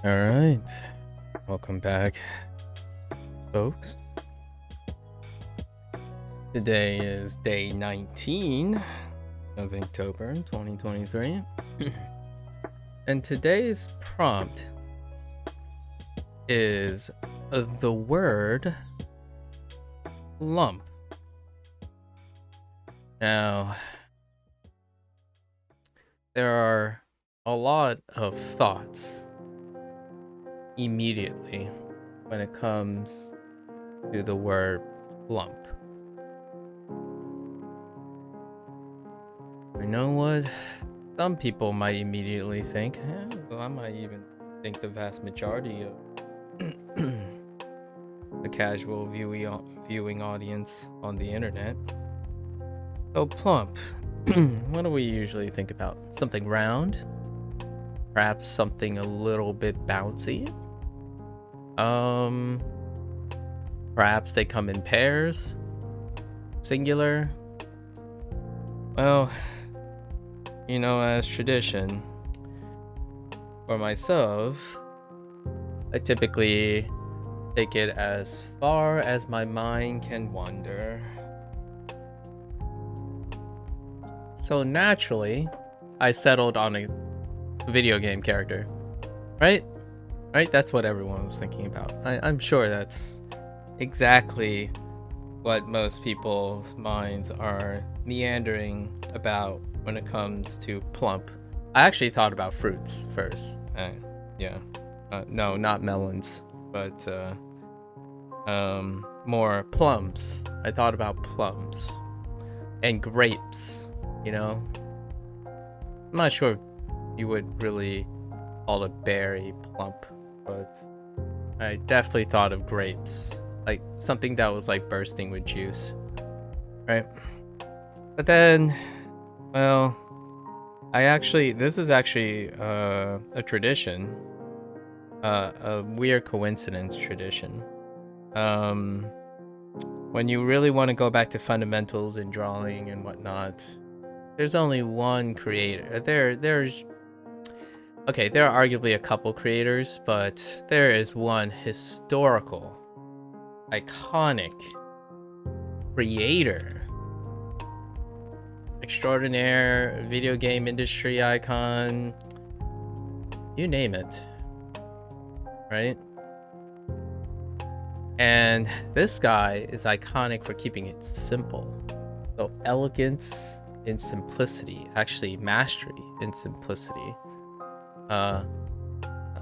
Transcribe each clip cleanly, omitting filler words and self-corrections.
All right, welcome back, folks. Today is day 19 of Inktober 2023, and today's prompt is the word lump. Now, there are a lot of thoughts immediately when it comes to the word plump. You know what? Some people might immediately think, well, I might even think the vast majority of the casual viewing audience on the internet. So plump, what do we usually think about? Something round? Perhaps something a little bit bouncy? Perhaps they come in pairs? Singular? Well, you know, as tradition, for myself, I typically take it as far as my mind can wander. So naturally, I settled on a video game character, right? Right? That's what everyone was thinking about. I'm sure that's exactly what most people's minds are meandering about when it comes to plump. I actually thought about fruits first. No, not melons, but more plums. I thought about plums and grapes, you know? I'm not sure if you would really call a berry plump, but I definitely thought of grapes, like something that was like bursting with juice, right? But then, well, this is actually a tradition, a weird coincidence tradition. When you really want to go back to fundamentals in drawing and whatnot, there's only one creator. There are arguably a couple creators, but there is one historical, iconic creator, extraordinaire video game industry icon, you name it, right? And this guy is iconic for keeping it simple. So elegance in simplicity, actually mastery in simplicity.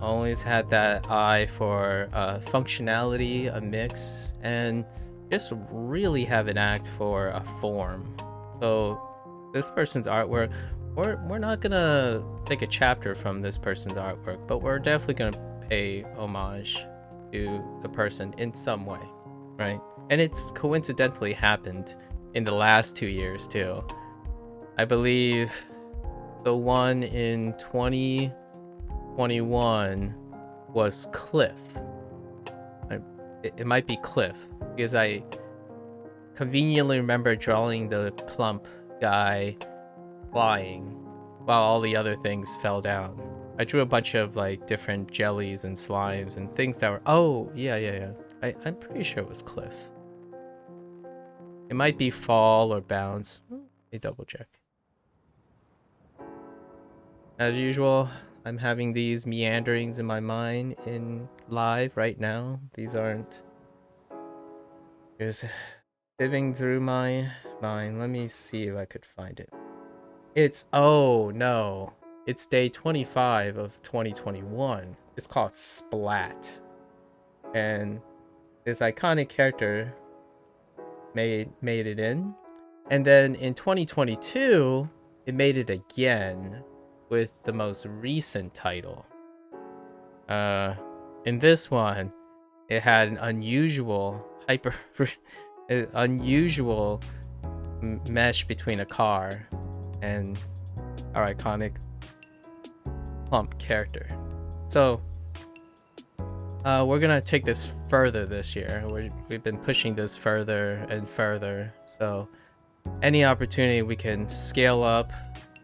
Always had that eye for functionality, a mix, and just really have an act for a form. So this person's artwork, we're not gonna take a chapter from this person's artwork, but we're definitely gonna pay homage to the person in some way, right? And it's coincidentally happened in the last 2 years too. I believe the one in 2021 was Cliff. It might be Cliff, because I conveniently remember drawing the plump guy flying while all the other things fell down. I drew a bunch of like different jellies and slimes and things that were, yeah. I'm pretty sure it was Cliff. It might be fall or bounce. Let me double check. As usual, I'm having these meanderings in my mind in live right now. These aren't just sieving through my mind. Let me see if I could find it. It's day 25 of 2021. It's called Splat. And this iconic character made it in. And then in 2022, it made it again with the most recent title. In this one, it had an unusual mesh between a car and our iconic plump character. So we're gonna take this further this year. We've been pushing this further and further. So any opportunity we can scale up,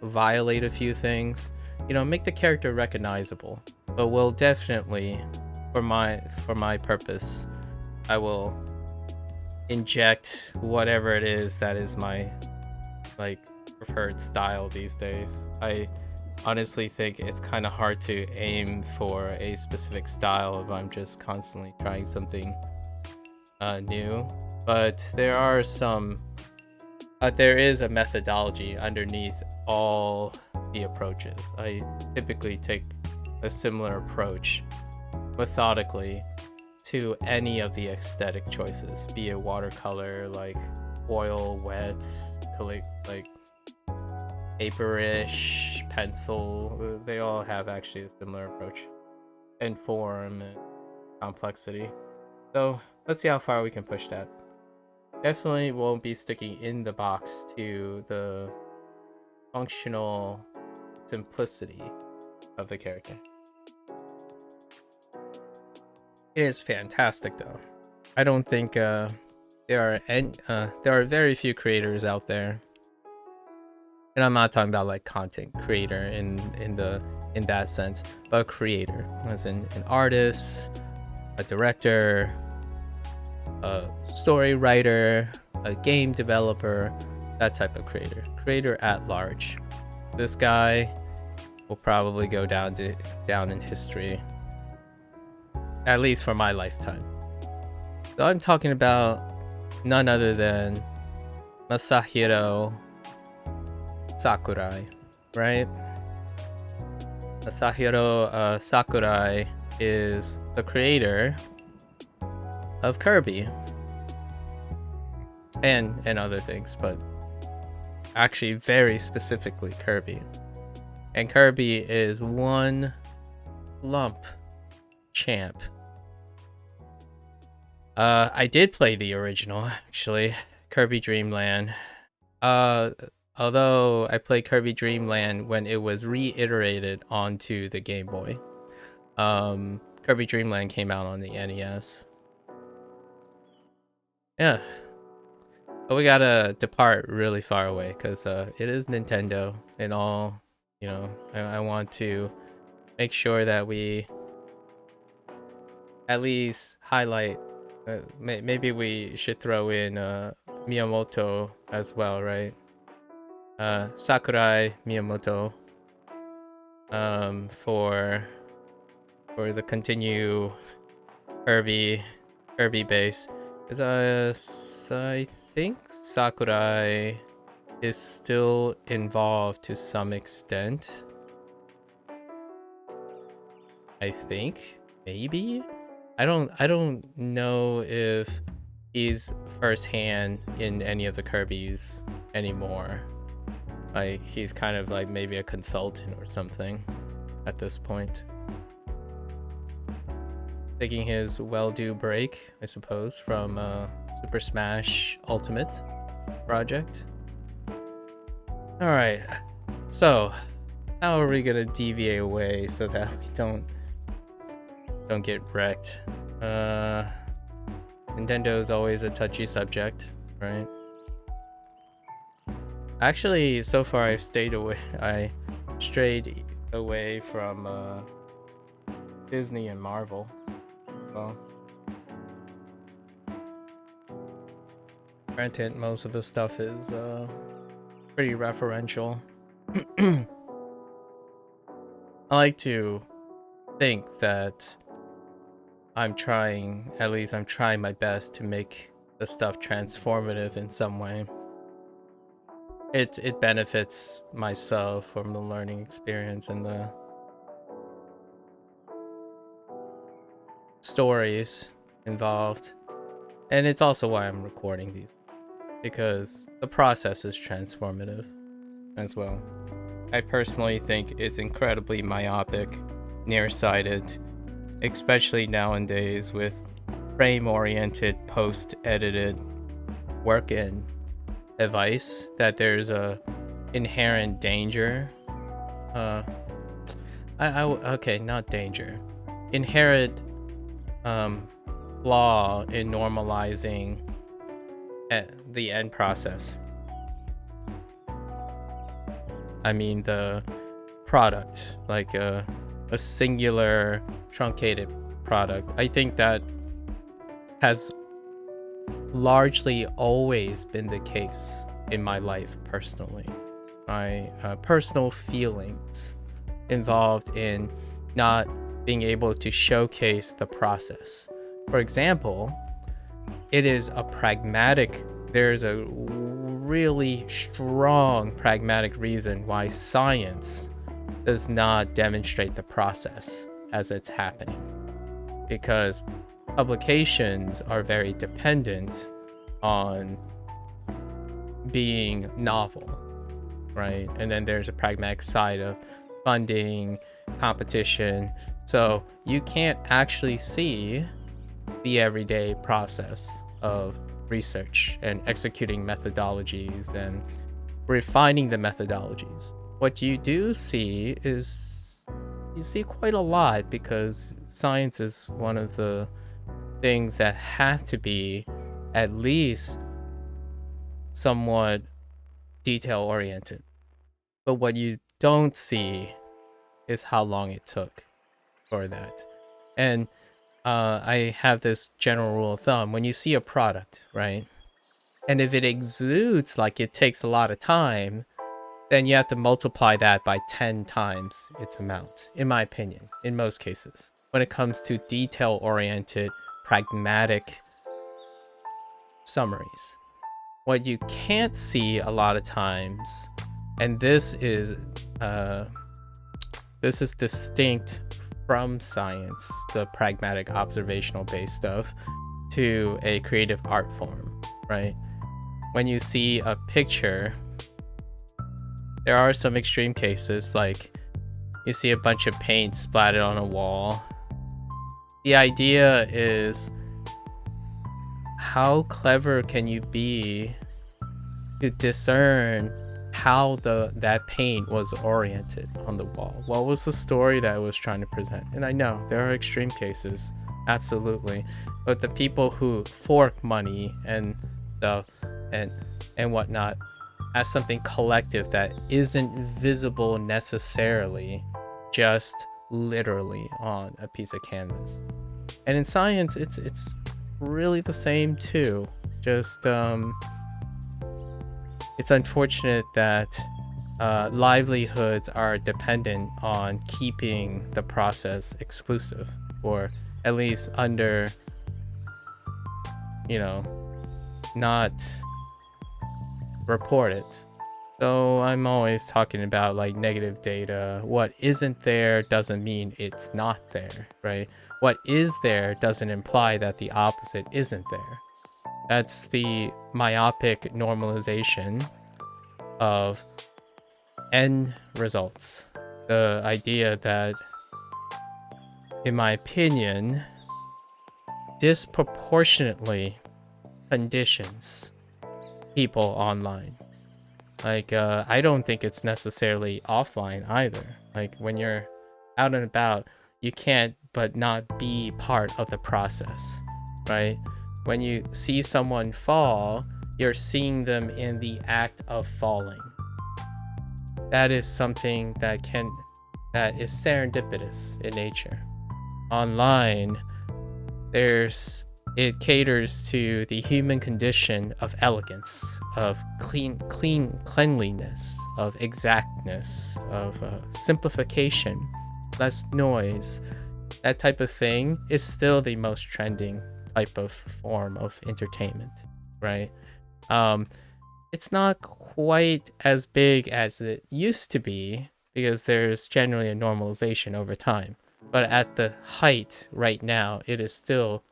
violate a few things, make the character recognizable. But will definitely, for my purpose, I will inject whatever it is that is my like preferred style these days. I honestly think it's kind of hard to aim for a specific style if I'm just constantly trying something new. But there is a methodology underneath all the approaches. I typically take a similar approach methodically to any of the aesthetic choices, be it watercolor, like oil, wet, like paperish, pencil. They all have actually a similar approach and form and complexity. So let's see how far we can push that. Definitely won't be sticking in the box to the functional simplicity of the character. It is fantastic though. I don't think there are very few creators out there, and I'm not talking about like content creator in that sense, but a creator as in an artist, a director, a story writer, a game developer, that type of creator at large. This guy will probably go down in history, at least for my lifetime. So I'm talking about none other than Masahiro Sakurai, right? Masahiro Sakurai is the creator of Kirby and other things, but actually very specifically Kirby. And Kirby is one Plump champ. I did play the original, actually, Kirby Dream Land. Although I played Kirby Dream Land when it was reiterated onto the Game Boy. Kirby Dream Land came out on the NES. Yeah. But we gotta depart really far away because it is Nintendo and all. I want to make sure that we at least highlight. Maybe we should throw in Miyamoto as well, right? Sakurai Miyamoto for the continue Kirby base. Because I think Sakurai is still involved to some extent. I think maybe. I don't know if he's firsthand in any of the Kirbys anymore. Like he's kind of like maybe a consultant or something at this point. Taking his well-due break, I suppose, from Super Smash Ultimate project. All right, so how are we gonna deviate away so that we don't get wrecked? Nintendo is always a touchy subject, right? Actually, so far I strayed away from Disney and Marvel. Well, granted, most of the stuff is pretty referential. I like to think that I'm trying my best to make the stuff transformative in some way. It benefits myself from the learning experience and the stories involved. And it's also why I'm recording these, because the process is transformative as well. I personally think it's incredibly myopic, nearsighted, especially nowadays with frame-oriented, post-edited work in advice, that there's a inherent danger. Okay, not danger. Inherent flaw in normalizing the end process. I mean, the product, like a singular truncated product. I think that has largely always been the case in my life personally. My personal feelings involved in not being able to showcase the process. For example, there's a really strong pragmatic reason why science does not demonstrate the process as it's happening, because publications are very dependent on being novel, right? And then there's a pragmatic side of funding, competition. So you can't actually see the everyday process of research and executing methodologies and refining the methodologies. What you do see is you see quite a lot, because science is one of the things that have to be at least somewhat detail oriented. But what you don't see is how long it took for that. And I have this general rule of thumb: when you see a product, right, and if it exudes like it takes a lot of time, then you have to multiply that by 10 times its amount, in my opinion, in most cases, when it comes to detail oriented, pragmatic summaries. What you can't see a lot of times, and this is distinct from science, the pragmatic observational based stuff, to a creative art form, right? When you see a picture, there are some extreme cases, like you see a bunch of paint splattered on a wall. The idea is, how clever can you be to discern how that paint was oriented on the wall? What was the story that it was trying to present? And I know there are extreme cases, absolutely, but the people who fork money and stuff and whatnot as something collective that isn't visible necessarily just literally on a piece of canvas. And in science, it's really the same too. Just it's unfortunate that livelihoods are dependent on keeping the process exclusive, or at least under, not reported. So I'm always talking about like negative data. What isn't there doesn't mean it's not there, right? What is there doesn't imply that the opposite isn't there. That's the myopic normalization of end results. The idea that, in my opinion, disproportionately conditions people online. Like, I don't think it's necessarily offline either. Like, when you're out and about, you can't but not be part of the process, right? When you see someone fall, you're seeing them in the act of falling. That is something that is serendipitous in nature. Online, it caters to the human condition of elegance, of cleanliness, of exactness, of simplification, less noise. That type of thing is still the most trending type of form of entertainment, right? It's not quite as big as it used to be, because there's generally a normalization over time. But at the height right now, it is still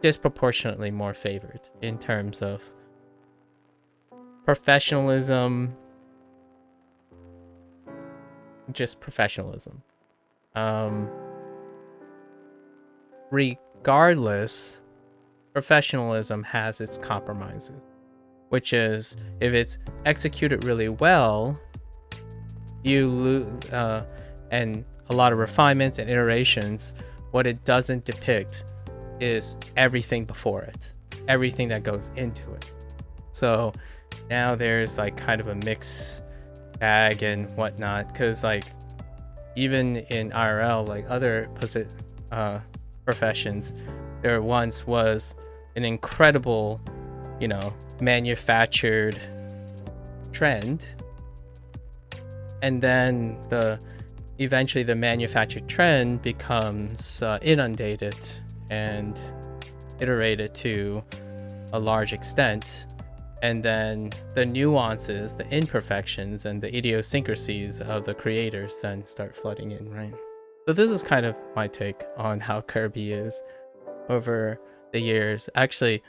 disproportionately more favored in terms of professionalism, just professionalism. Regardless, professionalism has its compromises, which is, if it's executed really well, you lose, and a lot of refinements and iterations, what it doesn't depict is everything before it, everything that goes into it. So now there's like kind of a mix tag and whatnot, because like even in IRL, like other professions, there once was an incredible, you know, manufactured trend, and then eventually the manufactured trend becomes inundated and iterated to a large extent, and then the nuances, the imperfections, and the idiosyncrasies of the creators then start flooding in, right? So this is kind of my take on how Kirby is over the years. Actually,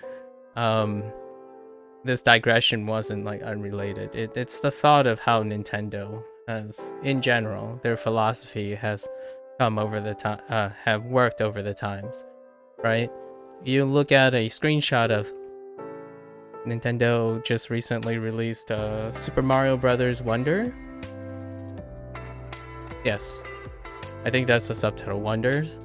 this digression wasn't like unrelated. It's the thought of how Nintendo has, in general, their philosophy has come over the time, have worked over the times, right? You look at a screenshot of Nintendo just recently released Super Mario Brothers Wonder. Yes, I think that's the subtitle, Wonders.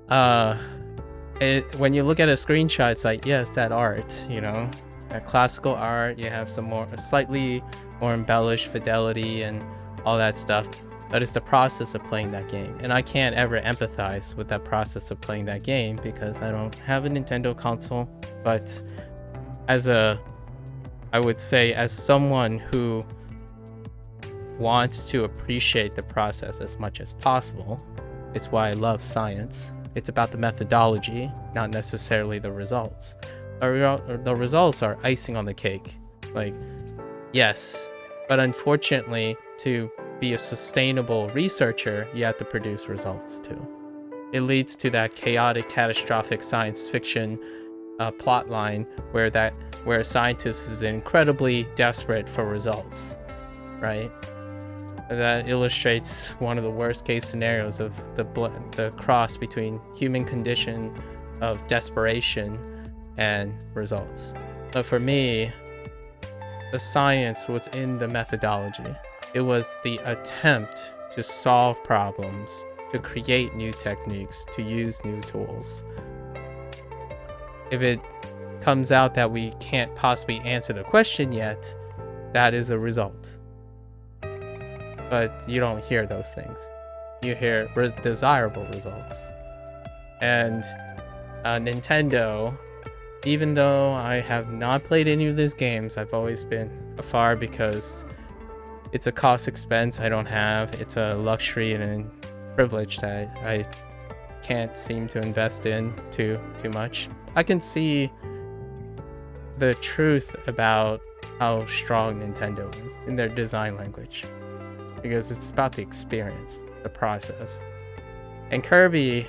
When you look at a screenshot, it's like, yes, that art, you know, that classical art. You have some slightly more embellished fidelity and all that stuff. But it's the process of playing that game, and I can't ever empathize with that process of playing that game because I don't have a Nintendo console. But I would say, as someone who wants to appreciate the process as much as possible, it's why I love science. It's about the methodology, not necessarily the results. The results are icing on the cake. Like, yes, but unfortunately, to be a sustainable researcher, you have to produce results too. It leads to that chaotic, catastrophic science fiction plot line where a scientist is incredibly desperate for results, right? That illustrates one of the worst case scenarios of the cross between human condition of desperation and results. But for me, the science was in the methodology. It was the attempt to solve problems, to create new techniques, to use new tools. If it comes out that we can't possibly answer the question yet, that is the result. But you don't hear those things. You hear desirable results. And Nintendo, even though I have not played any of these games, I've always been afar because it's a cost expense I don't have. It's a luxury and a privilege that I can't seem to invest in too much. I can see the truth about how strong Nintendo is in their design language, because it's about the experience, the process. And Kirby,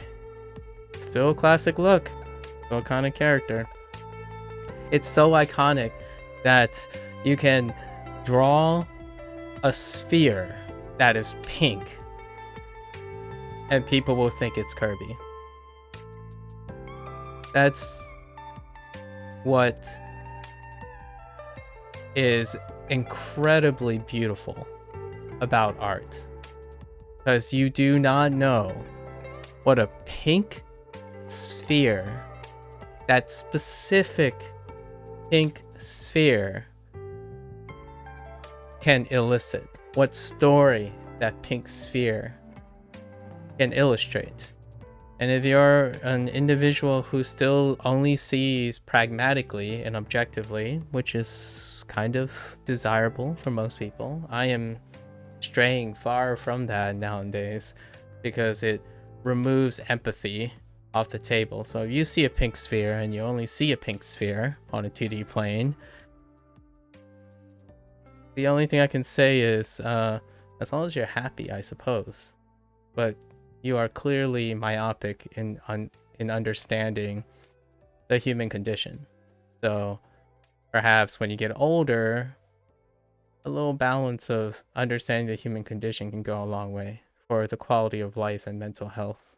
still a classic look, still kind of character. It's so iconic that you can draw a sphere that is pink and people will think it's Kirby. That's what is incredibly beautiful about art, because you do not know what a pink sphere, that specific pink sphere, can elicit, what story that pink sphere can illustrate. And if you're an individual who still only sees pragmatically and objectively, which is kind of desirable for most people, I am straying far from that nowadays because it removes empathy off the table. So if you see a pink sphere and you only see a pink sphere on a 2D plane, the only thing I can say is as long as you're happy, I suppose. But you are clearly myopic in understanding the human condition. So perhaps when you get older, a little balance of understanding the human condition can go a long way for the quality of life and mental health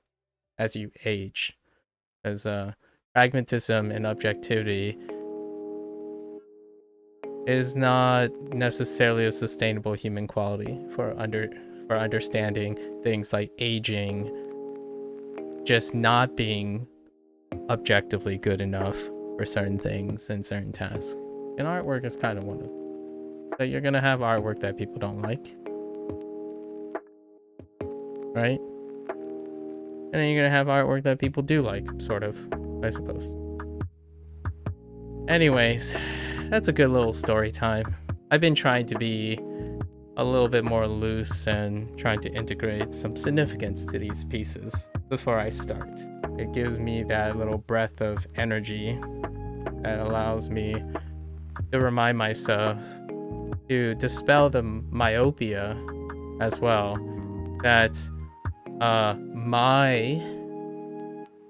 as you age. Because pragmatism and objectivity is not necessarily a sustainable human quality for understanding things like aging, just not being objectively good enough for certain things and certain tasks. And artwork is kind of one of them. So you're gonna have artwork that people don't like, right? And then you're gonna have artwork that people do like, sort of, I suppose. Anyways, that's a good little story time. I've been trying to be a little bit more loose and trying to integrate some significance to these pieces before I start. It gives me that little breath of energy that allows me to remind myself to dispel the myopia as well, that my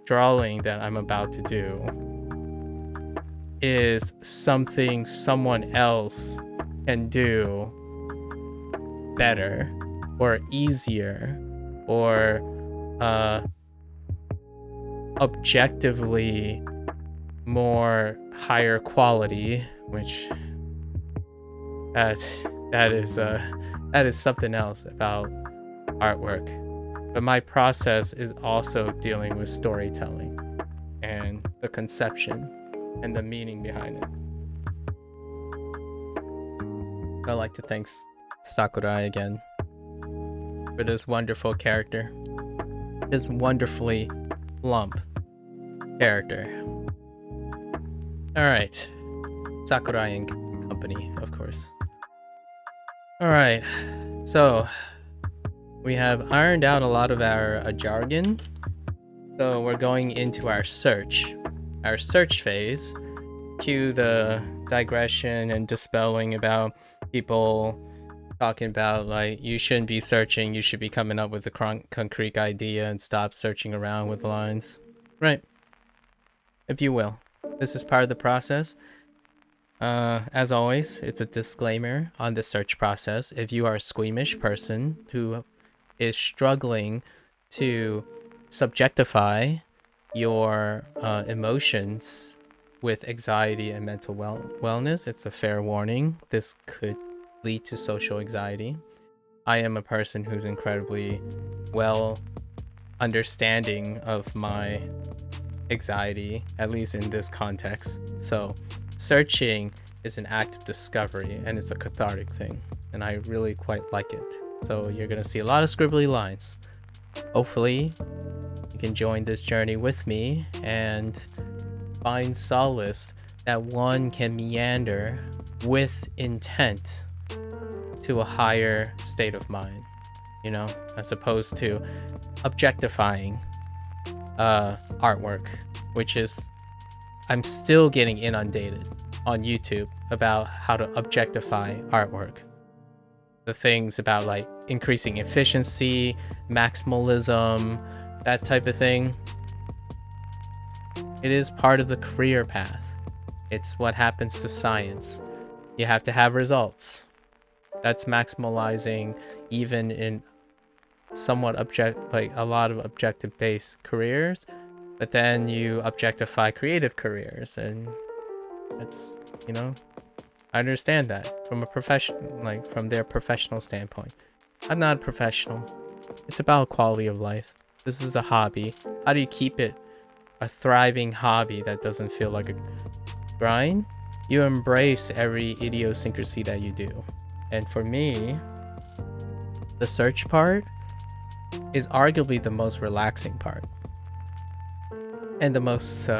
drawing that I'm about to do is something someone else can do better or easier or objectively more higher quality, which that is something else about artwork. But my process is also dealing with storytelling and the conception and the meaning behind it. I'd like to thank Sakurai again for this wonderful character, this wonderfully plump character. All right, Sakurai and Company, of course. All right, so we have ironed out a lot of our jargon. So we're going into our search phase. Cue the digression and dispelling about people talking about like you shouldn't be searching, you should be coming up with a concrete idea and stop searching around with lines. Right. If you will. This is part of the process. As always, it's a disclaimer on the search process. If you are a squeamish person who is struggling to subjectify your emotions with anxiety and mental wellness, it's a fair warning. This could lead to social anxiety. I am a person who's incredibly well understanding of my anxiety, at least in this context. So searching is an act of discovery and it's a cathartic thing, and I really quite like it. So you're gonna see a lot of scribbly lines. Hopefully you can join this journey with me and find solace that one can meander with intent to a higher state of mind, you know, as opposed to objectifying artwork, which is, I'm still getting inundated on YouTube about how to objectify artwork. The things about like increasing efficiency, maximalism, that type of thing. It is part of the career path. It's what happens to science. You have to have results. That's maximalizing even in somewhat like a lot of objective based careers, but then you objectify creative careers, and it's, you know, I understand that from a from their professional standpoint. I'm not a professional. It's about quality of life. This is a hobby. How do you keep it a thriving hobby that doesn't feel like a grind? You embrace every idiosyncrasy that you do. And for me, the search part is arguably the most relaxing part and the most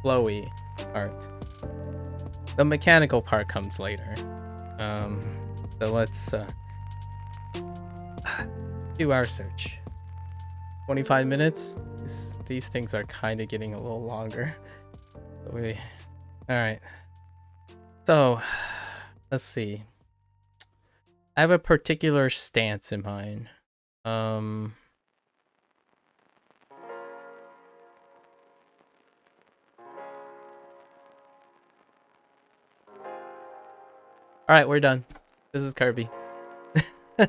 flowy part. The mechanical part comes later. So let's do our search. 25 minutes. These things are kind of getting a little longer. All right. So let's see. I have a particular stance in mind. All right, we're done. This is Kirby. All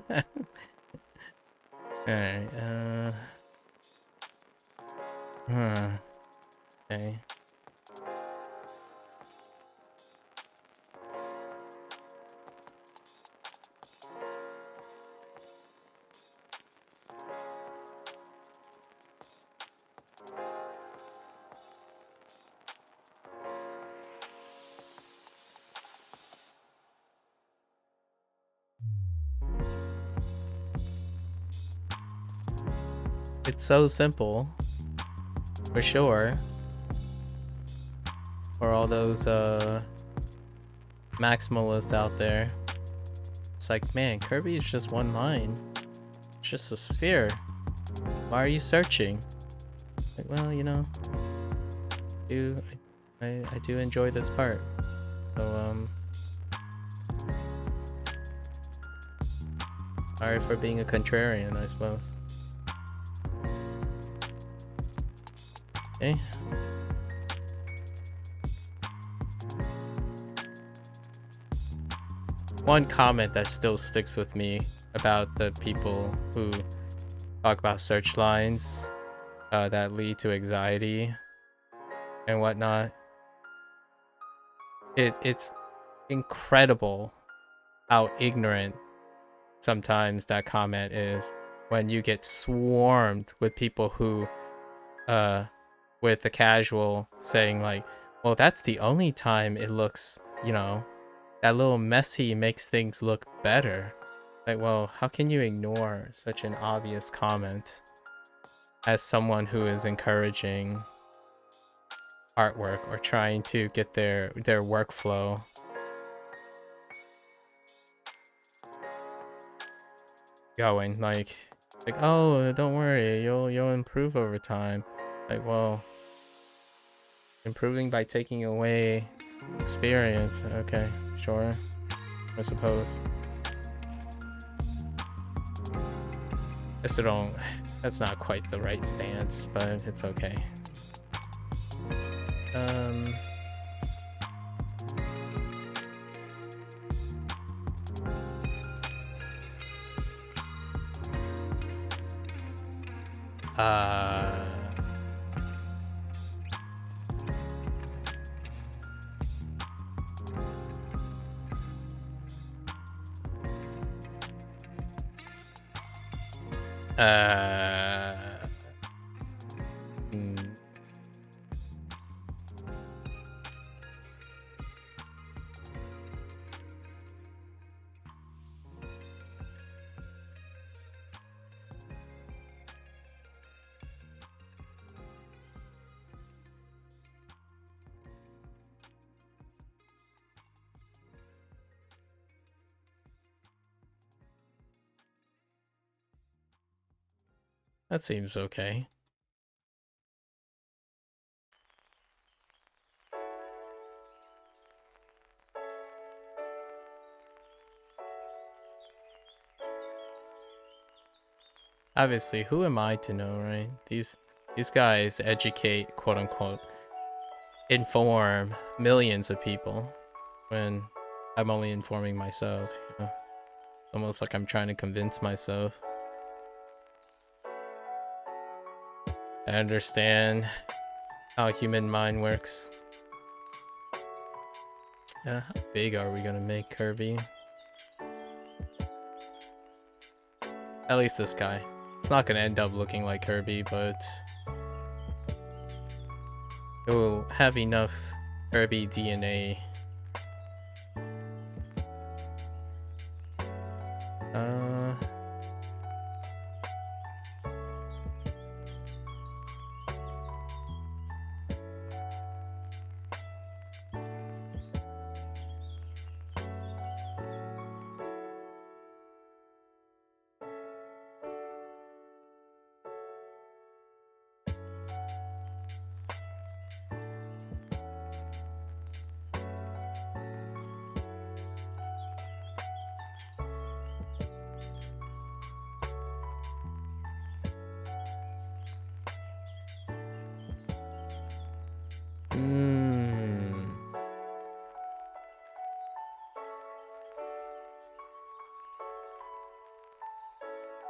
right. Okay. It's so simple, for sure. For all those maximalists out there, it's like, man, Kirby is just one line. It's just a sphere. Why are you searching? Like, well, you know, I do enjoy this part. So sorry for being a contrarian, I suppose. Okay. One comment that still sticks with me about the people who talk about search lines that lead to anxiety and whatnot. It's incredible how ignorant sometimes that comment is when you get swarmed with people who with the casual saying like, well, that's the only time it looks, you know, that little messy makes things look better. Like, well, how can you ignore such an obvious comment as someone who is encouraging artwork or trying to get their workflow going? Like, oh, don't worry, you'll improve over time. Like, well, improving by taking away experience. Okay, sure, I suppose. Just don't. That's not quite the right stance, but it's okay. That seems okay. Obviously, who am I to know, right? These guys educate, quote unquote, inform millions of people when I'm only informing myself, you know? Almost like I'm trying to convince myself. I understand how human mind works. How big are we gonna make Kirby? At least this guy. It's not gonna end up looking like Kirby, but it will have enough Kirby DNA.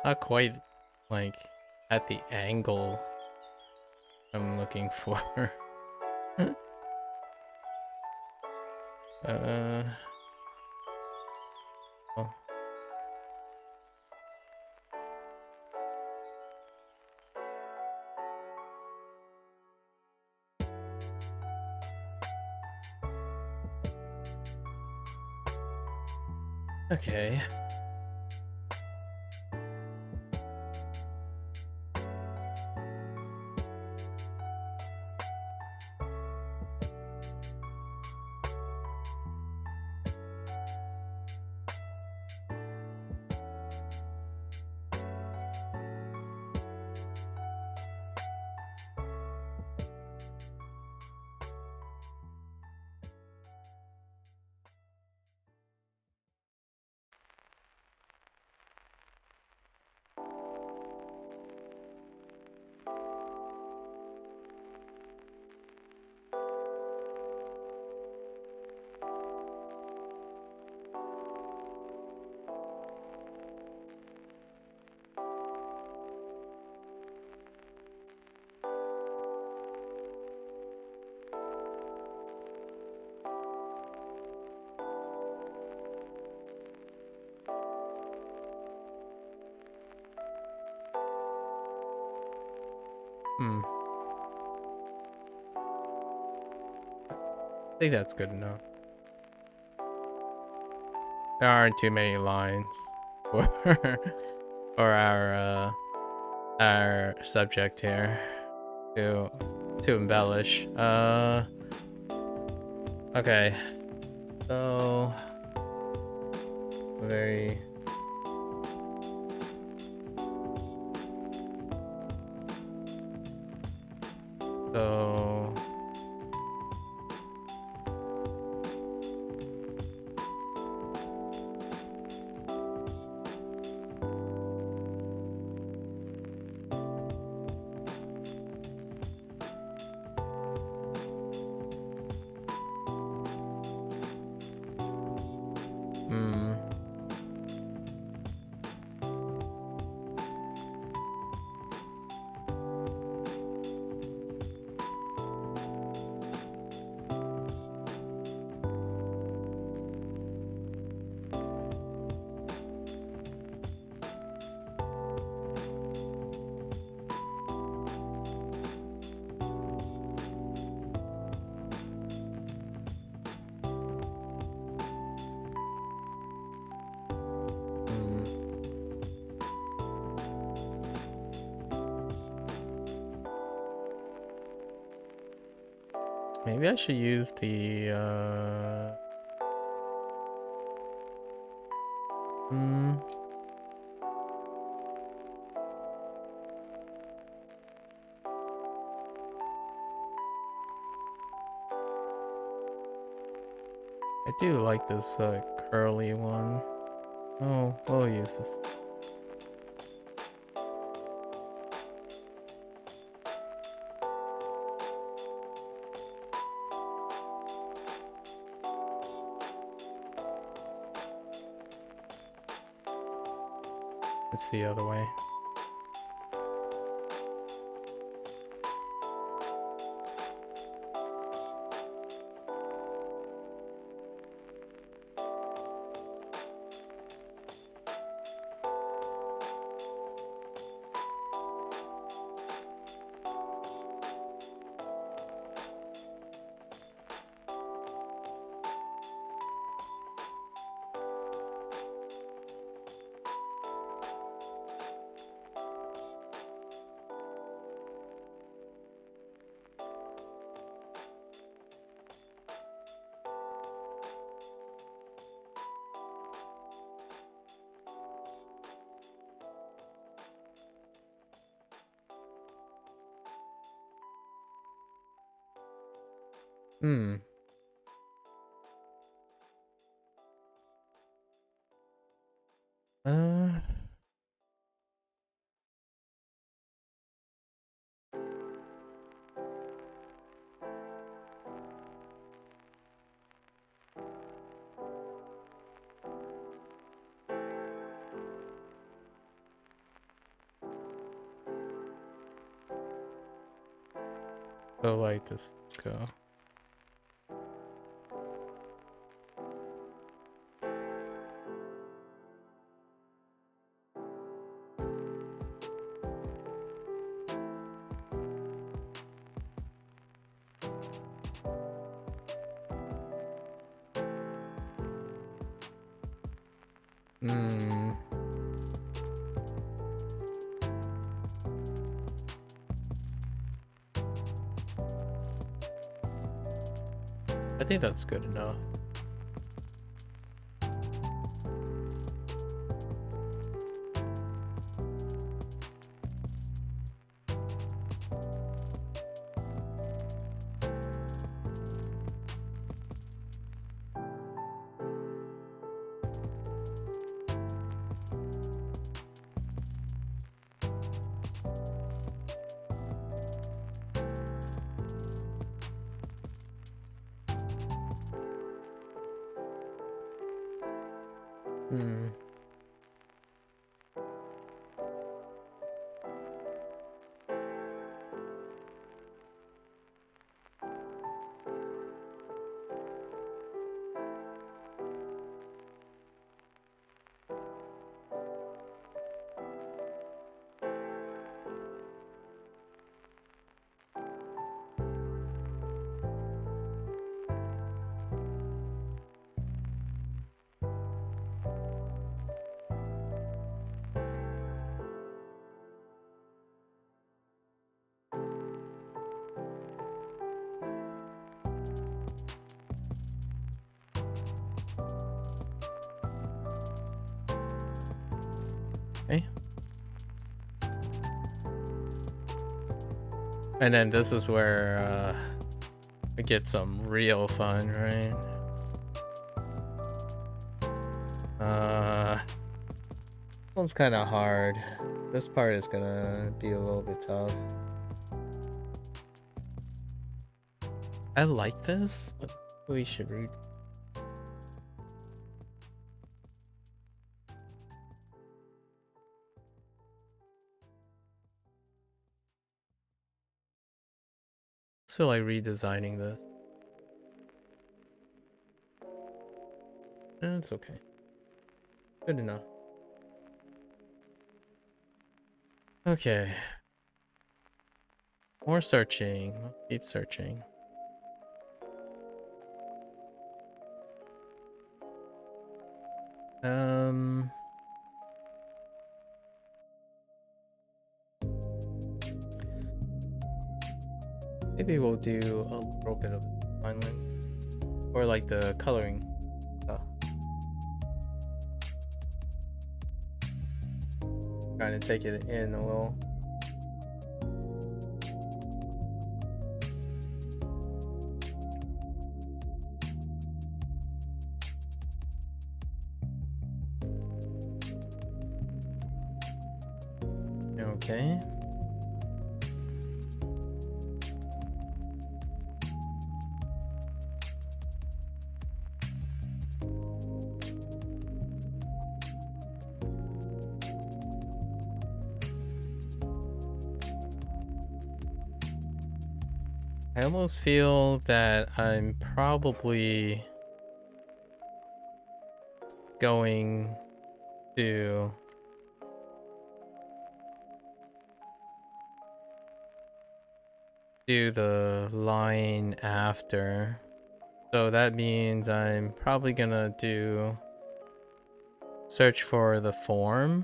Not quite like at the angle I'm looking for. Oh. Okay. Hmm. I think that's good enough. There aren't too many lines for for our subject here to embellish. Okay. So very so hmm. Maybe I should use the I do like this curly one. Oh, we'll use this. It's the other way. Hmm. Uh, so like this go. Hmm. I think that's good enough. Hmm. And then this is where we get some real fun, right? This one's kind of hard. This part is gonna be a little bit tough. I like this, but we should read. I feel like redesigning this. It's okay. Good enough. Okay. More searching. Keep searching. Maybe we'll do a little bit of alignment, or like the coloring stuff. Trying to take it in a little. Okay. I almost feel that I'm probably going to do the line after. So that means I'm probably gonna do search for the form.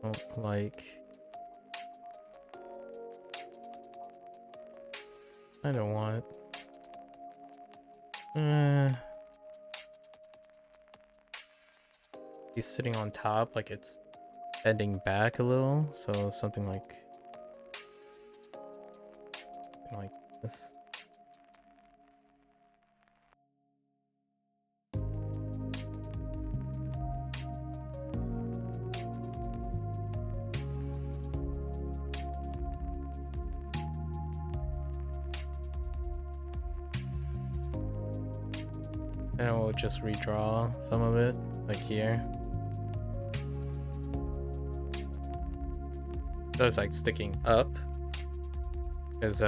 Oh, like I don't want he's sitting on top, like it's bending back a little, so something like this. And we'll just redraw some of it, like here. So it's like sticking up, because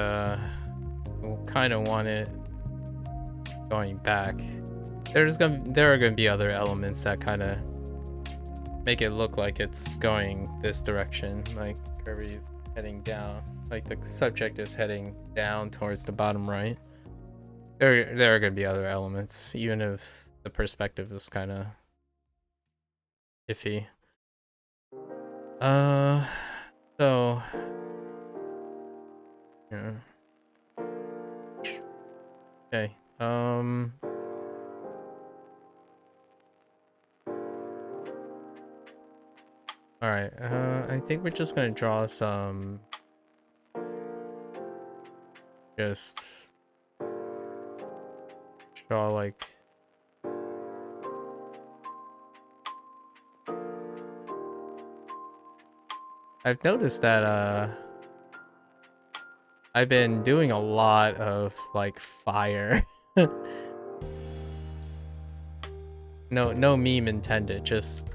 we'll kind of want it going back. There are gonna be other elements that kind of make it look like it's going this direction, like Kirby's heading down, like the subject is heading down towards the bottom right. There are gonna be other elements, even if the perspective is kind of iffy. So yeah. Okay. All right. I think we're just gonna draw some. Just draw like. I've noticed that I've been doing a lot of like fire. No meme intended, just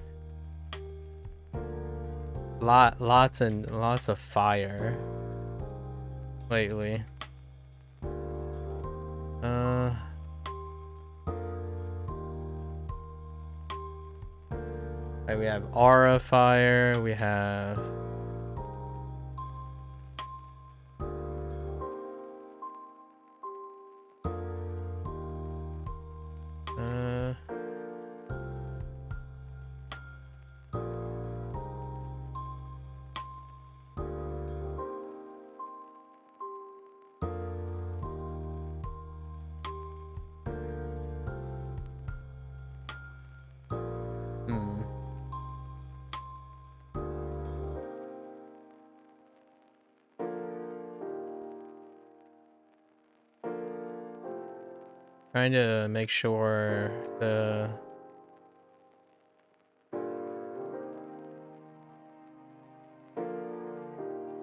lots and lots of fire lately. Like we have aura fire, we have Trying to make sure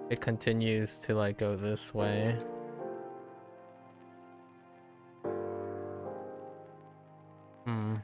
it continues to like go this way. Hmm.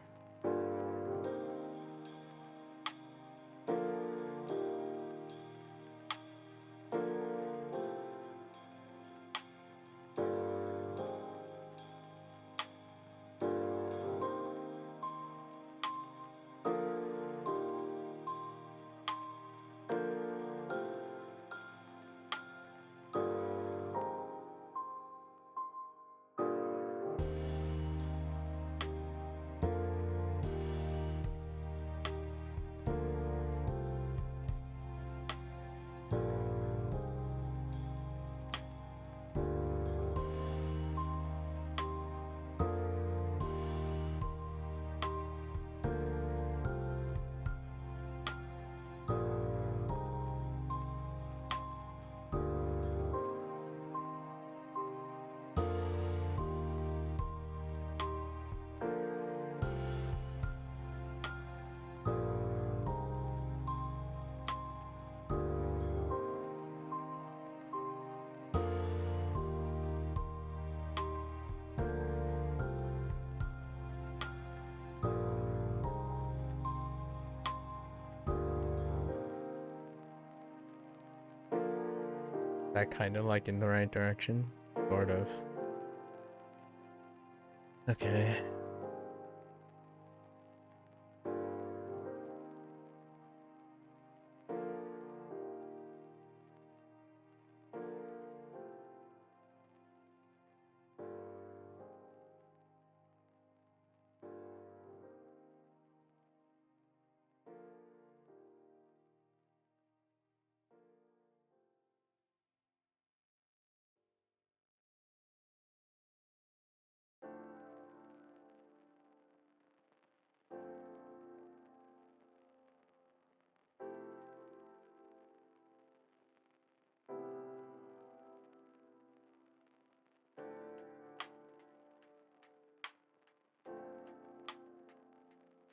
That kind of like in the right direction, sort of. Okay.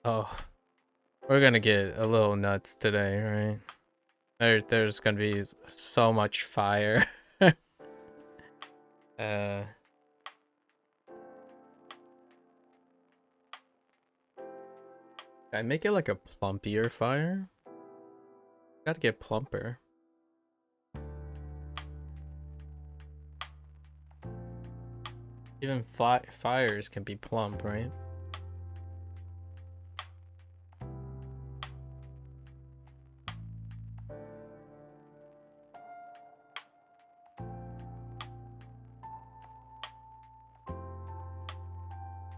Oh, we're gonna get a little nuts today, right? There's gonna be so much fire. Can I make it like a plumpier fire? Gotta get plumper. Even fires can be plump, right?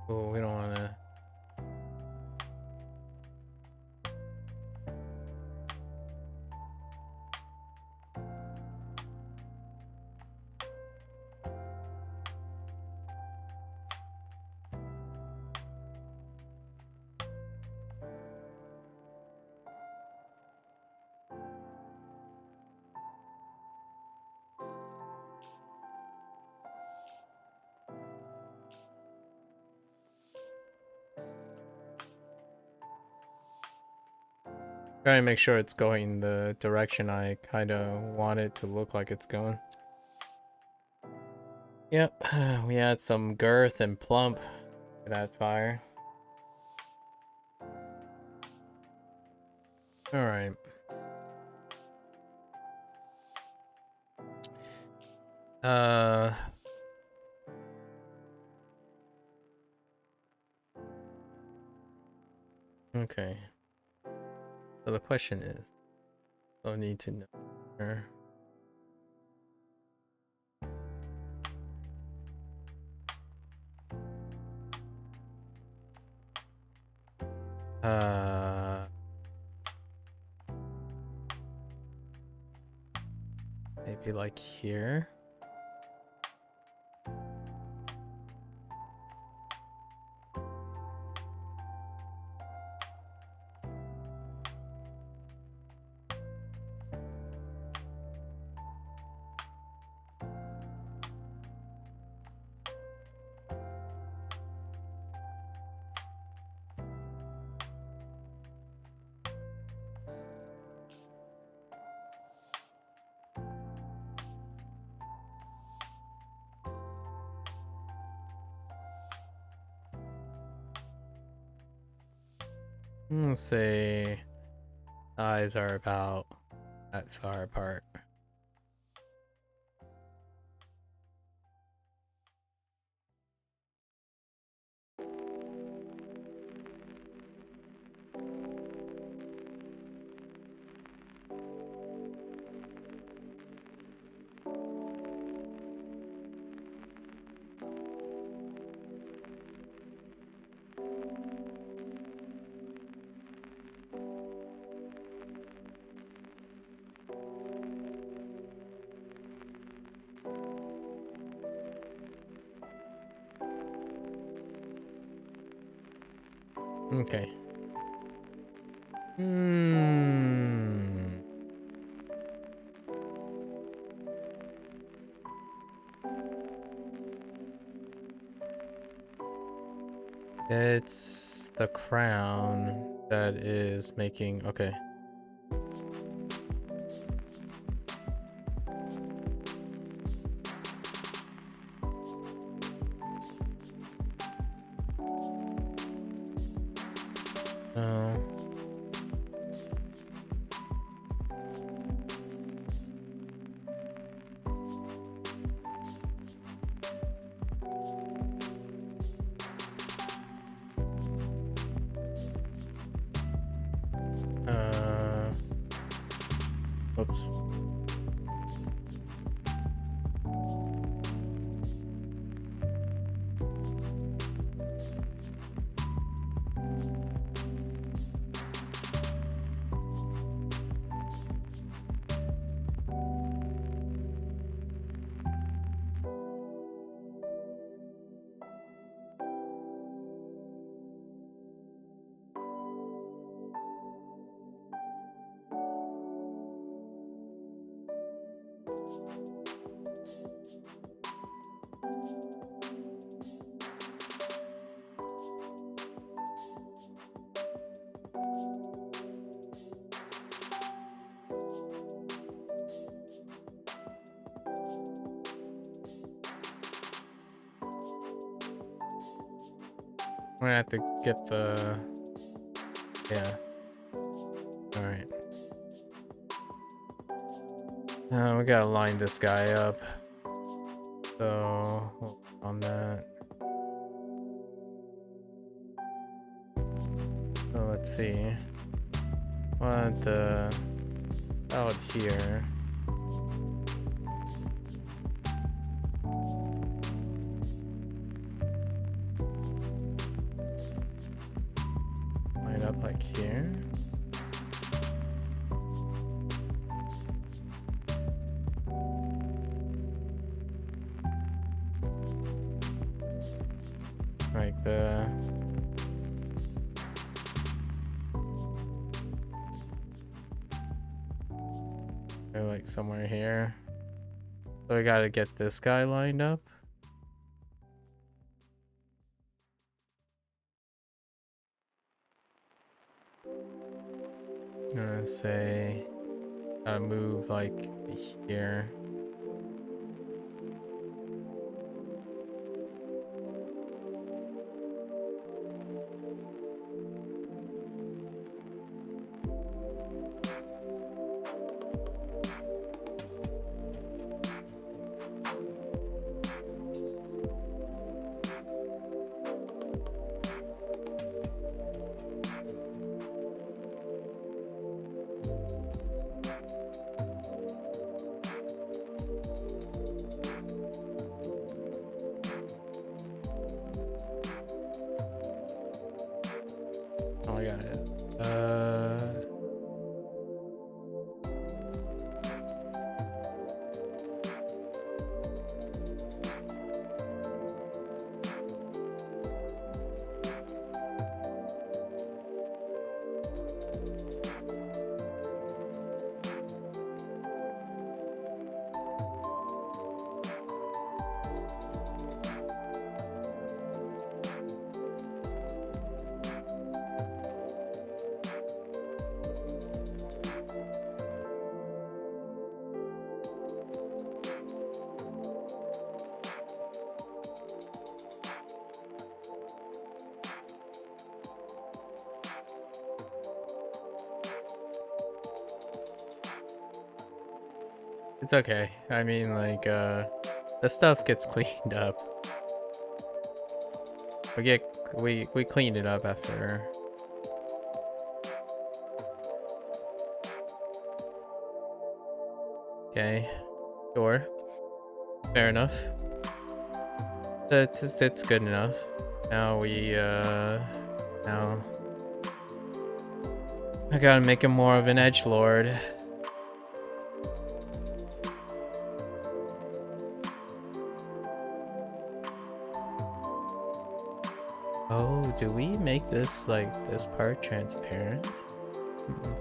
Oh, we don't wanna. Try and make sure it's going the direction I kind of want it to look like it's going. Yep, we had some girth and plump to that fire. All right. Okay. So the question is, I need to know here. Maybe like here. Let's say eyes are about that far apart. Okay. It's the crown that is making... Okay. Oops. I'm gonna have to get the... Yeah. Alright. We gotta line this guy up. So, on that. So let's see. Want the... out here. Line up like here. Like the... or like somewhere here. So we gotta get this guy lined up. I'm gonna say gotta move like to here. Oh, I got it. It's okay. I mean, like, the stuff gets cleaned up. We cleaned it up after. Okay, sure, fair enough. It's good enough. Now now I gotta make him more of an edgelord. Oh, do we make this, like, this part transparent? Hmm.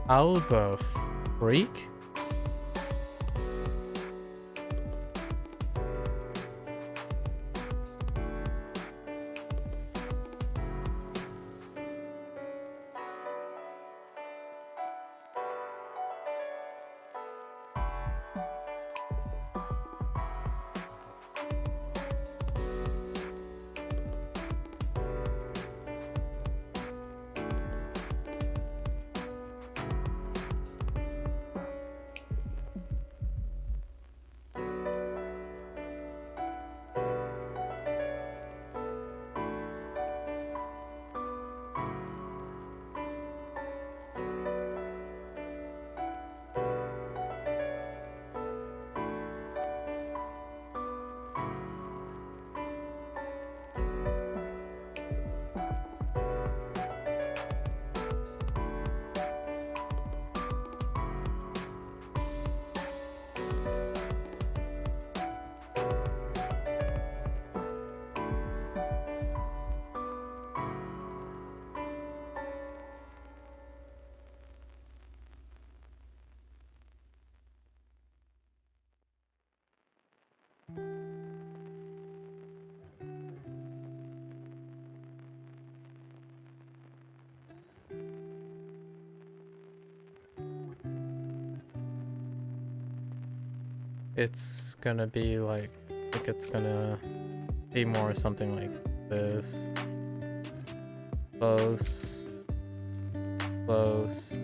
How the freak? It's gonna be like, I think it's gonna be more something like this. Close. Close.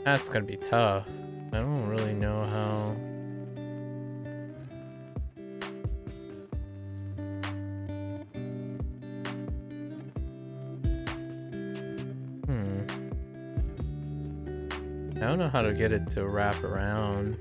That's gonna be tough. I don't really know how. I don't know how to get it to wrap around.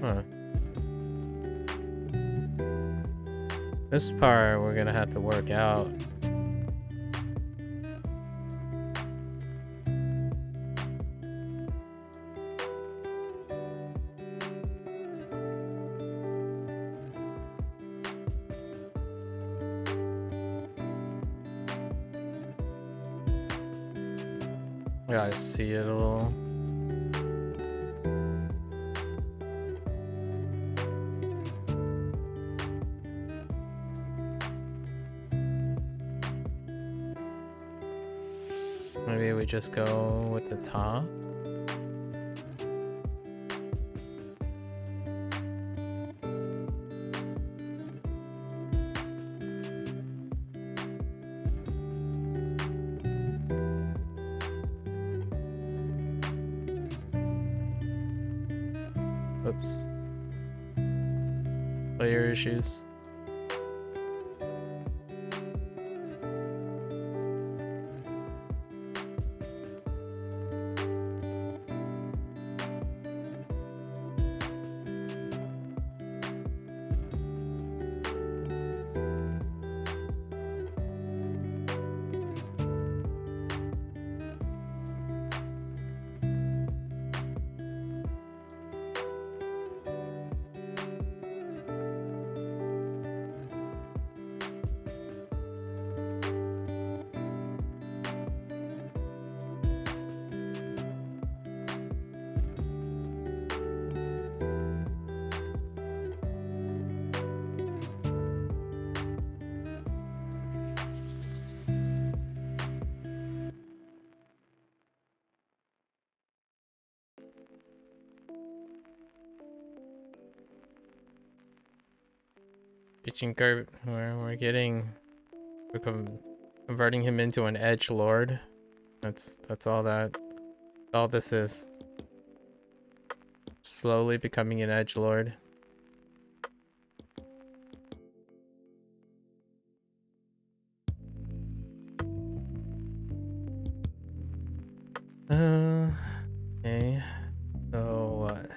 Huh. This part we're gonna have to work out. I gotta see it a little. Maybe we just go with the top. Oops. Player issues. Reaching Kirby, we're converting him into an edge lord. That's all this is. Slowly becoming an edge lord. Okay. So what?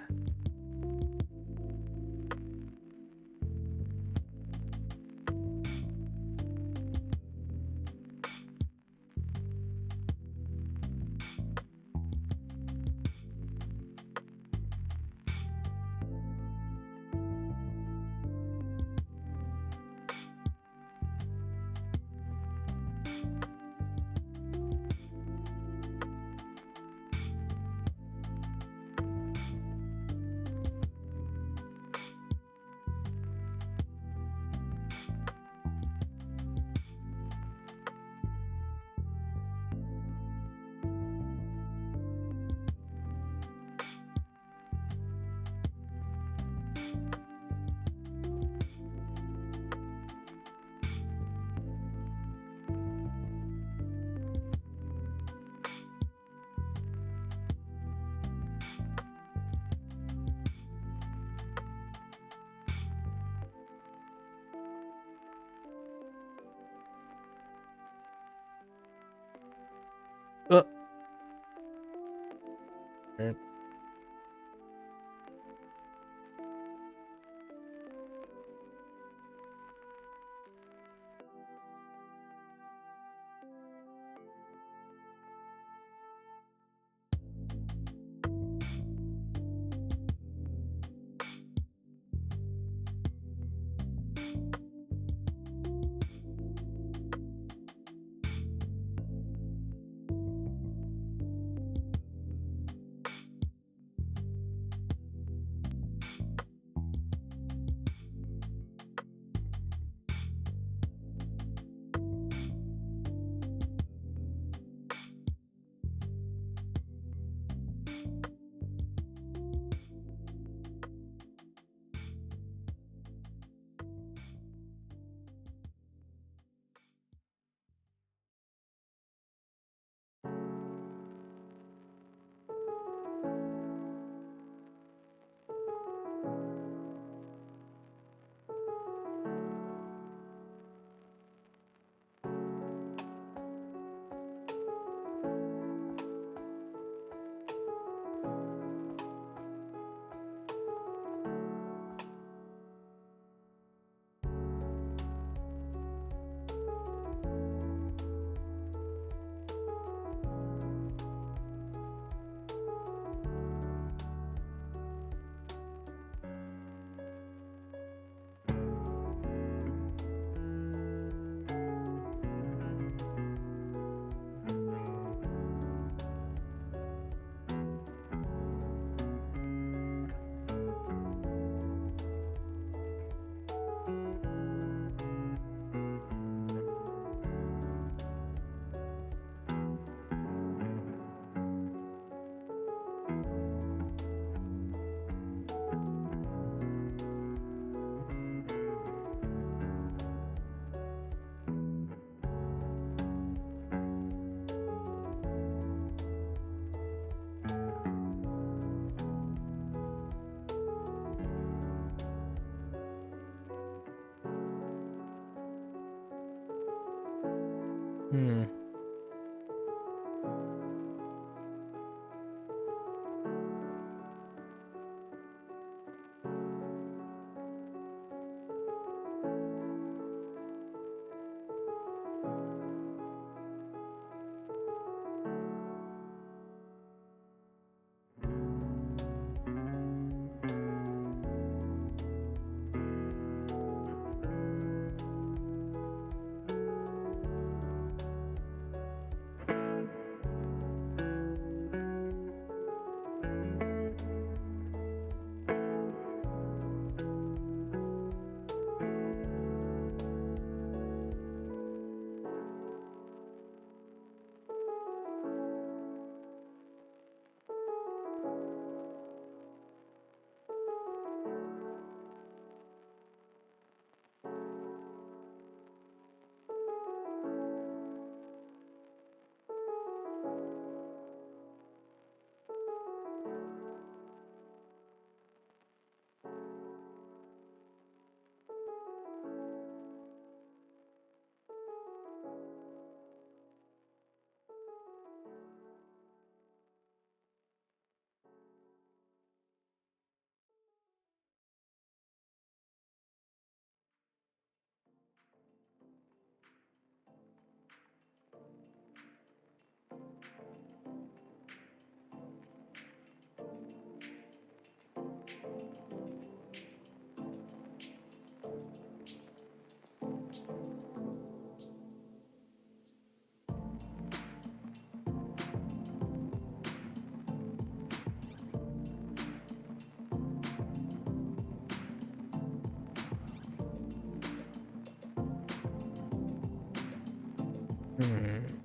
Oh. Hmm. Hmm.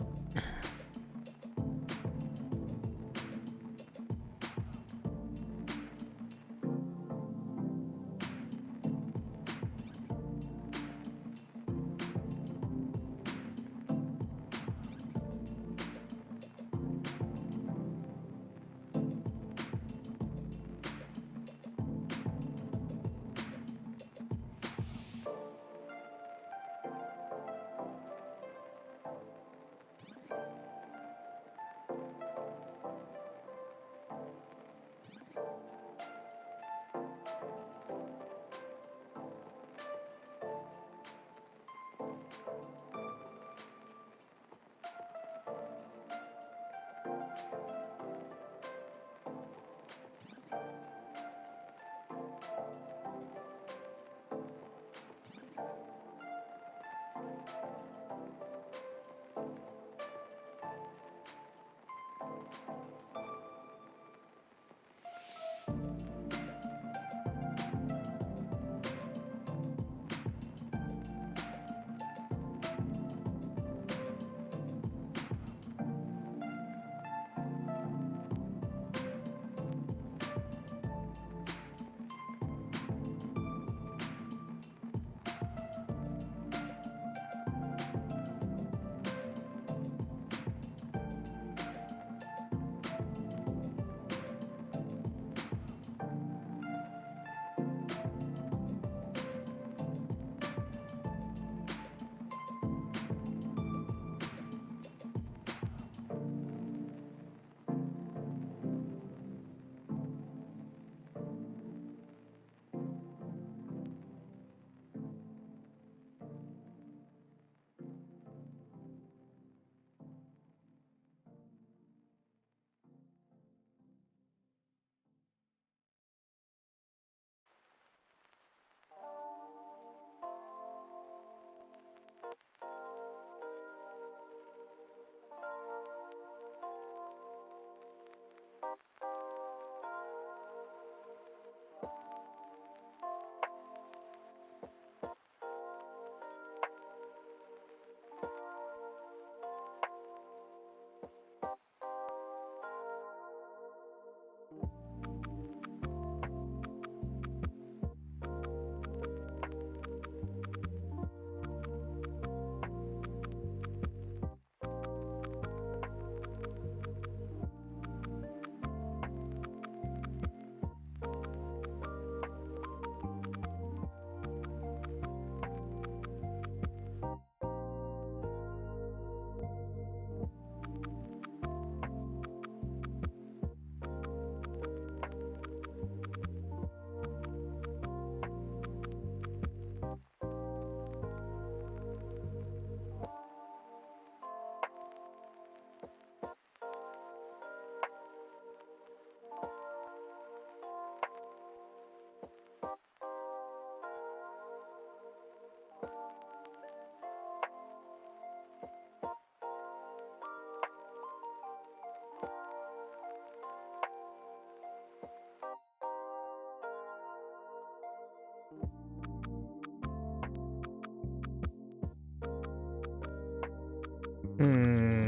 Hmm.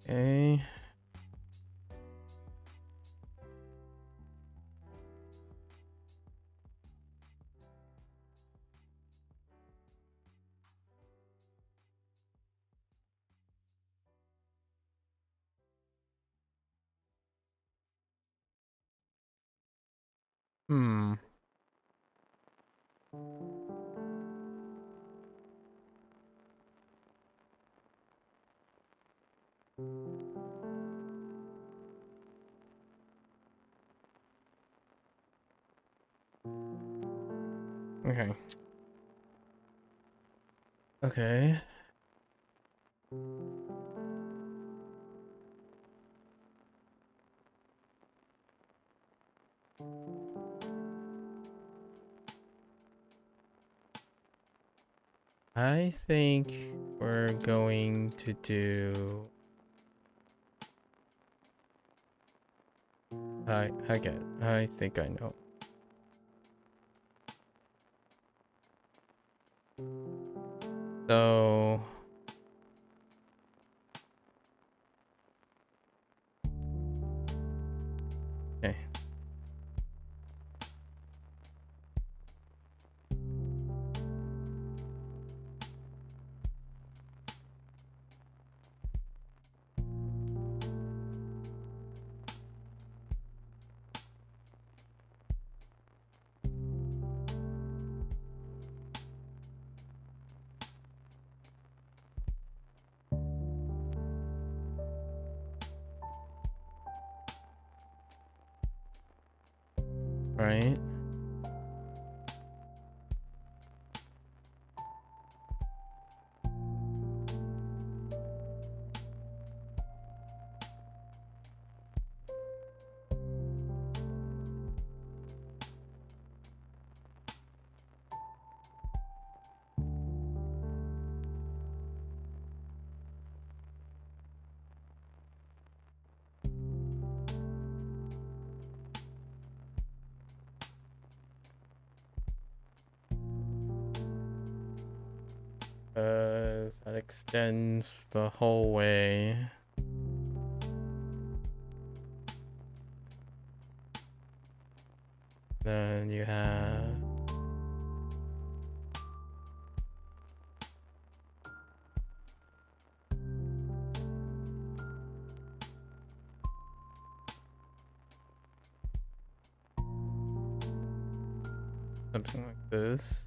Okay. Hmm. Okay. Okay. I think we're going to do. I get it. I think I know. So. Okay. right? That extends the whole way. Then you have something like this.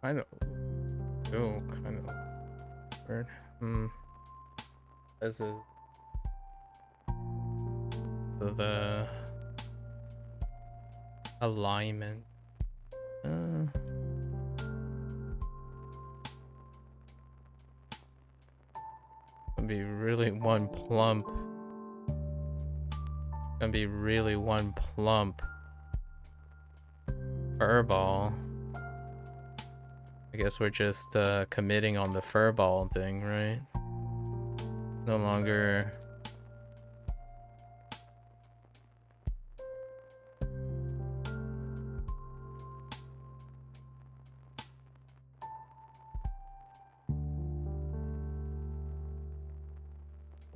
Kind of, oh, kind of weird. This is the alignment. Gonna be really one plump. Gonna be really one plump furball. I guess we're just committing on the furball thing, right? No longer.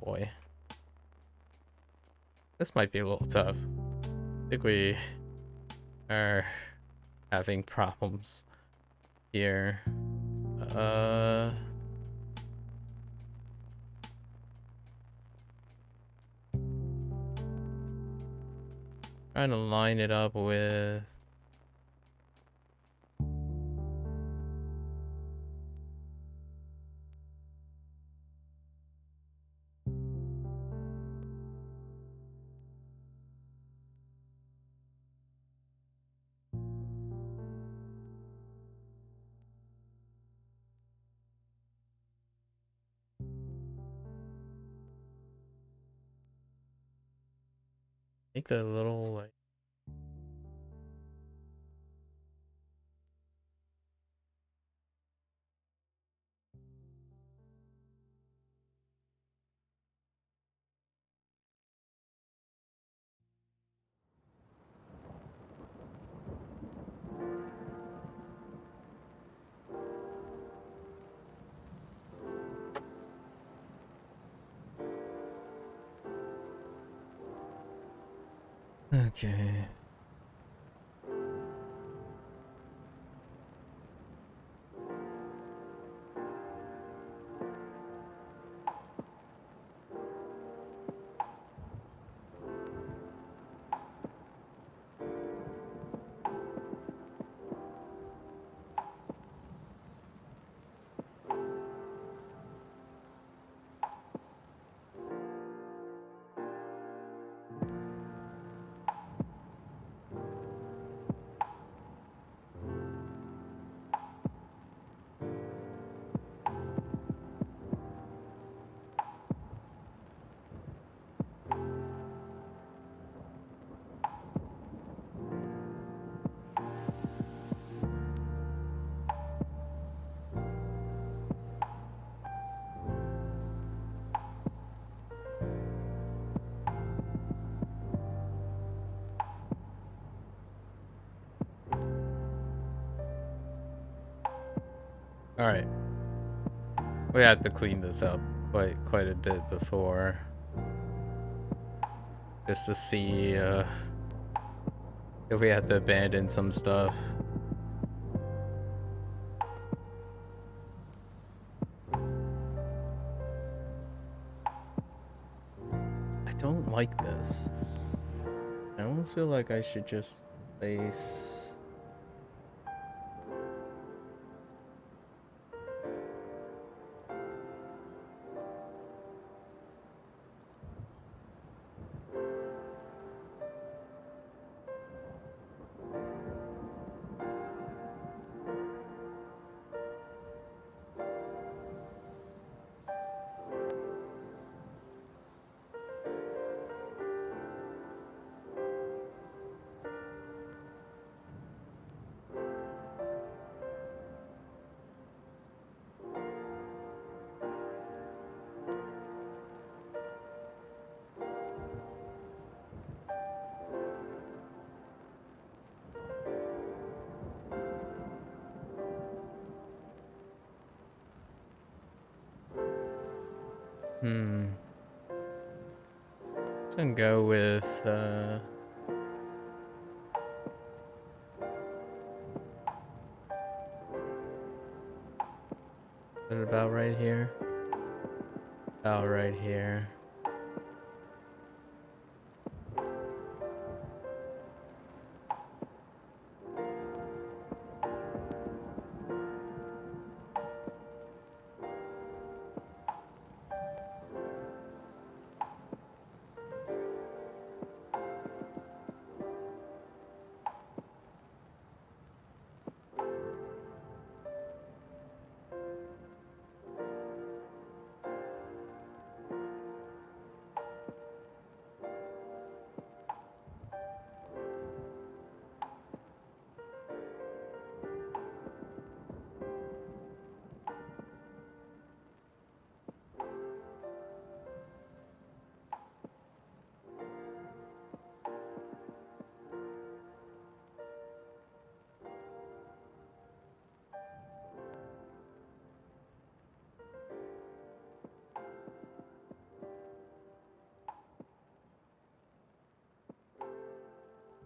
Boy. This might be a little tough. I think we are having problems here. Trying to line it up with make the little like okay. All right. We had to clean this up quite a bit before, just to see if we had to abandon some stuff. I don't like this. I almost feel like I should just place... Let's go with put it about right here. About right here.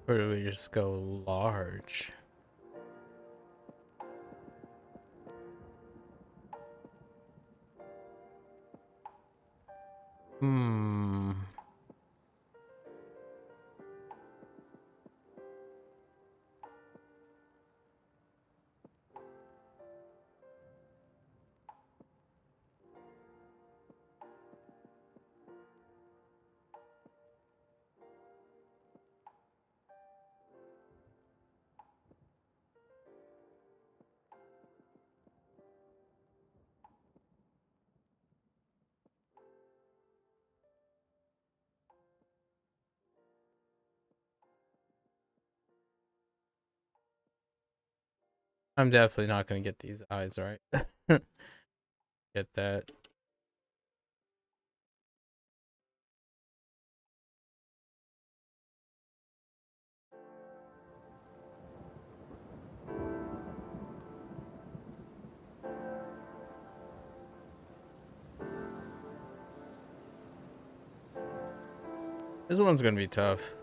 Or do we just go large? I'm definitely not gonna get these eyes right. Get that. This one's gonna be tough.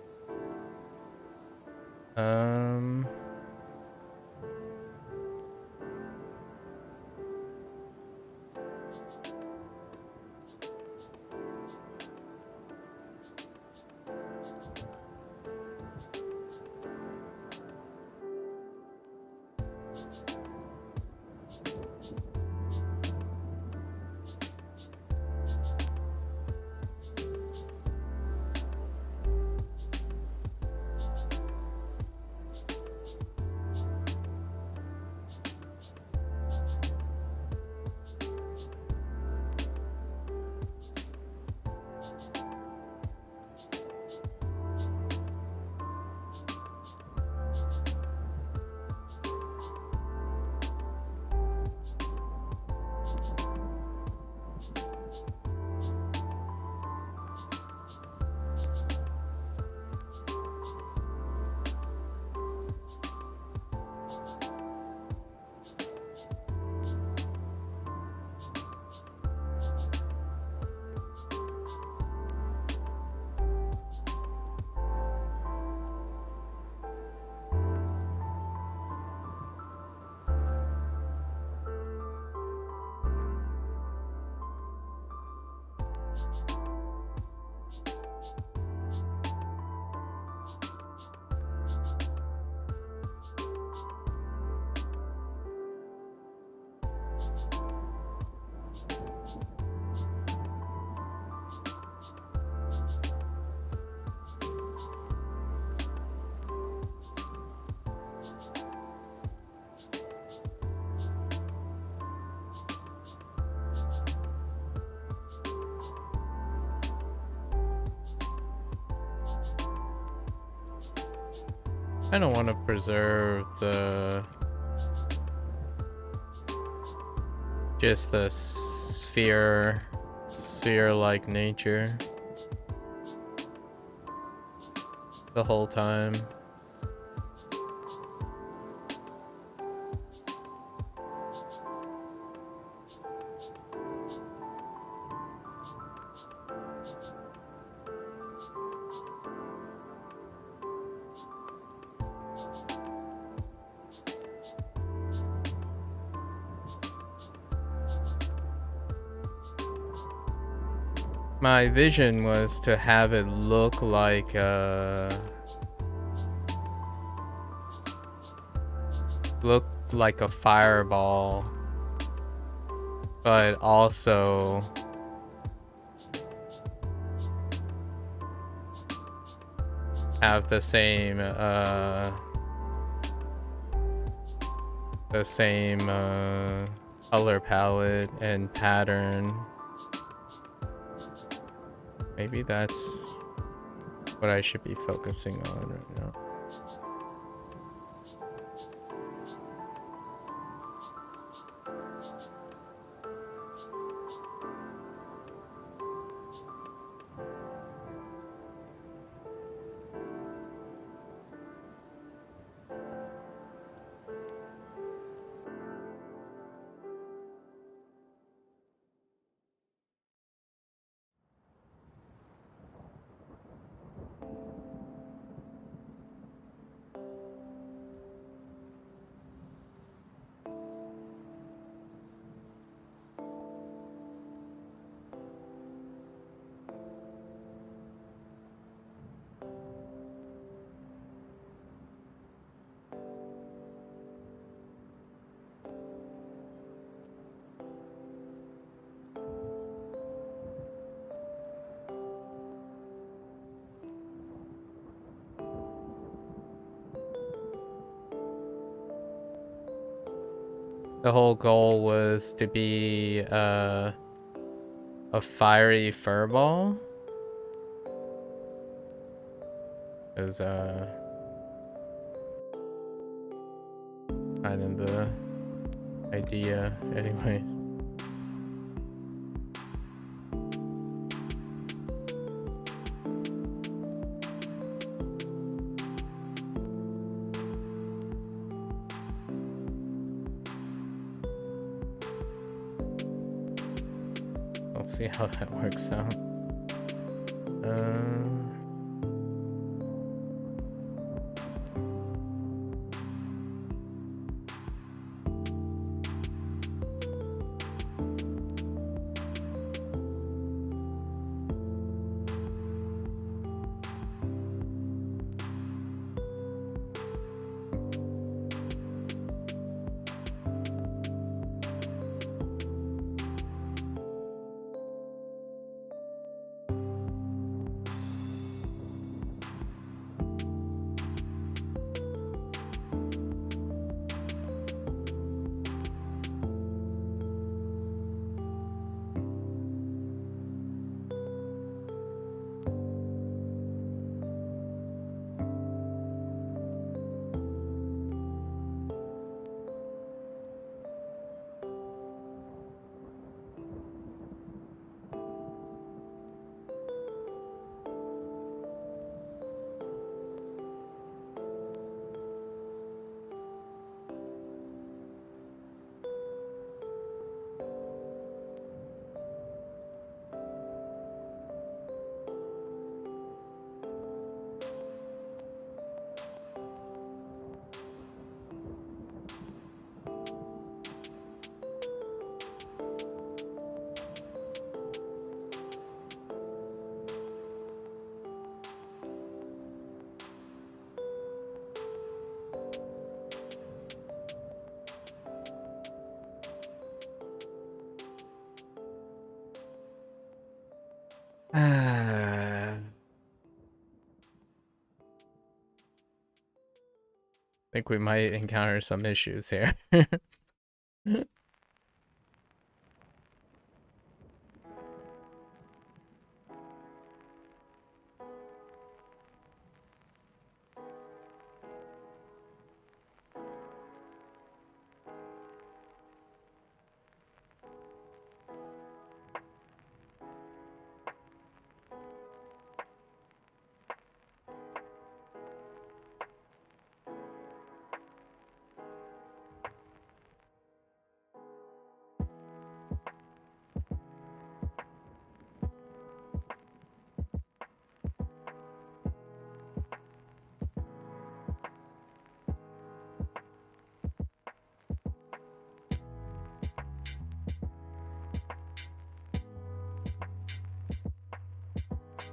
I don't want to preserve the just the sphere-like nature the whole time. My vision was to have it look like a fireball, but also have the same color palette and pattern. Maybe that's what I should be focusing on right now. The whole goal was to be a fiery furball. Is kind of the idea, anyways. Let's see how that works out. Think we might encounter some issues here.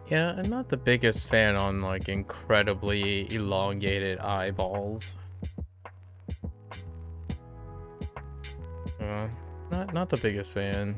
Yeah, I'm not the biggest fan on like incredibly elongated eyeballs. Uh, not the biggest fan.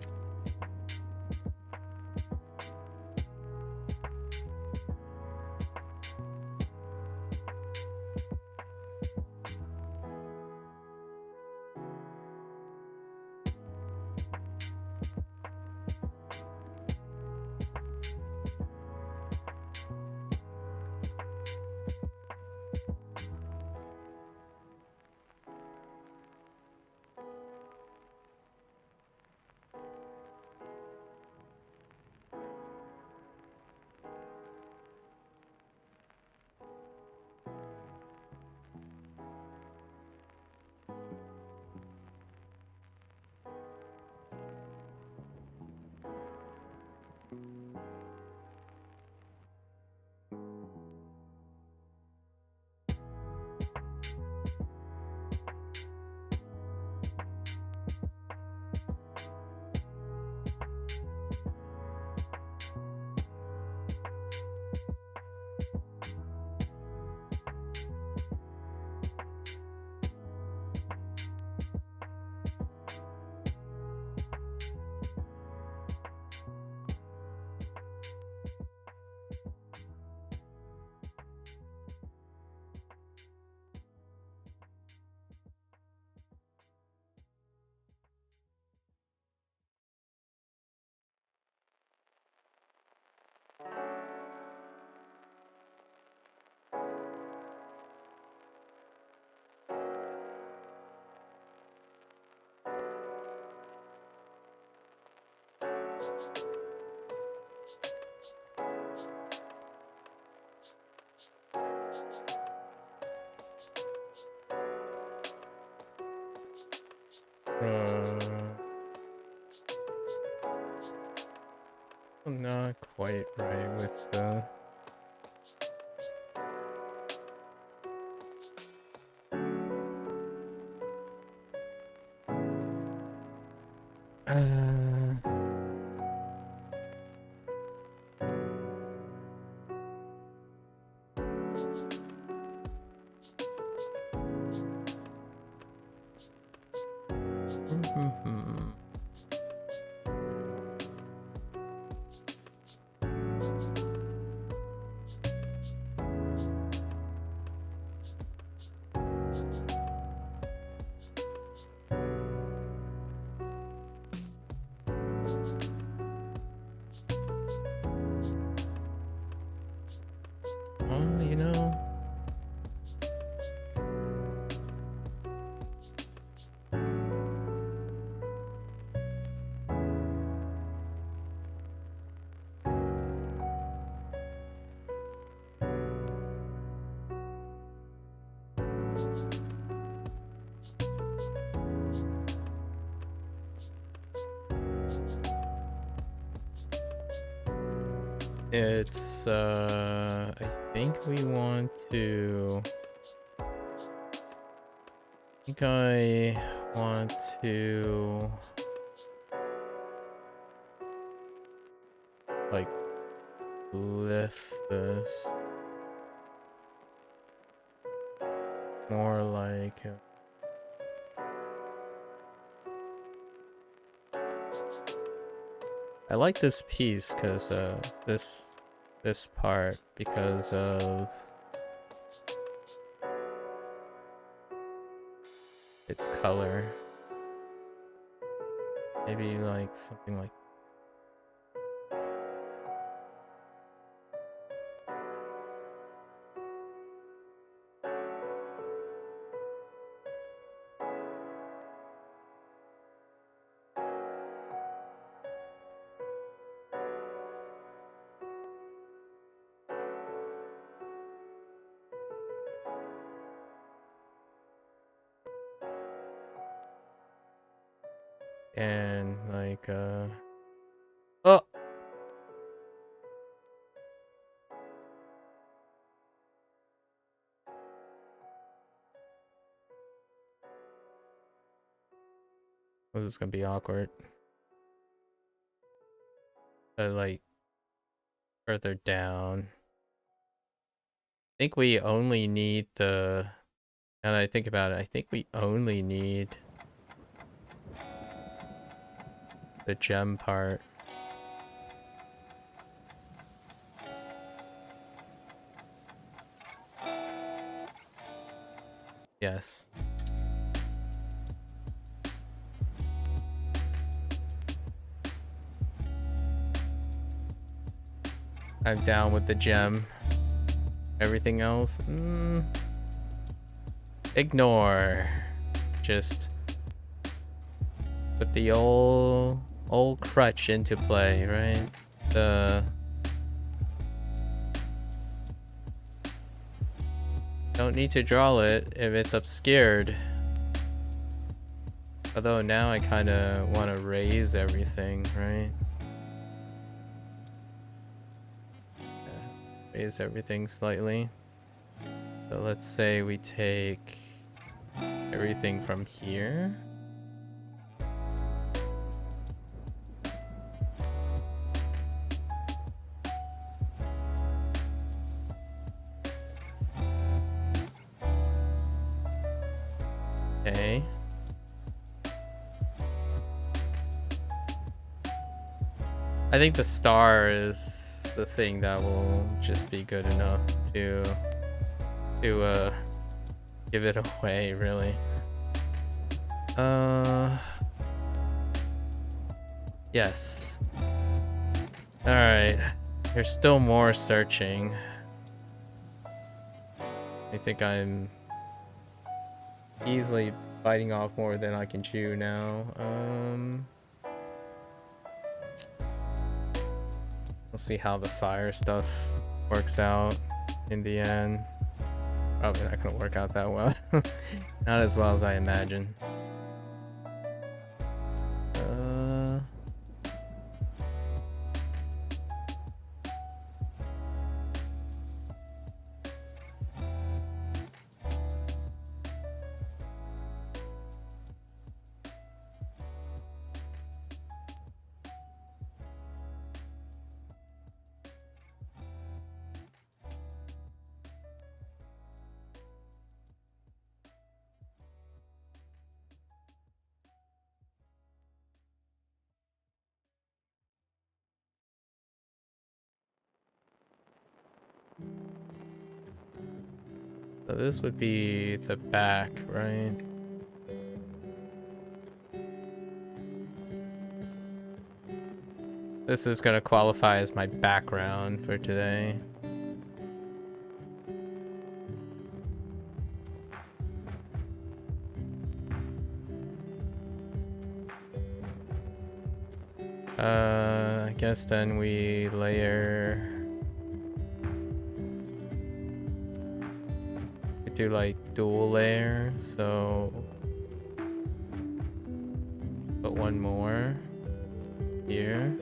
I'm not quite right with the. Well, you know. It's I think we want to. I think I want to like lift this more like I like this piece because this part because of its color. Maybe like something like. And like oh, this is gonna be awkward. Like further down. I think we only need the... Now that I think about it, I think we only need the gem part. Yes. I'm down with the gem. Everything else, ignore. Just put the old crutch into play, right? Don't need to draw it if it's obscured. Although now I kind of want to raise everything, right? Raise everything slightly. So let's say we take everything from here. Okay. I think the star is the thing that will just be good enough to give it away, really. Yes. All right. There's still more searching. I think I'm easily biting off more than I can chew now. We'll see how the fire stuff works out in the end. Probably not gonna work out that well. Not as well as I imagined. So this would be the back, right? This is gonna qualify as my background for today. I guess then we layer... We do like dual layer, so... Put one more here.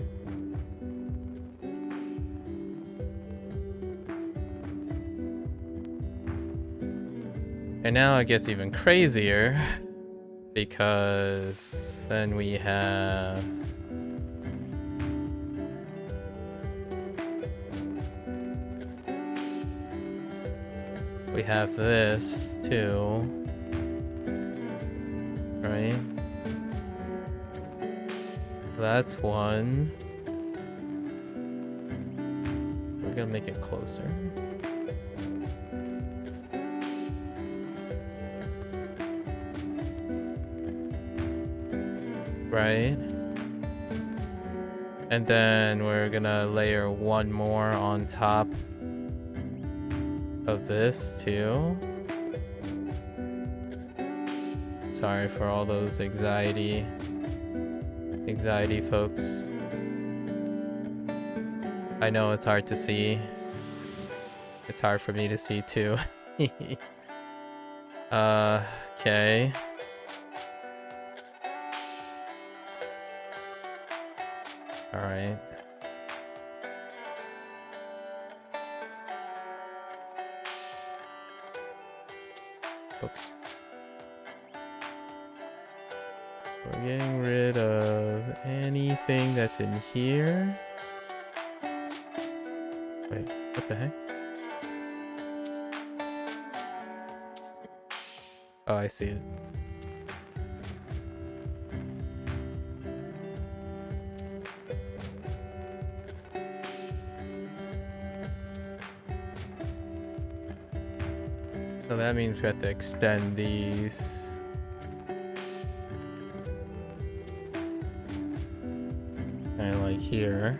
And now it gets even crazier because then we have this too, right? That's one. We're gonna make it closer. Right? And then we're gonna layer one more on top of this too. Sorry for all those anxiety folks. I know it's hard to see. It's hard for me to see too. Okay. All right. Oops. We're getting rid of anything that's in here. Wait, what the heck? Oh, I see it. So that means we have to extend these. Kind of like here.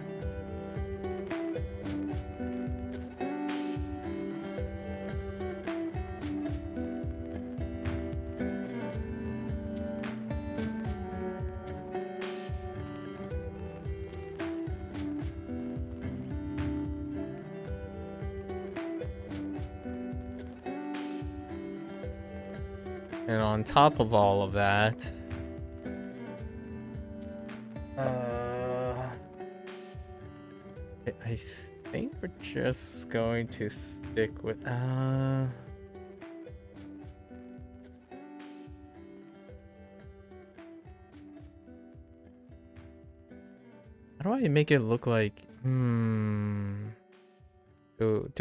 And on top of all of that, I think we're just going to stick with how do I make it look like do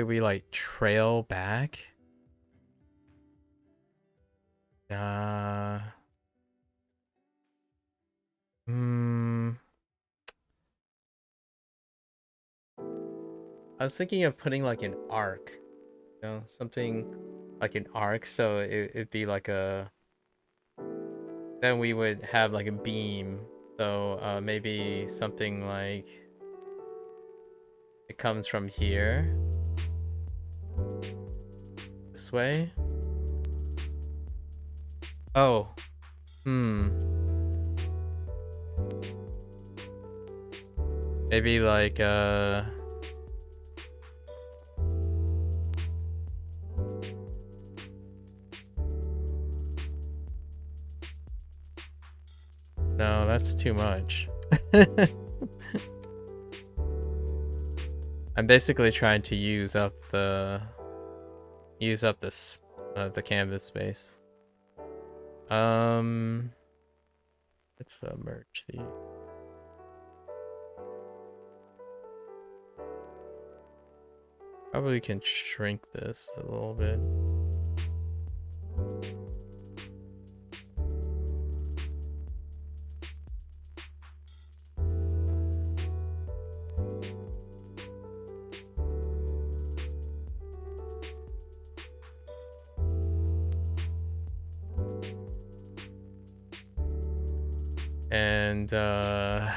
we like trail back? I was thinking of putting like an arc, you know, something like an arc, so it'd be like a, then we would have like a beam, so maybe something like it comes from here this way. Oh, maybe like no, that's too much. I'm basically trying to use up the canvas space. Let's merge the. Probably can shrink this a little bit. And so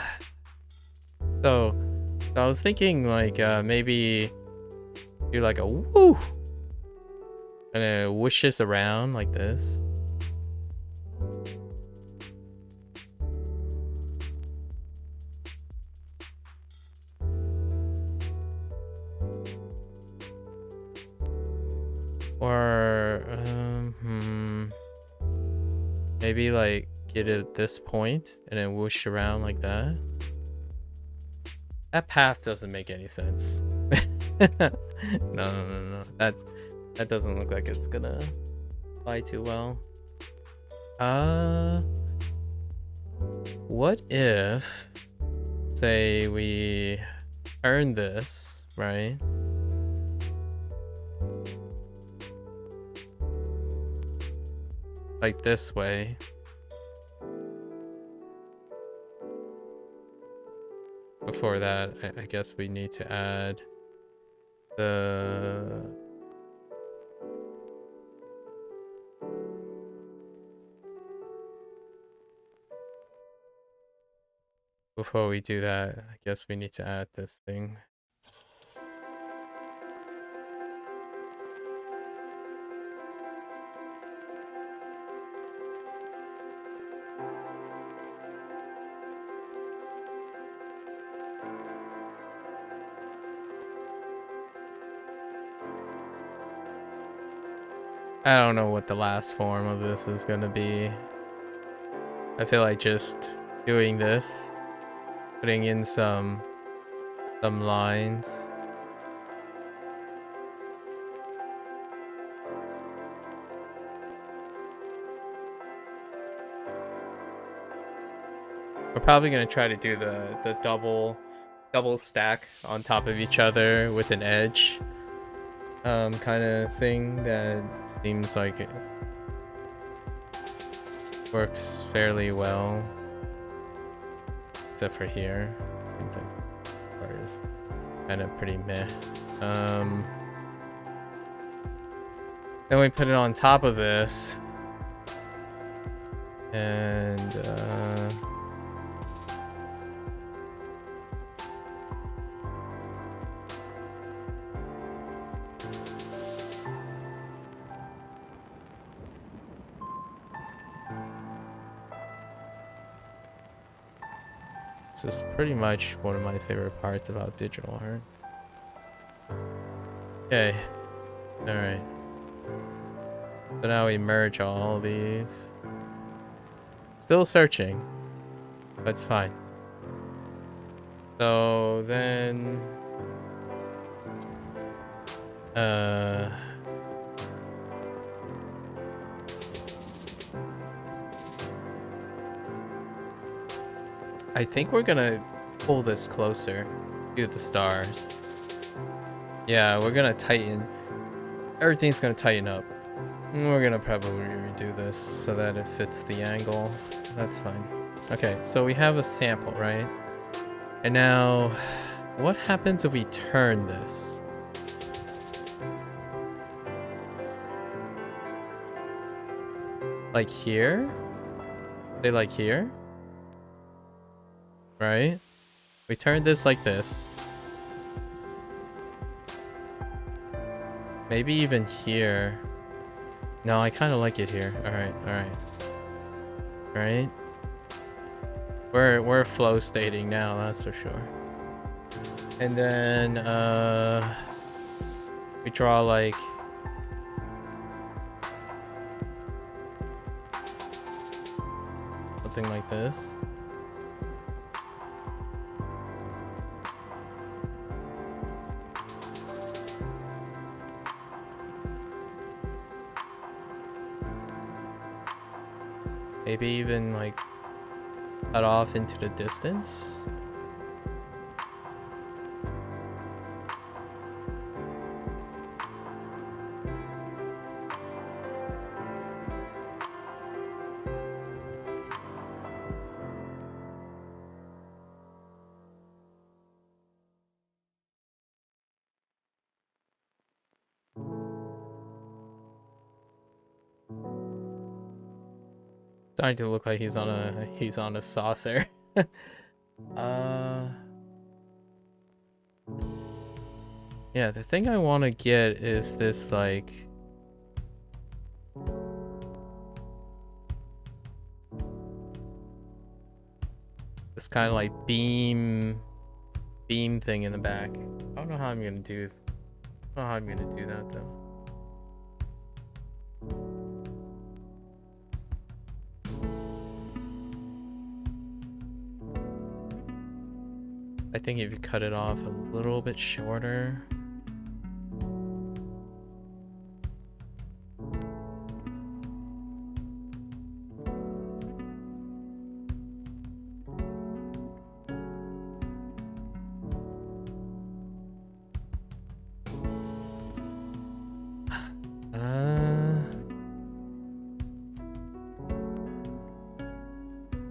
I was thinking like maybe do like a woo and it whooshes around like this. Or maybe like get it at this point and then whoosh around like that. That path doesn't make any sense. No. That doesn't look like it's gonna fly too well. What if, say we earn this, right? Like this way. Before that, I guess we need to add the before we do that, I guess we need to add this thing. I don't know what the last form of this is gonna be. I feel like just doing this, putting in some lines. We're probably gonna try to do the double double stack on top of each other with an edge kind of thing that seems like it works fairly well, except for here. I think that part is kind of pretty meh. Then we put it on top of this, and this is pretty much one of my favorite parts about digital art. Okay, all right. So now we merge all these. Still searching. That's fine. So then... I think we're gonna pull this closer to the stars. Yeah, we're gonna tighten. Everything's gonna tighten up. We're gonna probably redo this so that it fits the angle. That's fine. Okay, so we have a sample, right? And now, what happens if we turn this? Like here? Say like here? Right? We turn this like this. Maybe even here. No, I kind of like it here. Alright, alright. Right? We're flow stating now, that's for sure. And then we draw like something like this. Maybe even like cut off into the distance. Starting to look like he's on a saucer. Yeah, the thing I want to get is this like this kind of like beam thing in the back. I don't know how I'm gonna do. I don't know how I'm gonna do that though. I think if you cut it off a little bit shorter.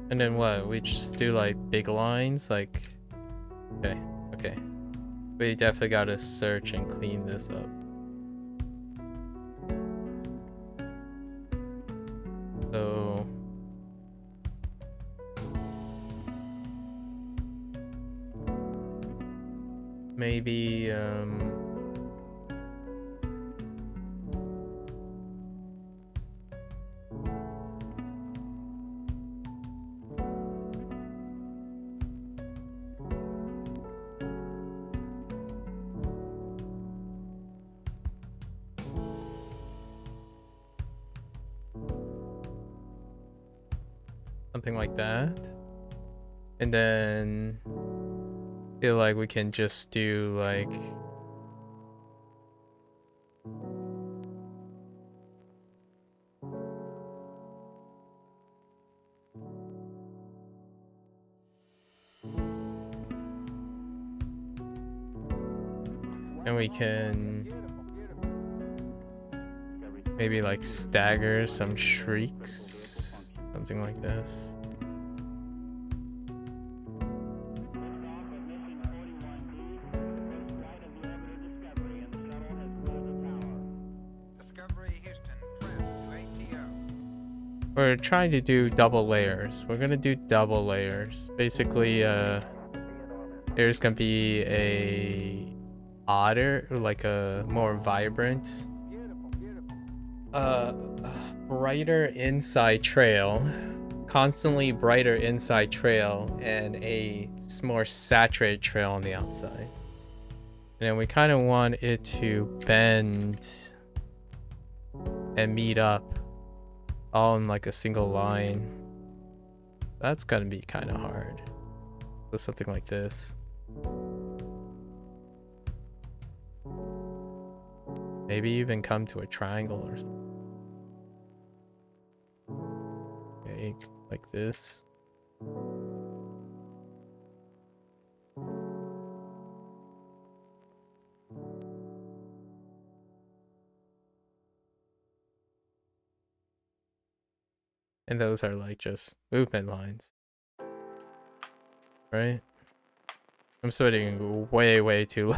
And then what? We just do like big lines, like. Okay, okay. We definitely gotta search and clean this up. So maybe something like that. And then feel like we can just do like And we can maybe like stagger some shrieks, something like this. We're trying to do double layers. We're gonna do double layers. Basically, there's gonna be a odder, like a more vibrant, brighter inside trail, constantly brighter inside trail, and a more saturated trail on the outside. And then we kind of want it to bend and meet up all in like a single line. That's gonna be kind of hard. So something like this. Maybe even come to a triangle or something. Okay, like this. And those are like just movement lines. Right? I'm sweating way too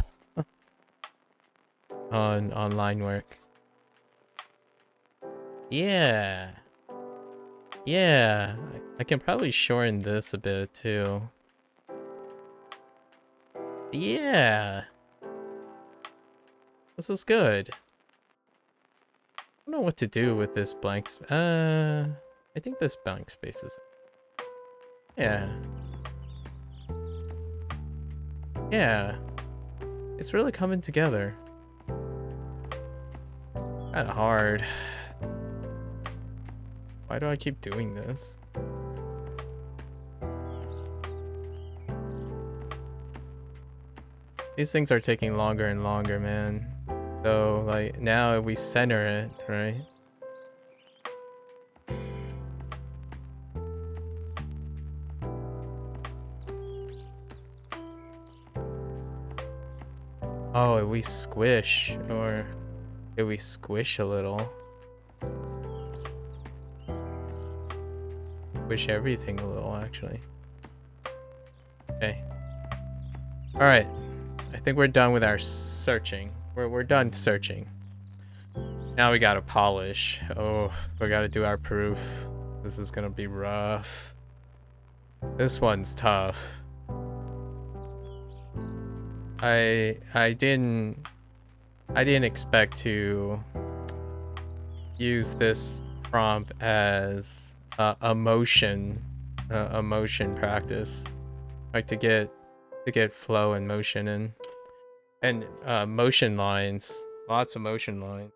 on line work. Yeah. Yeah. I can probably shorten this a bit too. Yeah. This is good. I don't know what to do with this blank I think this blank space is... Yeah. Yeah. It's really coming together. Kinda hard. Why do I keep doing this? These things are taking longer and longer, man. So, like, now if we center it, right? Oh, if we squish, or if we squish a little. Squish everything a little, actually. Okay. Alright. I think we're done with our searching. We're done searching. Now we gotta polish. Oh, we gotta do our proof. This is gonna be rough. This one's tough. I didn't expect to use this prompt as a motion practice, like to get flow and motion in, and motion lines, lots of motion lines.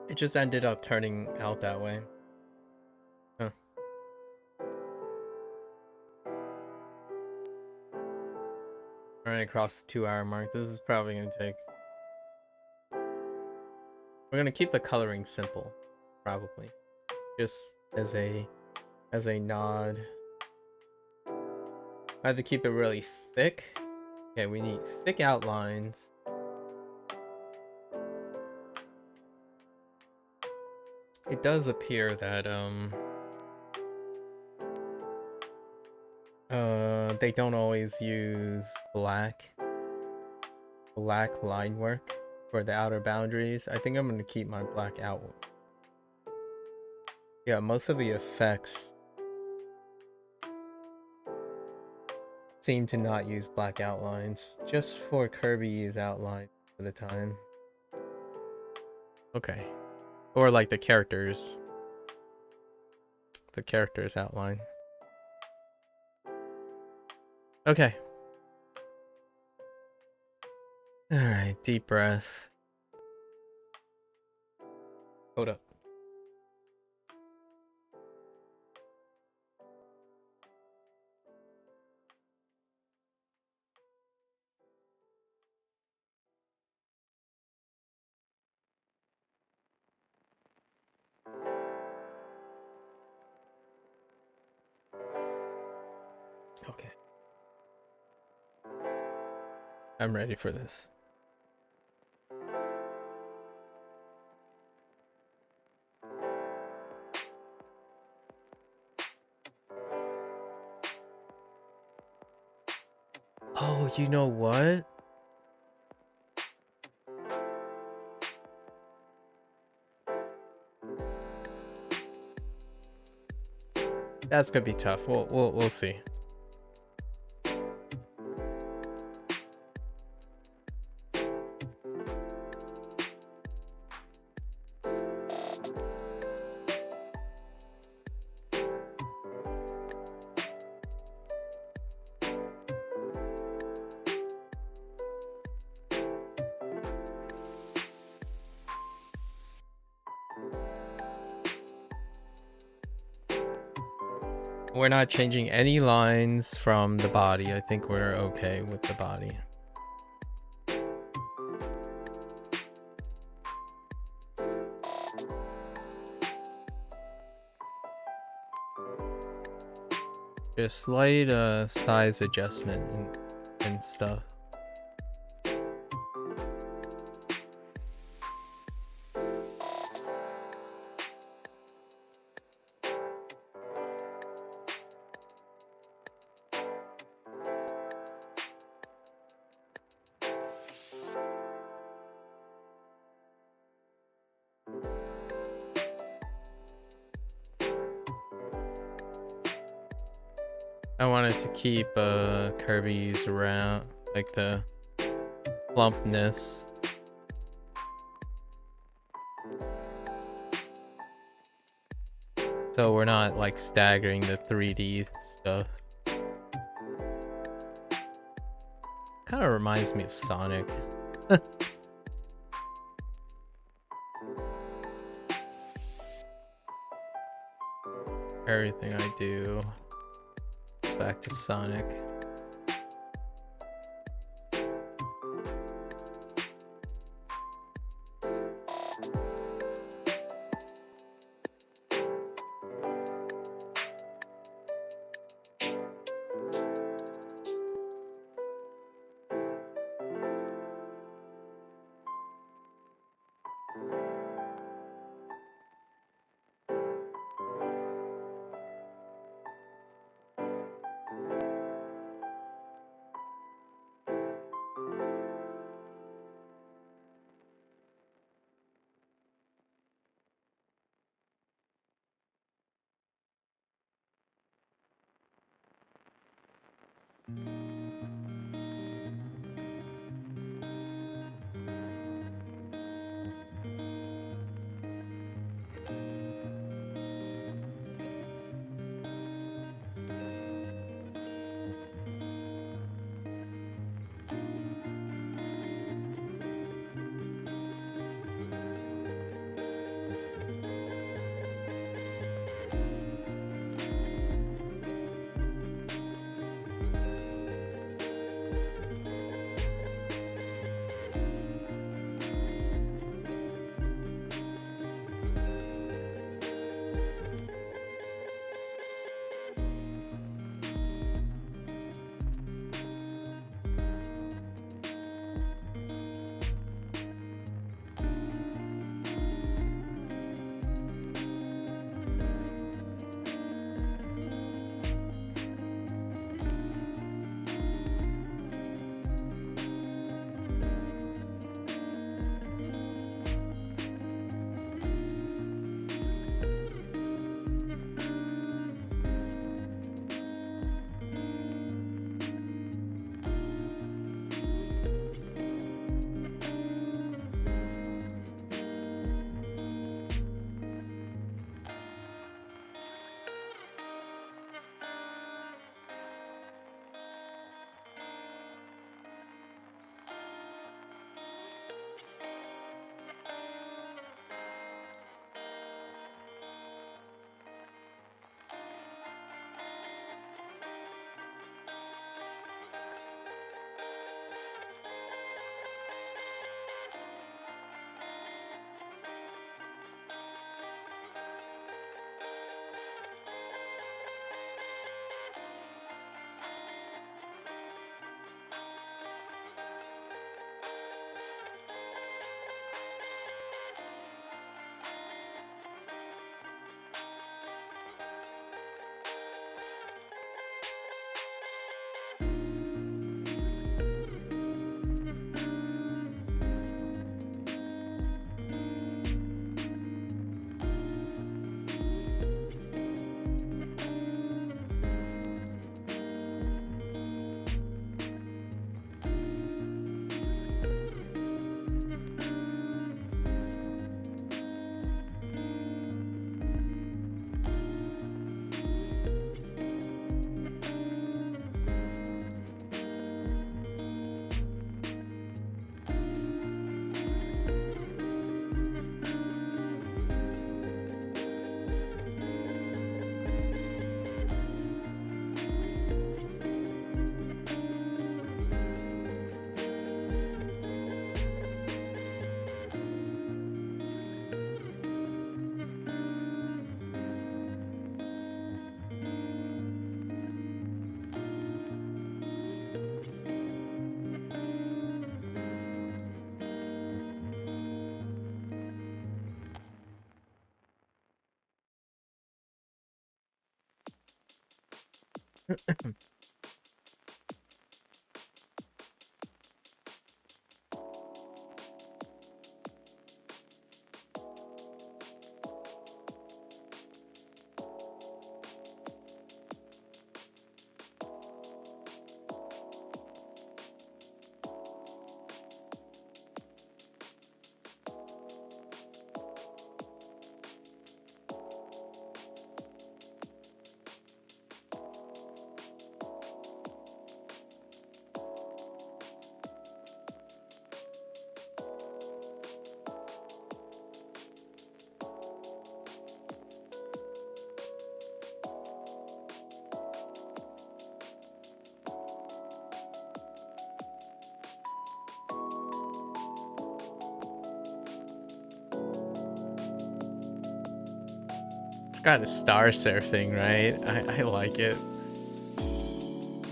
It just ended up turning out that way. Huh. Alright, across the 2-hour mark. This is probably gonna take... We're gonna keep the coloring simple, probably. Just as a nod. I have to keep it really thick. Okay, we need thick outlines. It does appear that they don't always use black line work for the outer boundaries. I think I'm gonna keep my black out. Yeah, most of the effects seem to not use black outlines, just for Kirby's outline at a time. Okay. Or like the characters outline. Okay. Alright, deep breath. Hold up. Okay. I'm ready for this. Oh, you know what? That's gonna be tough. We'll see. We're not changing any lines from the body. I think we're okay with the body. Just slight size adjustment and stuff. I wanted to keep Kirby's around, like the plumpness. So we're not like staggering the 3D stuff. Kind of reminds me of Sonic. Everything I do is back to Sonic. It's kind of star surfing, right? I like it.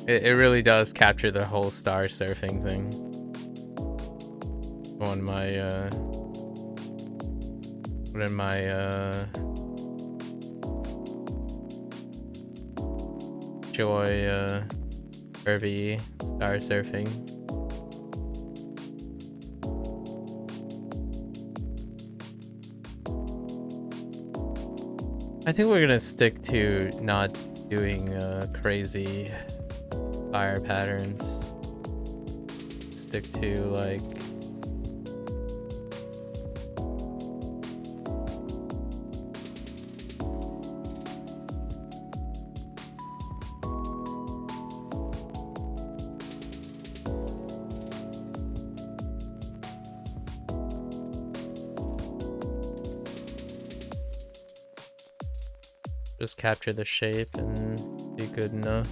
It really does capture the whole star surfing thing. One of my Joy Kirby star surfing. I think we're gonna stick to not doing crazy fire patterns. Stick to like just capture the shape and be good enough.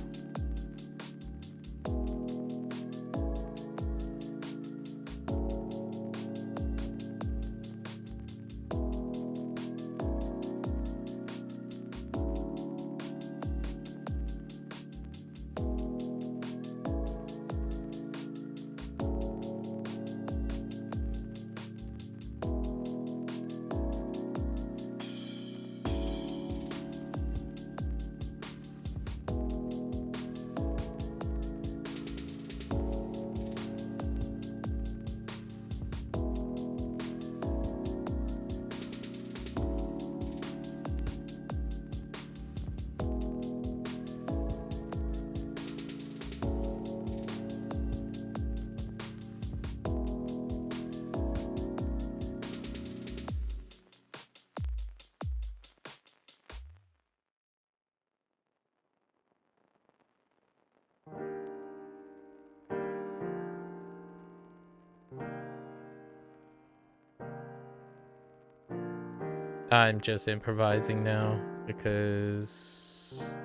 I'm just improvising now because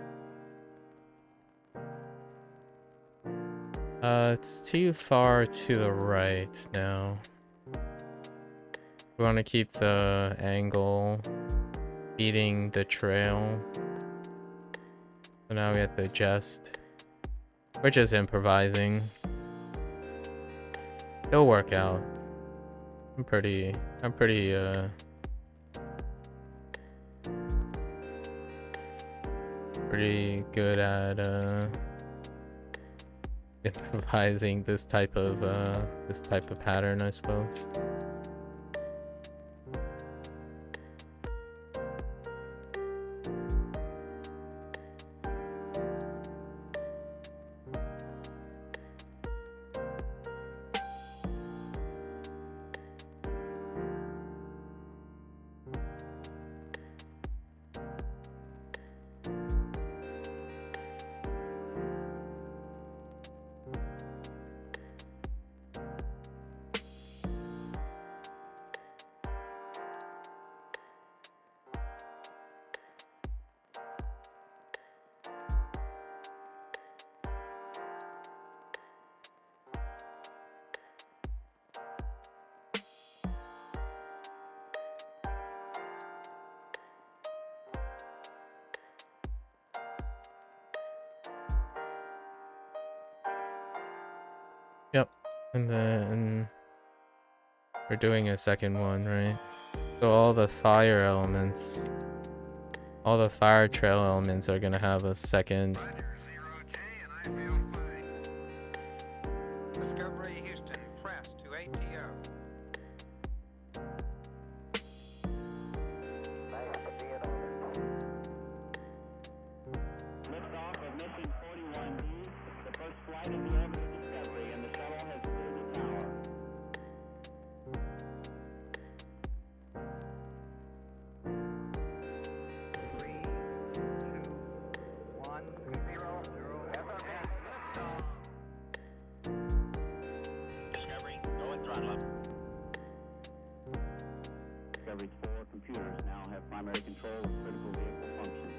it's too far to the right now. We want to keep the angle beating the trail. So now we have to adjust. We're just improvising. It'll work out. I'm pretty good at improvising this type of pattern, I suppose. Yep, and then we're doing a second one, right? So all the fire elements, all the fire trail elements are gonna have a second Discovery Houston, press to ATO. Liftoff of mission 41D, the first flight in the orbit of Discovery, and the shuttle has cleared the tower. 3, 2, 1, 0, 0. Discovery, go and throttle up. Discovery's 4 computers now have primary control of critical vehicle functions.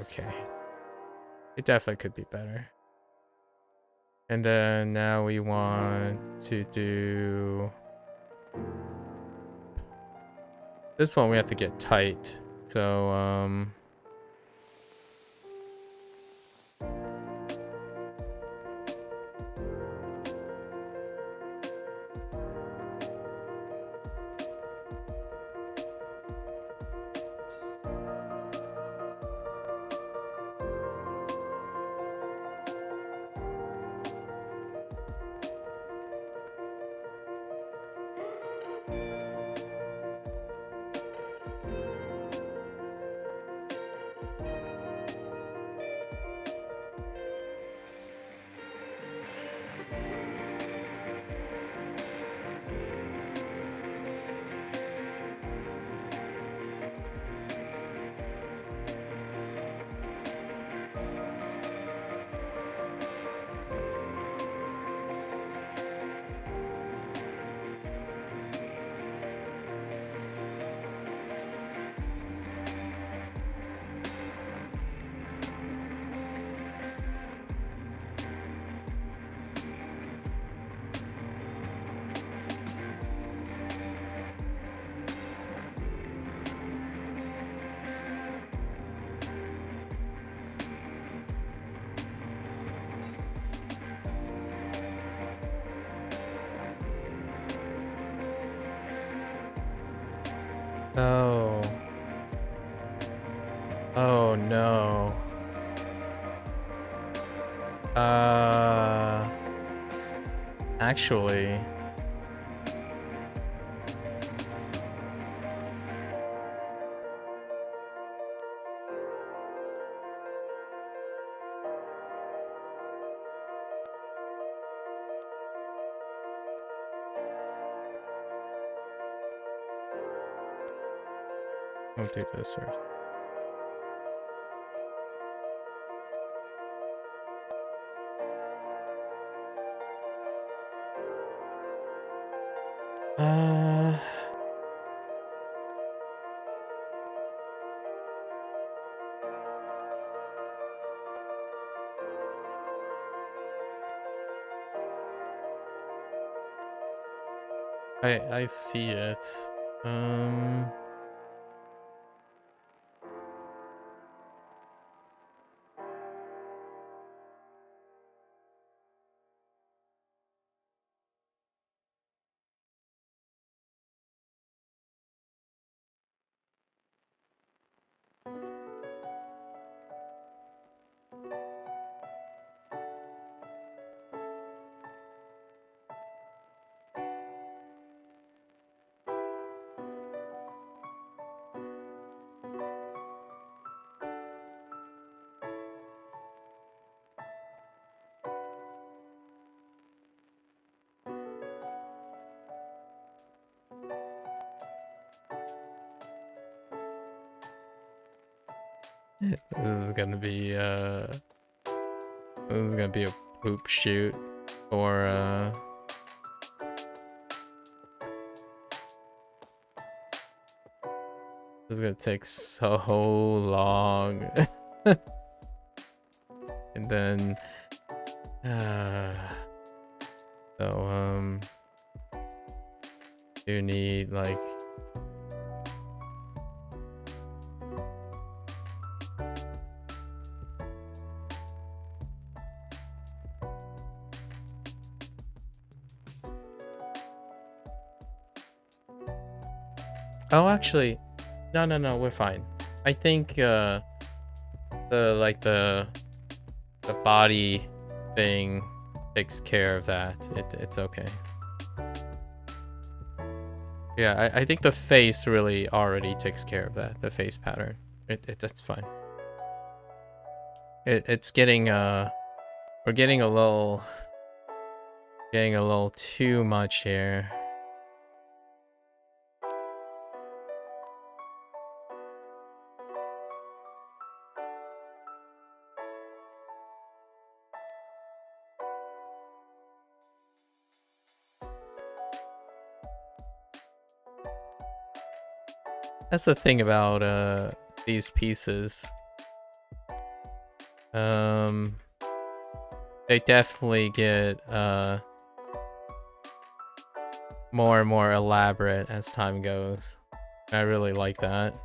Okay. It definitely could be better. And then now we want to do this one. We have to get tight. So oh. Oh no. Actually, I'll do this first. I see it. This is gonna be a poop shoot or this is gonna take so long. And then so you need like oh actually no, we're fine. I think the body thing takes care of that. It's okay. Yeah, I think the face really already takes care of that. The face pattern. That's fine. It's getting we're getting a little too much here. That's the thing about these pieces. They definitely get more and more elaborate as time goes. I really like that.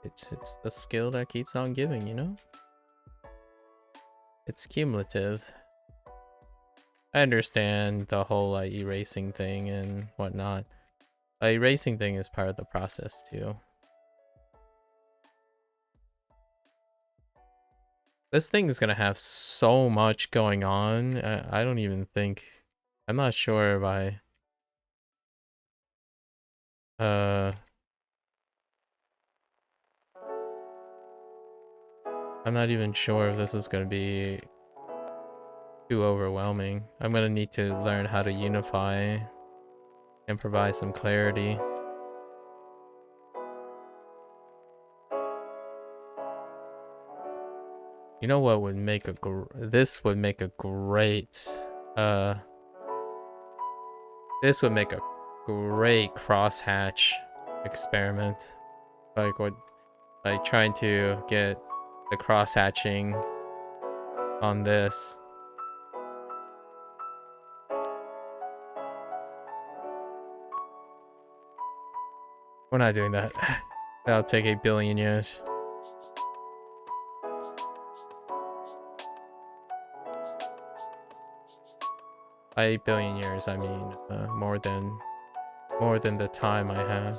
It's the skill that keeps on giving, you know? It's cumulative. I understand the whole like erasing thing and whatnot. The erasing thing is part of the process too. This thing is gonna have so much going on. I don't even think. I'm not sure if I'm not even sure if this is gonna be too overwhelming. I'm gonna need to learn how to unify and provide some clarity. You know what would make a this would make a great crosshatch experiment. Like trying to get the crosshatching on this. We're not doing that. That'll take 8 billion years. By 8 billion years, I mean more than the time I have.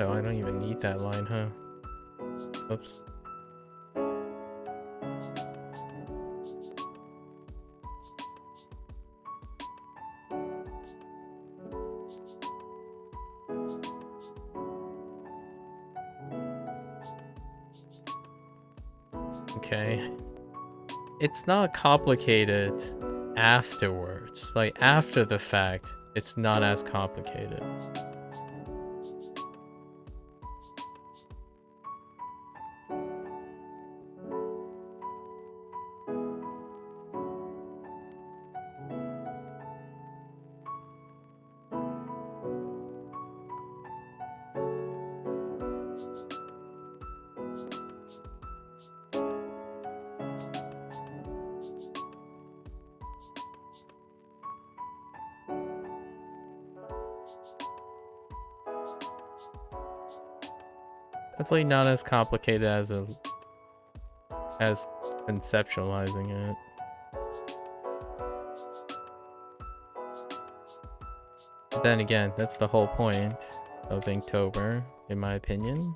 Oh, I don't even need that line, huh? Oops. Okay. It's not complicated afterwards. Like, after the fact, it's not as complicated. Definitely not as complicated as conceptualizing it. But then again, that's the whole point of Inktober, in my opinion.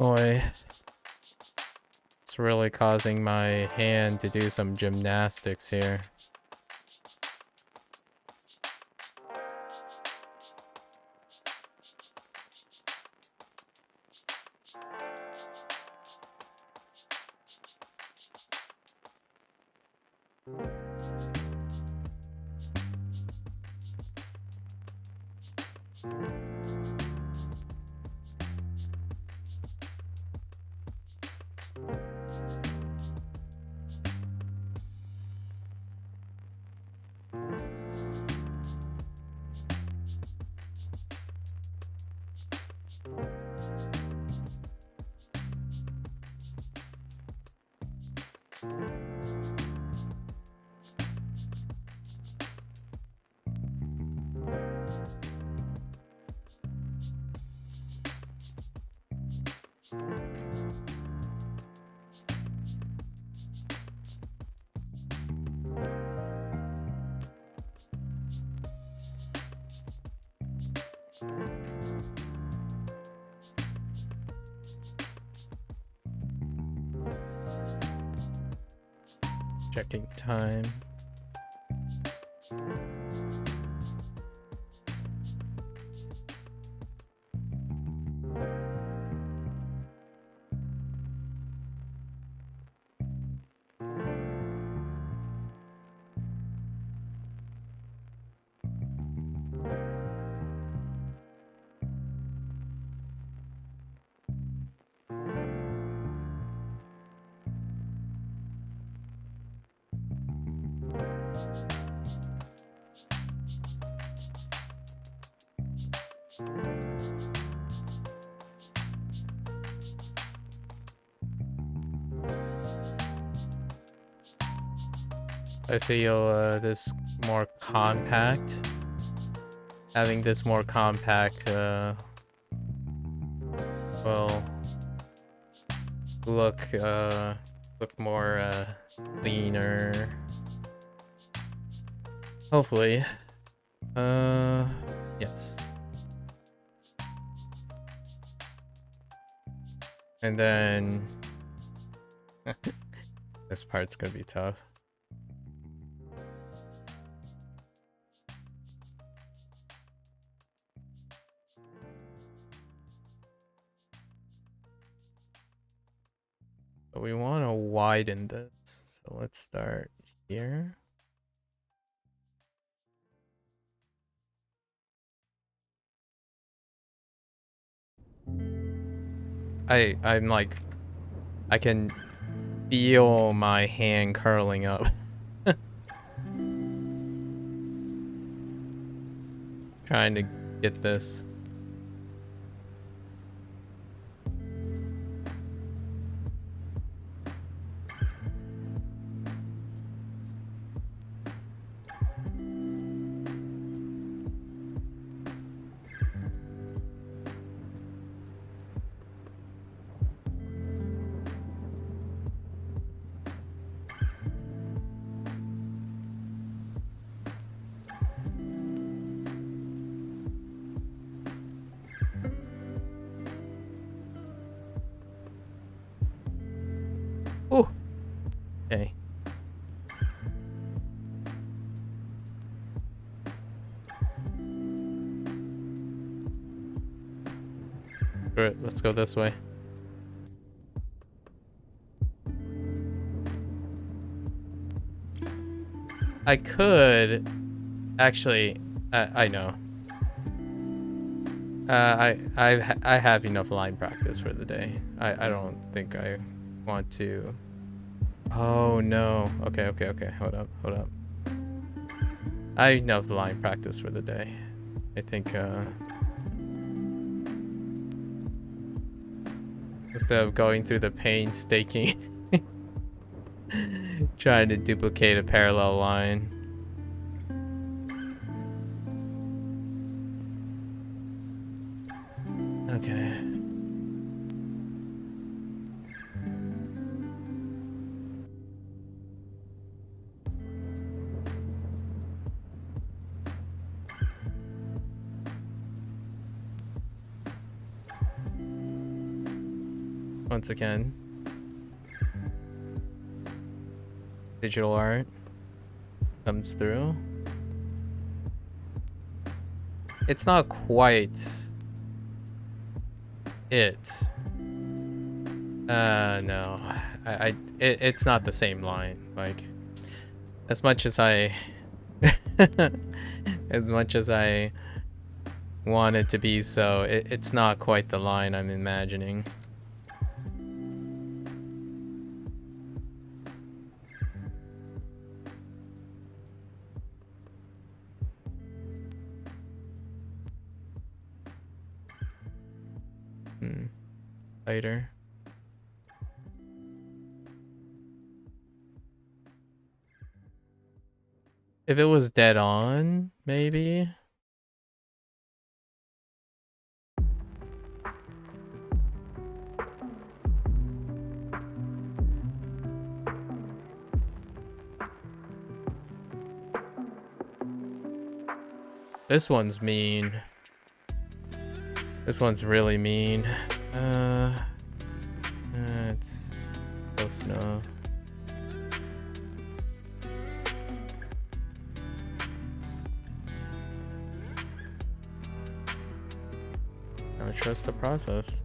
Boy, it's really causing my hand to do some gymnastics here. Checking time. I feel this more compact. Having this more compact will look more cleaner. Hopefully. Yes. And then this part's gonna be tough. But we want to widen this, so let's start here. I'm like, I can feel my hand curling up. Trying to get this. Ooh. Okay. Alright, let's go this way. I could actually. I know. I have enough line practice for the day. I don't think I want to. Oh no. Okay. Hold up. I have enough line practice for the day. I think instead of going through the painstaking trying to duplicate a parallel line. Okay. once again. Digital art comes through. It's not quite it. No. It's not the same line. Like, as much as I as much as I want it to be so, it's not quite the line I'm imagining. Later. If it was dead on, maybe. This one's mean. This one's really mean. It's close enough. I trust the process.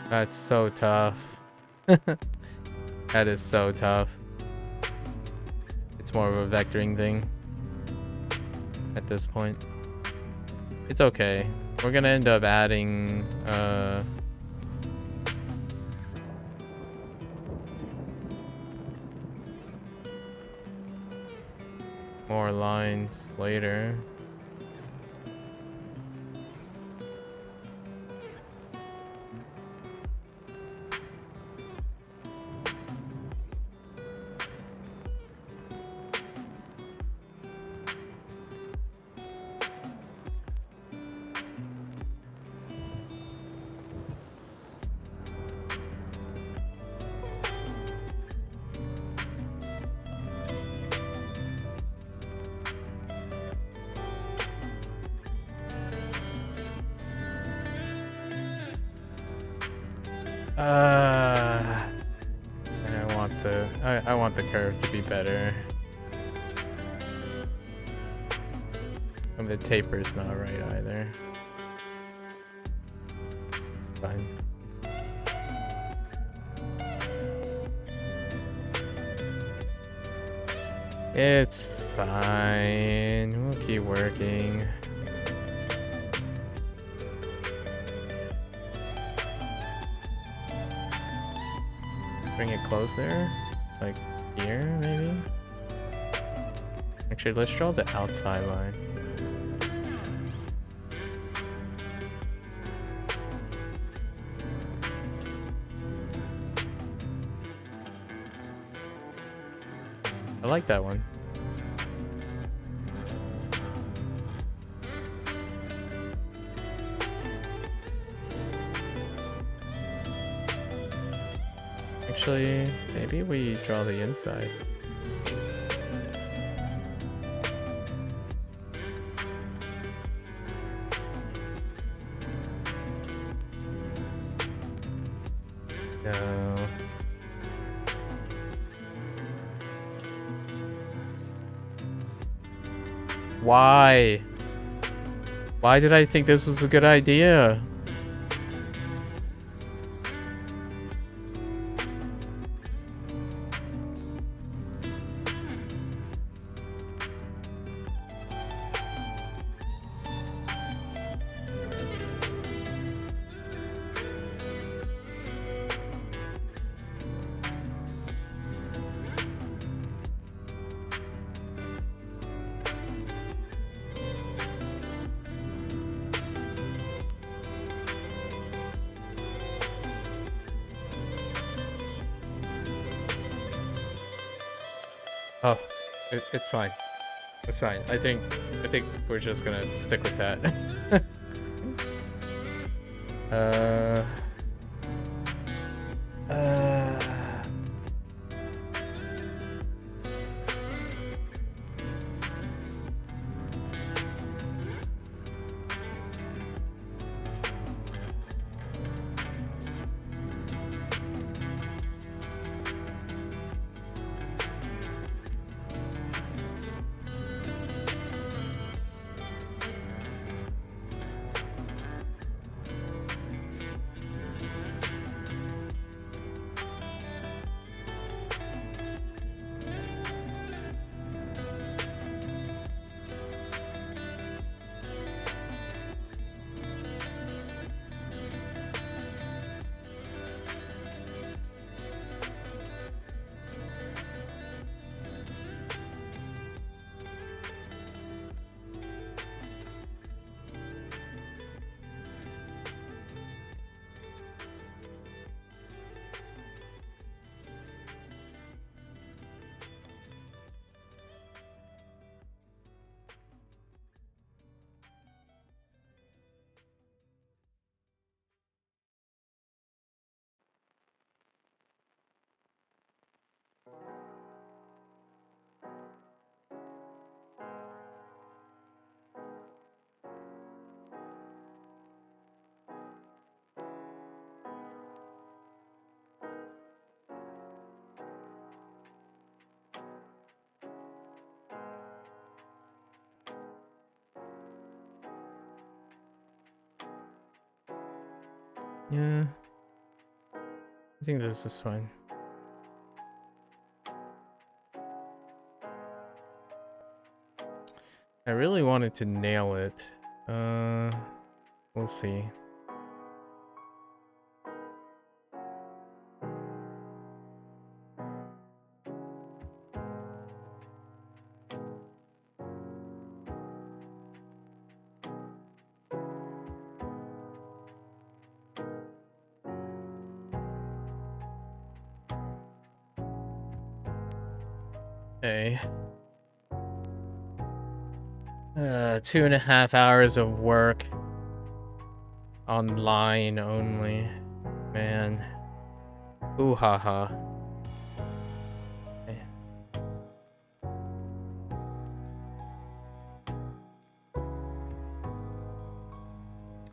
That's so tough. That is so tough. It's more of a vectoring thing at this point. It's okay. We're gonna end up adding more lines later. I want the curve to be better. And the taper's not right either. Fine. It's fine. We'll keep working. Bring it closer, like here, maybe? Actually, let's draw the outside line. I like that one. Actually, maybe we draw the inside. No. Why? Why did I think this was a good idea? Oh, it's fine. It's fine. I think we're just gonna stick with that. uh. Yeah. I think this is fine. I really wanted to nail it. We'll see. Okay. 2.5 hours of work online only. Man. Ooh ha ha. Okay.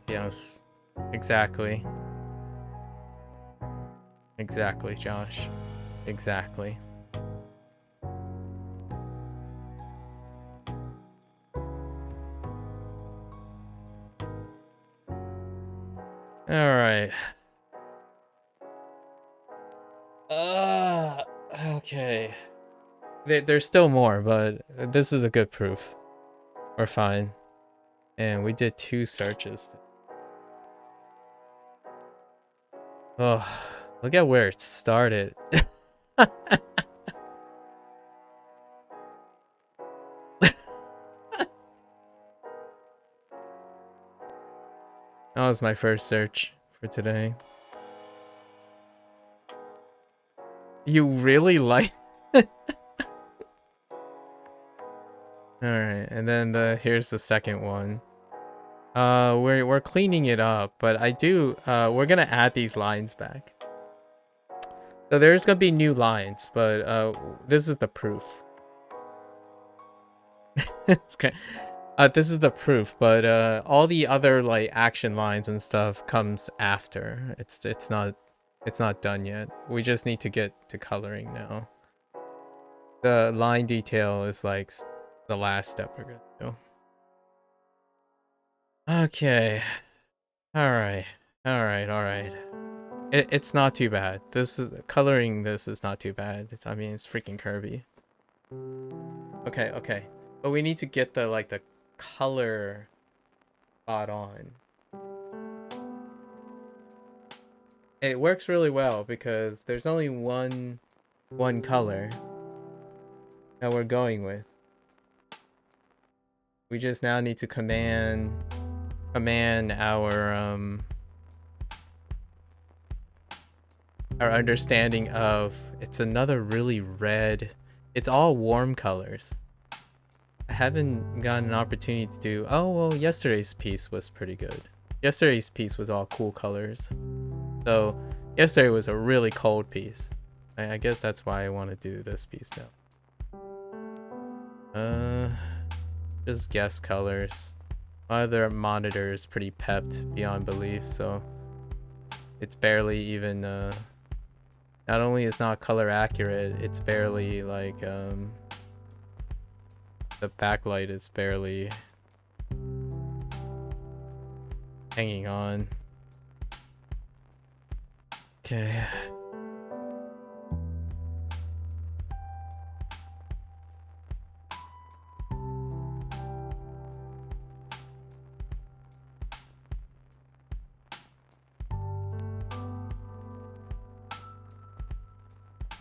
Yes. Exactly. Exactly, Josh. Exactly. Alright. Okay. There's still more, but this is a good proof. We're fine. And we did 2 searches. Oh, look at where it started. That was my first search for today. You really like... Alright, and then here's the second one. We're cleaning it up, but we're gonna add these lines back. So there's gonna be new lines, but this is the proof. It's okay. This is the proof, but all the other like action lines and stuff comes after. It's not done yet. We just need to get to coloring now. The line detail is like the last step we're gonna do. Okay. Alright. Alright. It's not too bad. Coloring this is not too bad. I mean, it's freaking Kirby. Okay. But we need to get the color spot on. It works really well because there's only one color that we're going with. We just now need to command our understanding of it's another really red It's all warm colors. I haven't gotten an opportunity to do... Oh, well, yesterday's piece was pretty good. Yesterday's piece was all cool colors. So, yesterday was a really cold piece. I guess that's why I want to do this piece now. Just guess colors. My other monitor is pretty pepped beyond belief, so... It's barely even, not only is not color accurate, it's barely, like, the backlight is barely hanging on. Okay.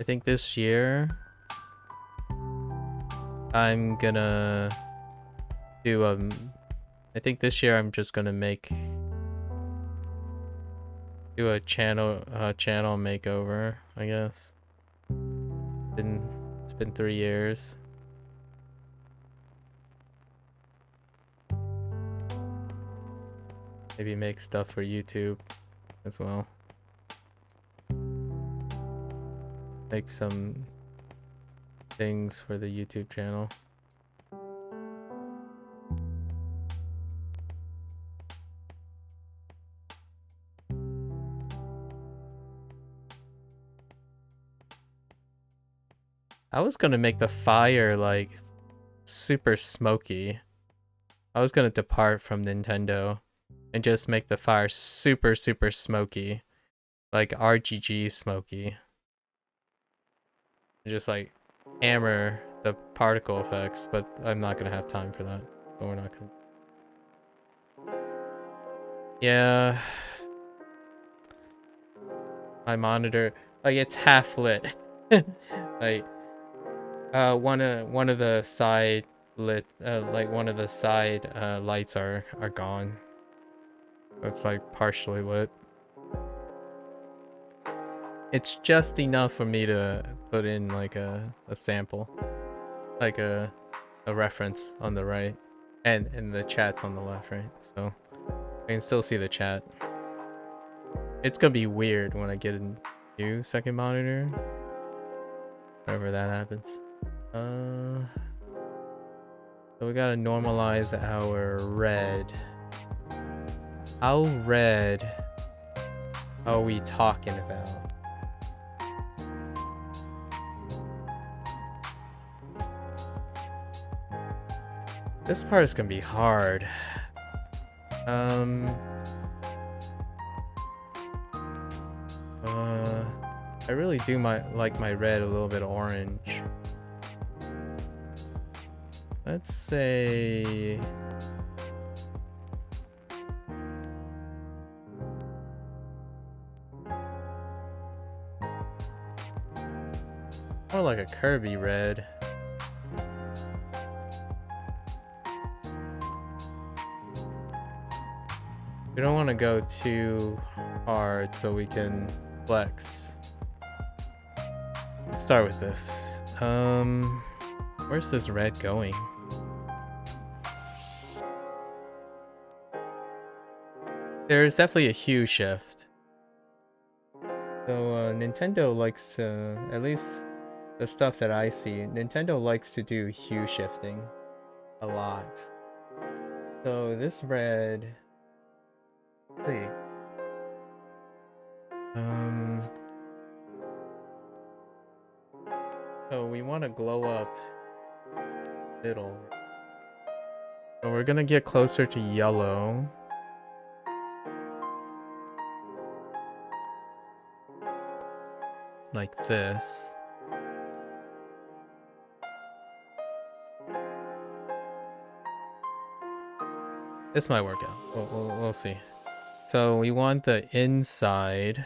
I think this year I'm gonna do I think this year I'm just gonna do a channel makeover, I guess. It's been 3 years. Maybe make stuff for YouTube as well. Make some things for the YouTube channel. I was gonna make the fire like super smoky. I was gonna depart from Nintendo and just make the fire super smoky, like RGG smoky. Just like hammer the particle effects, but I'm not gonna have time for that. So we're not gonna. Yeah. My monitor, like, it's half lit. Like, one of the side lit, like one of the side lights are gone. It's like partially lit. It's just enough for me to put in like a sample, like a reference on the right, and the chat's on the left, right? So I can still see the chat. It's gonna be weird when I get a new second monitor, whenever that happens. So we gotta normalize our red. How red are we talking about? This part is gonna be hard. I really do like my red a little bit orange. Let's say more like a Kirby red. We don't want to go too hard so we can flex. Let's start with this. Where's this red going? There's definitely a hue shift. So Nintendo likes to, at least the stuff that I see, Nintendo likes to do hue shifting a lot. So this red, wait. So we want to glow up middle. So we're gonna get closer to yellow. Like this. This might work out. We'll see. So we want the inside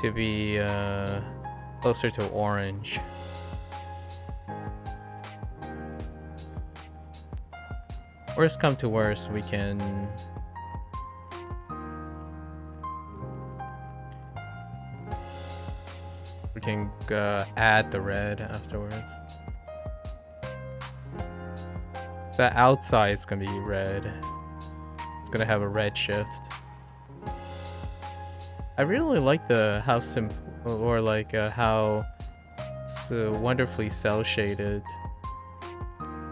to be closer to orange. Worst come to worst, we can add the red afterwards. The outside is gonna be red. It's gonna have a red shift. I really like how simple, or like how it's wonderfully cell shaded.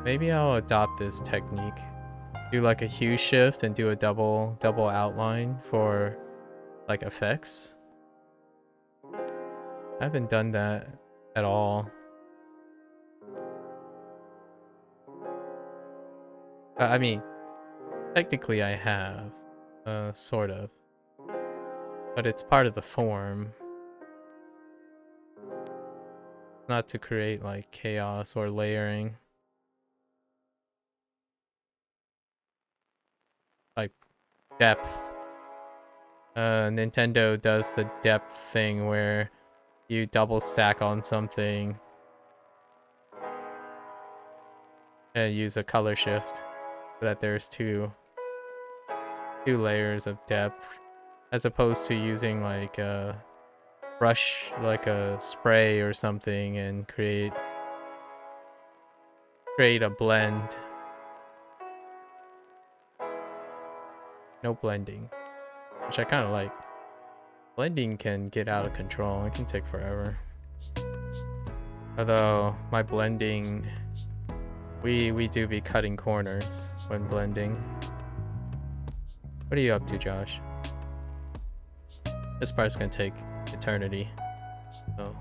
Maybe I'll adopt this technique. Do like a hue shift and do a double outline for like effects. I haven't done that at all. I mean, technically I have, sort of. But it's part of the form. Not to create like chaos or layering. Like depth. Nintendo does the depth thing where you double stack on something and use a color shift so that there's two layers of depth, as opposed to using like a brush, like a spray or something, and create a blend. No blending, which I kind of like. Blending can get out of control. It can take forever. Although my blending, we do be cutting corners when blending. What are you up to, Josh? This part's gonna take eternity. So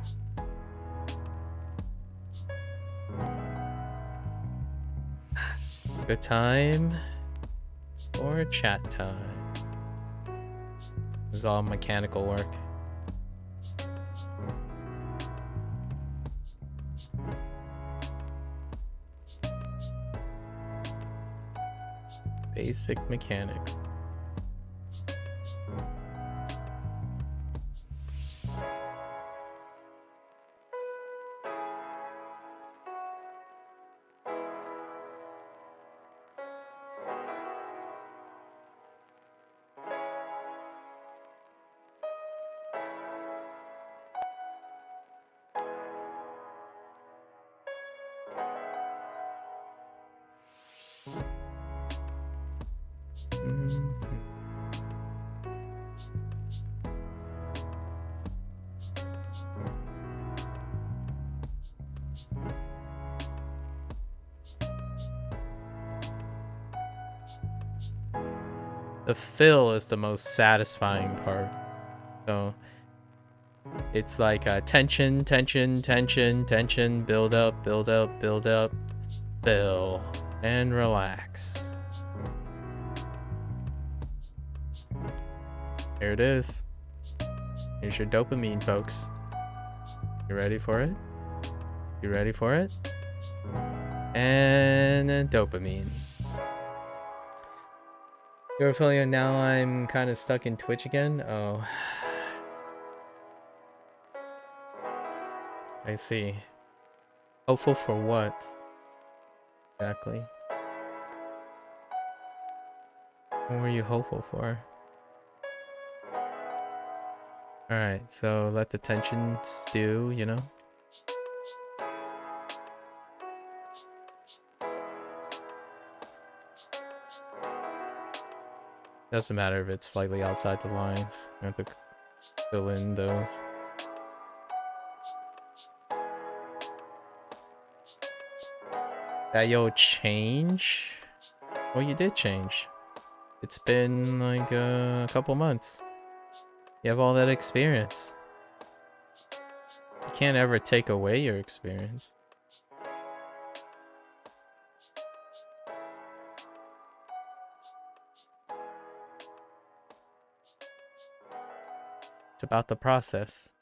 good time or chat time? This is all mechanical work. Basic mechanics. The fill is the most satisfying part. So it's like tension, tension, tension, tension, build up, build up, build up, fill, and relax. Here it is. Here's your dopamine, folks. You ready for it? You ready for it? And then dopamine. You're feeling now I'm kind of stuck in Twitch again? Oh. I see. Hopeful for what? Exactly. What were you hopeful for? Alright, so let the tension stew, you know? Doesn't matter if it's slightly outside the lines. You have to fill in those. That you'll change? Well, you did change. It's been like a couple months. You have all that experience. You can't ever take away your experience. It's about the process.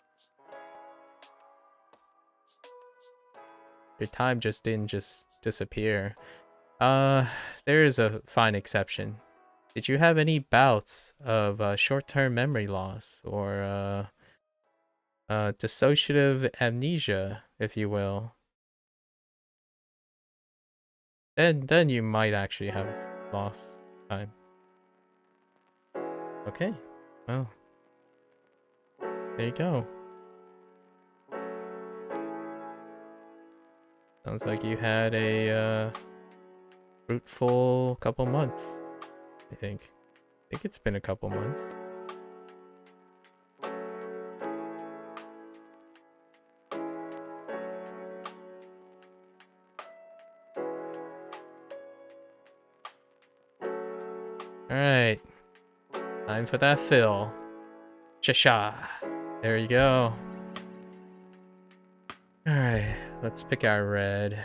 Your time just didn't just disappear. There is a fine exception. Did you have any bouts of short-term memory loss or dissociative amnesia, if you will? Then you might actually have lost time. Okay, well, there you go. Sounds like you had a fruitful couple months, I think. I think it's been a couple months. Alright. Time for that fill. Cha-cha. There you go. Alright, let's pick our red.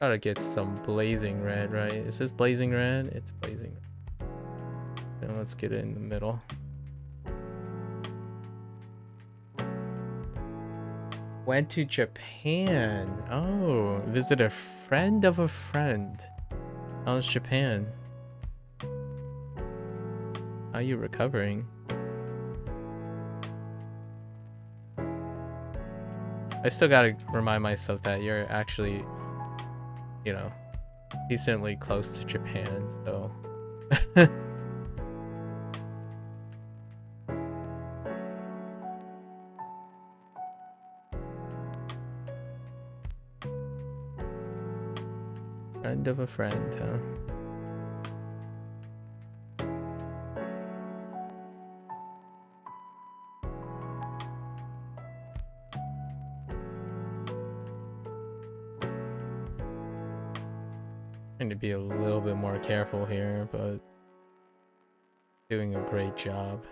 Gotta get some blazing red, right? Is this blazing red? It's blazing red. Now let's get it in the middle. Went to Japan. Oh, visit a friend of a friend. How's Japan? How are you recovering? I still gotta remind myself that you're actually, you know, decently close to Japan, so. Friend of a friend, huh? Trying to be a little bit more careful here, but doing a great job.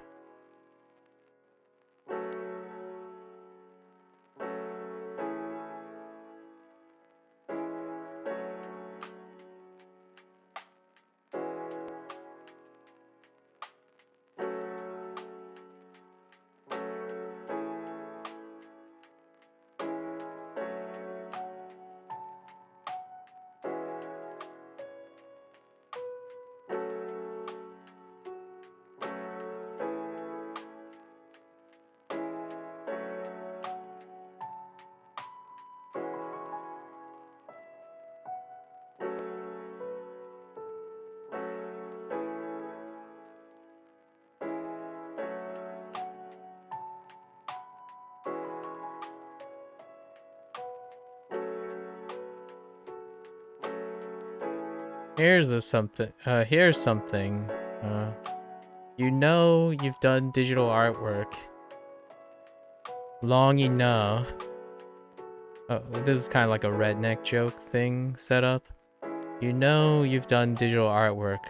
Here's something. You know you've done digital artwork long enough. Oh, this is kind of like a redneck joke thing set up. You know you've done digital artwork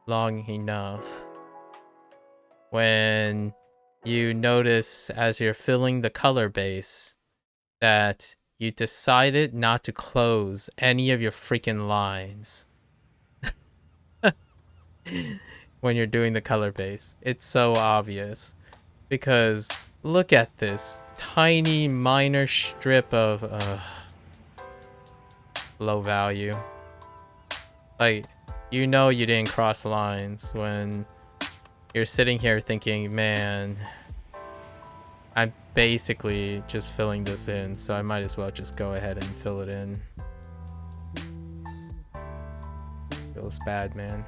long enough when you notice as you're filling the color base that you decided not to close any of your freaking lines. When you're doing the color base. It's so obvious. Because look at this tiny minor strip of low value. Like, you know you didn't cross lines when you're sitting here thinking, man, I'm basically just filling this in, so I might as well just go ahead and fill it in. Feels bad, man.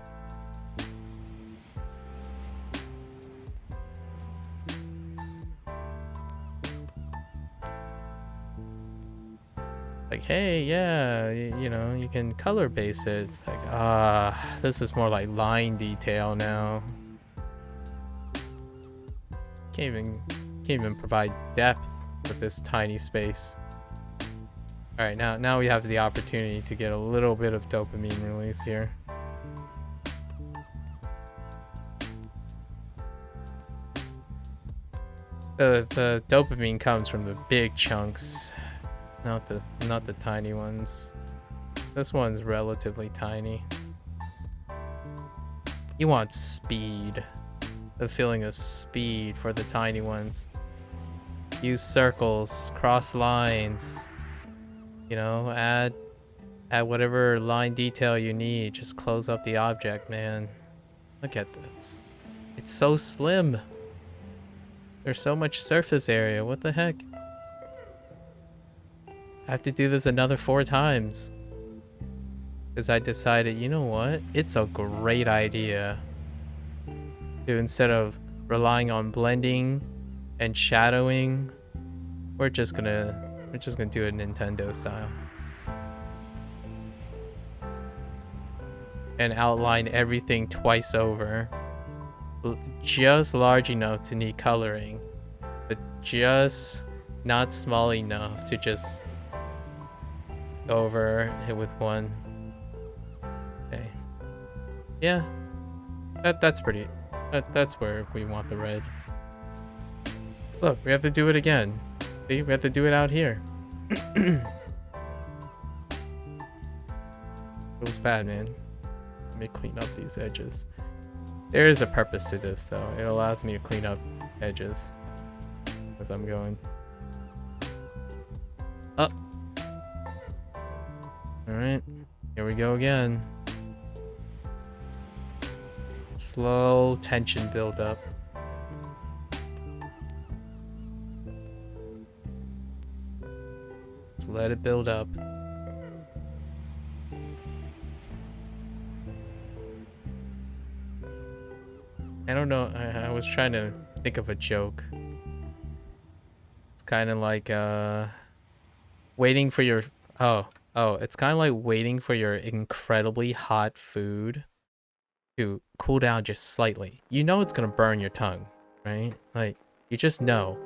Like, hey, yeah, you know, you can color base it. It's like, this is more like line detail now. Can't even provide depth with this tiny space. All right, now we have the opportunity to get a little bit of dopamine release here. The dopamine comes from the big chunks. Not the tiny ones. This one's relatively tiny. You want speed. The feeling of speed for the tiny ones. Use circles, cross lines. You know, add whatever line detail you need. Just close up the object, man. Look at this. It's so slim. There's so much surface area. What the heck? I have to do this another 4 times. Because I decided, you know what? It's a great idea to, instead of relying on blending and shadowing, we're just gonna do it Nintendo style. And outline everything twice over. Just large enough to need coloring, but just not small enough to just go over it with one. Okay. Yeah. That's pretty. That's where we want the red. Look, we have to do it again. See, we have to do it out here. Feels bad, man. Let me clean up these edges. There is a purpose to this, though. It allows me to clean up edges as I'm going. Up. Alright. Here we go again. Slow tension build up. Just let it build up. I don't know. I was trying to think of a joke. It's kind of like waiting for your it's kind of like waiting for your incredibly hot food to cool down just slightly. You know it's gonna burn your tongue, right? Like, you just know,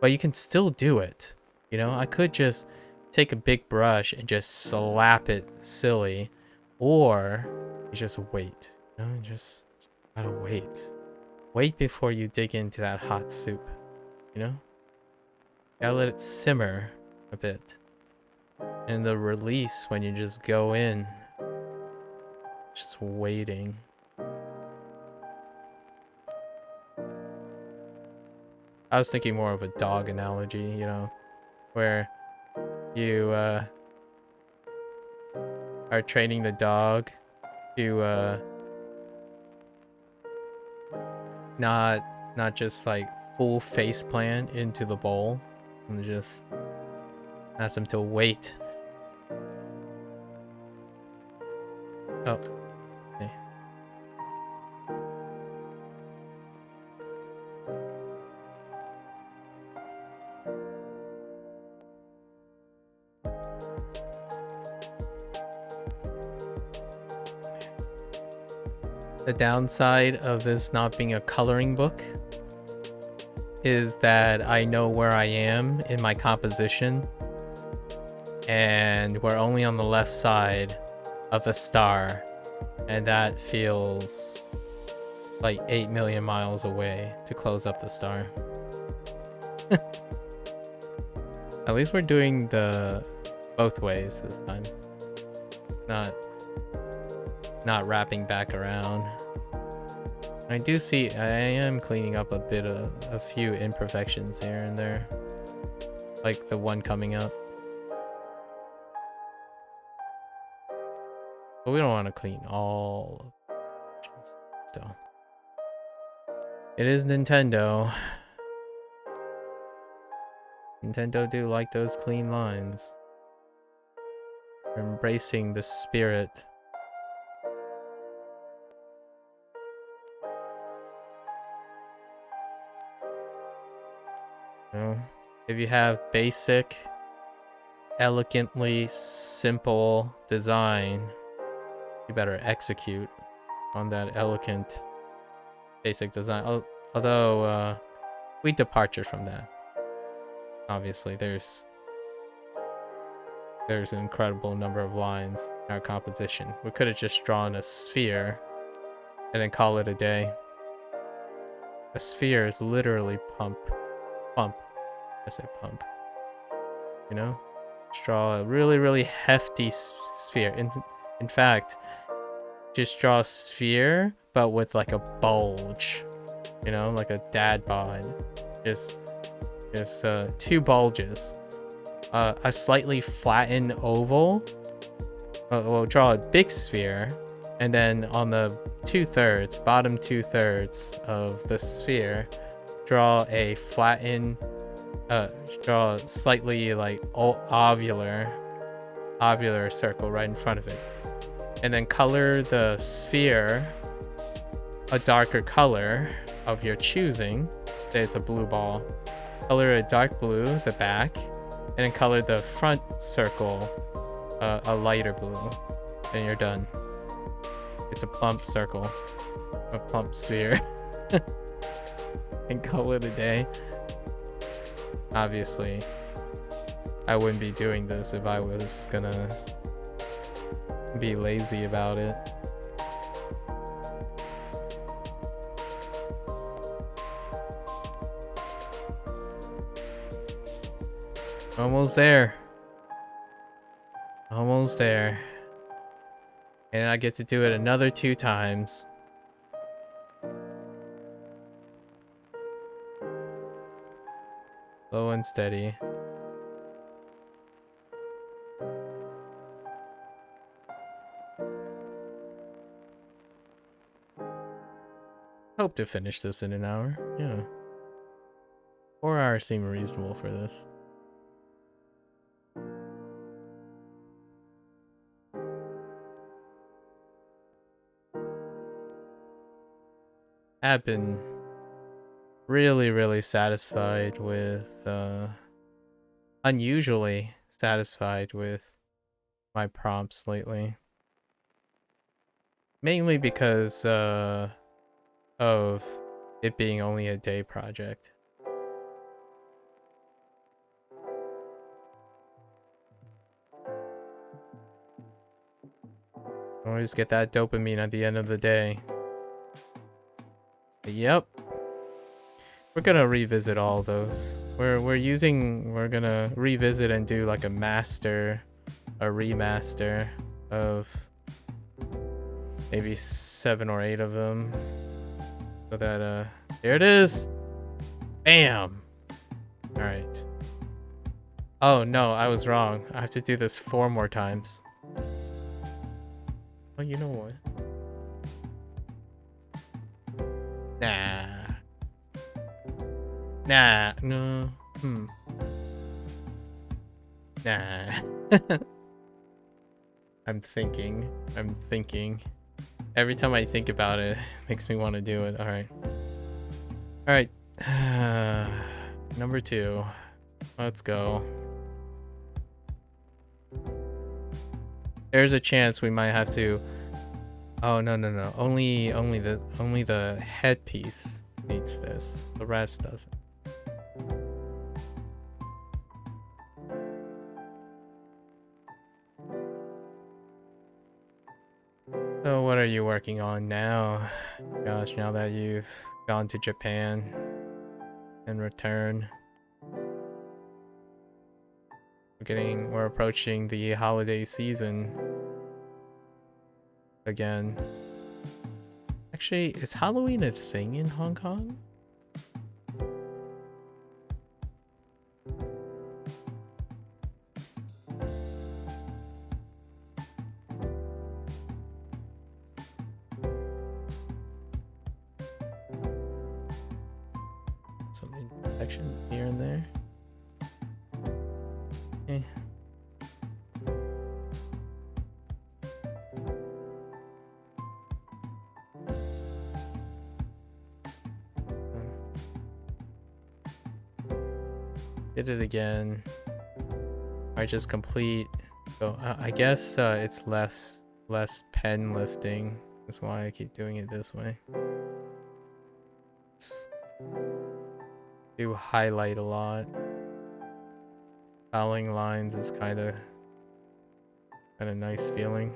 but you can still do it. You know, I could just take a big brush and just slap it silly, or you just wait. You know, you just gotta wait. Wait before you dig into that hot soup, you know? Gotta let it simmer a bit. And the release when you just go in, just waiting. I was thinking more of a dog analogy, you know, where you are training the dog to not just like full face plant into the bowl, and just ask them to wait. Oh, okay. The downside of this not being a coloring book is that I know where I am in my composition, and we're only on the left side of the star, and that feels like 8 million miles away to close up the star. At least we're doing the both ways this time, not wrapping back around. I do see I am cleaning up a few imperfections here and there, like the one coming up. But we don't want to clean all of the imperfections still. It is Nintendo. Nintendo do like those clean lines. They're embracing the spirit. You know, if you have basic, elegantly simple design, you better execute on that elegant, basic design. Although we departure from that. Obviously, there's an incredible number of lines in our composition. We could have just drawn a sphere and then call it a day. A sphere is literally pump. I said pump. You know? Just draw a really, really hefty sphere. In fact, just draw a sphere, but with like a bulge. You know, like a dad bod. Just 2 bulges. A slightly flattened oval. We'll draw a big sphere, and then on the bottom 2/3 of the sphere, draw a flattened draw a slightly like ovular circle right in front of it, and then color the sphere a darker color of your choosing. Say it's a blue ball. Color a dark blue, the back, and then color the front circle a lighter blue, and you're done. It's a plump circle, a plump sphere, and call it a day. Obviously, I wouldn't be doing this if I was gonna be lazy about it. Almost there. Almost there. And I get to do it another 2 times. Slow and steady. Hope to finish this in an hour. Yeah. 4 hours seem reasonable for this. I've been really satisfied with, unusually satisfied with my prompts lately. Mainly because, of it being only a day project. Always get that dopamine at the end of the day. Yep. We're gonna revisit all those. We're gonna revisit and do like a remaster of maybe 7 or 8 of them. So that there it is. Bam. All right. Oh no, I was wrong. I have to do this 4 more times. Oh, you know what? Nah, no. Nah. I'm thinking. Every time I think about it, it makes me want to do it. All right. Number 2. Let's go. There's a chance we might have to. Oh no. Only the headpiece needs this. The rest doesn't. So what are you working on now? Gosh, now that you've gone to Japan and returned. We're approaching the holiday season again. Actually, is Halloween a thing in Hong Kong? Some imperfections here and there. Did it again. I just complete. So I guess it's less pen lifting. That's why I keep doing it this way. Do highlight a lot. Following lines is kind of nice feeling.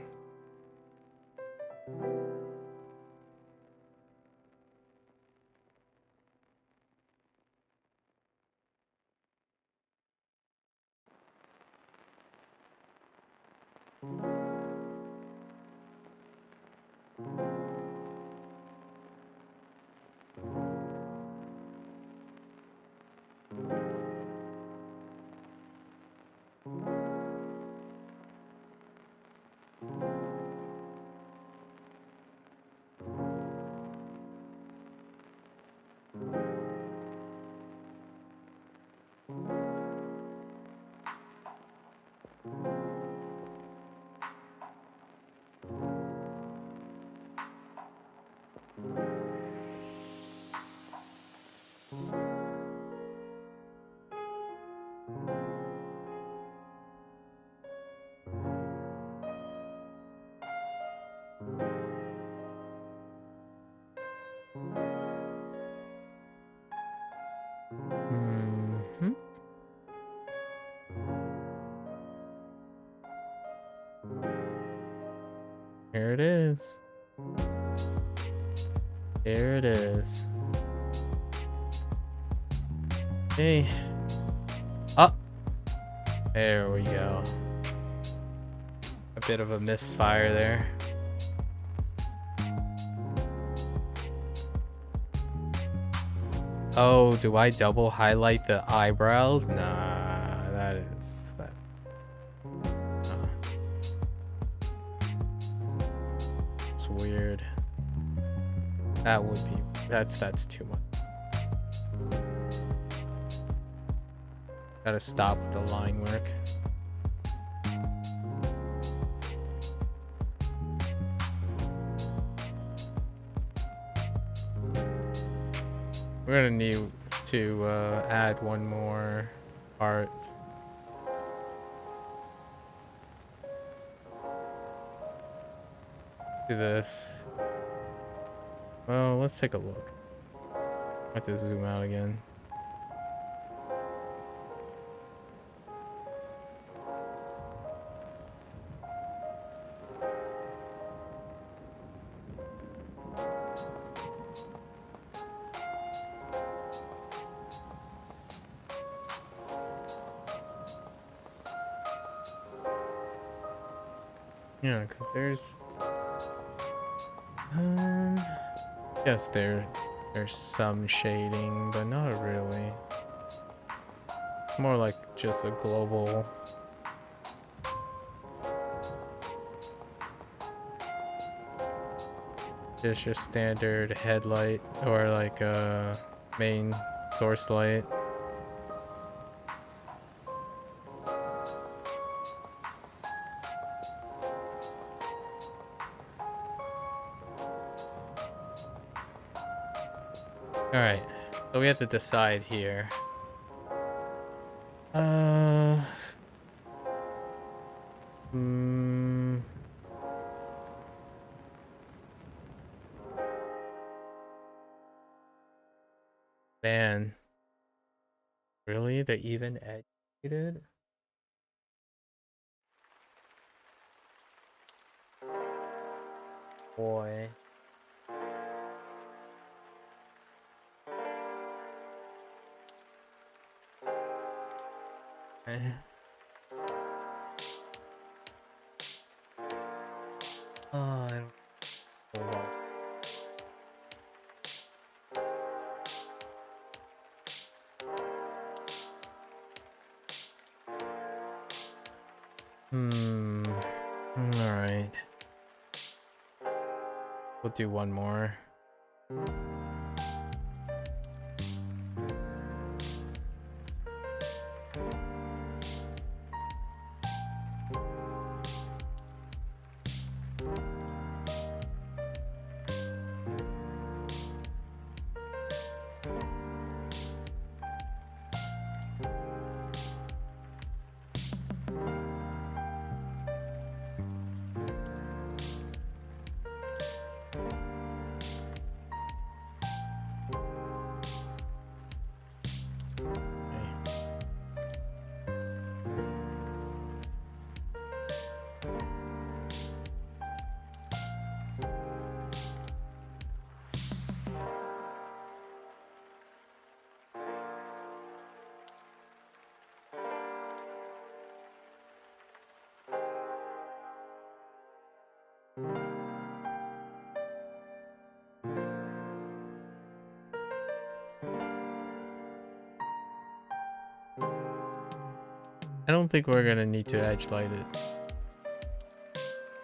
Mhm. Here it is. Here it is. Hey. Up. There we go. A bit of a misfire there. Oh, do I double highlight the eyebrows? Nah, that is that. It's weird. That would be that's too much. Gotta stop with the line work. We're gonna need to add one more part. To this. Well, let's take a look. I have to zoom out again. Yeah, because there's yes, there's some shading, but not really. It's more like just a global. Just your standard headlight or like a main source light. Alright, so we have to decide here. Man. Really? They're even educated? Boy. Oh, I don't know. Alright. We'll do one more. I don't think we're gonna need to edge light it.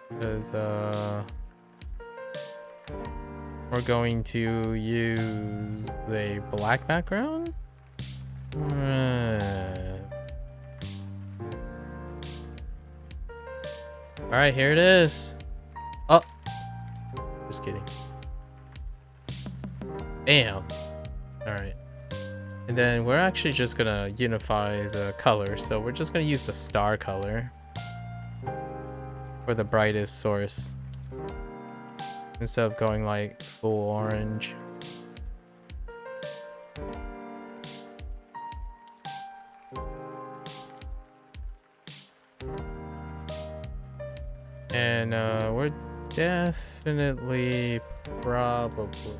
Because we're going to use a black background? Alright, here it is. Oh! Just kidding. Bam! Alright. And then we're actually just gonna unify the color. So we're just gonna use the star color for the brightest source instead of going like full orange. And we're definitely probably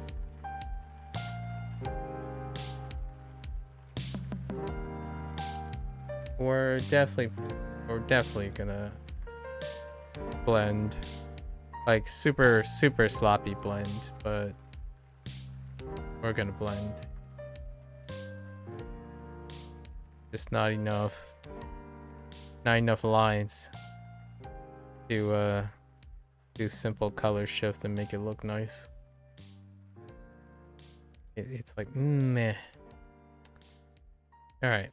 we're definitely gonna blend, like super sloppy blend, but we're gonna blend. Just not enough lines to do simple color shift and make it look nice. It's like meh. All right.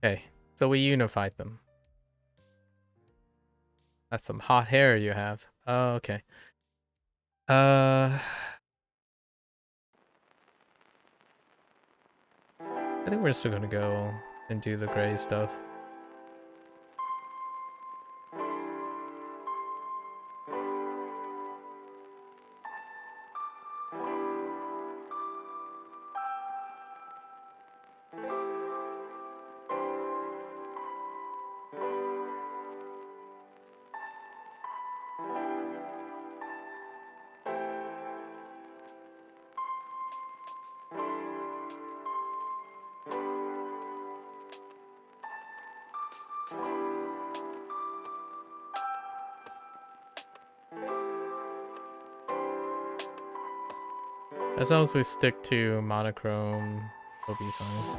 Okay, so we unified them. That's some hot hair you have. Oh, okay. I think we're still gonna go and do the gray stuff. As long as we stick to monochrome, we'll be fine.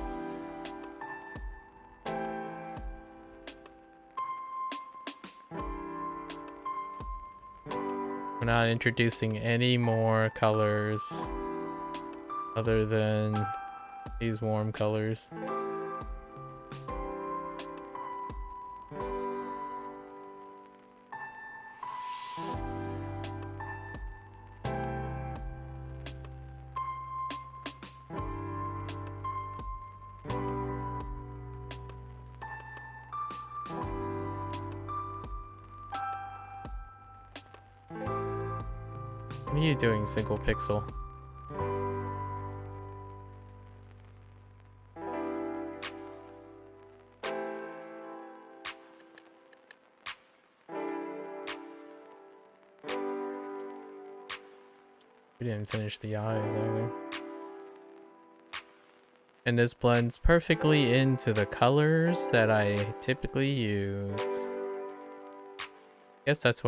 We're not introducing any more colors other than these warm colors. What are you doing, single pixel? We didn't finish the eyes either. And this blends perfectly into the colors that I typically use. I guess that's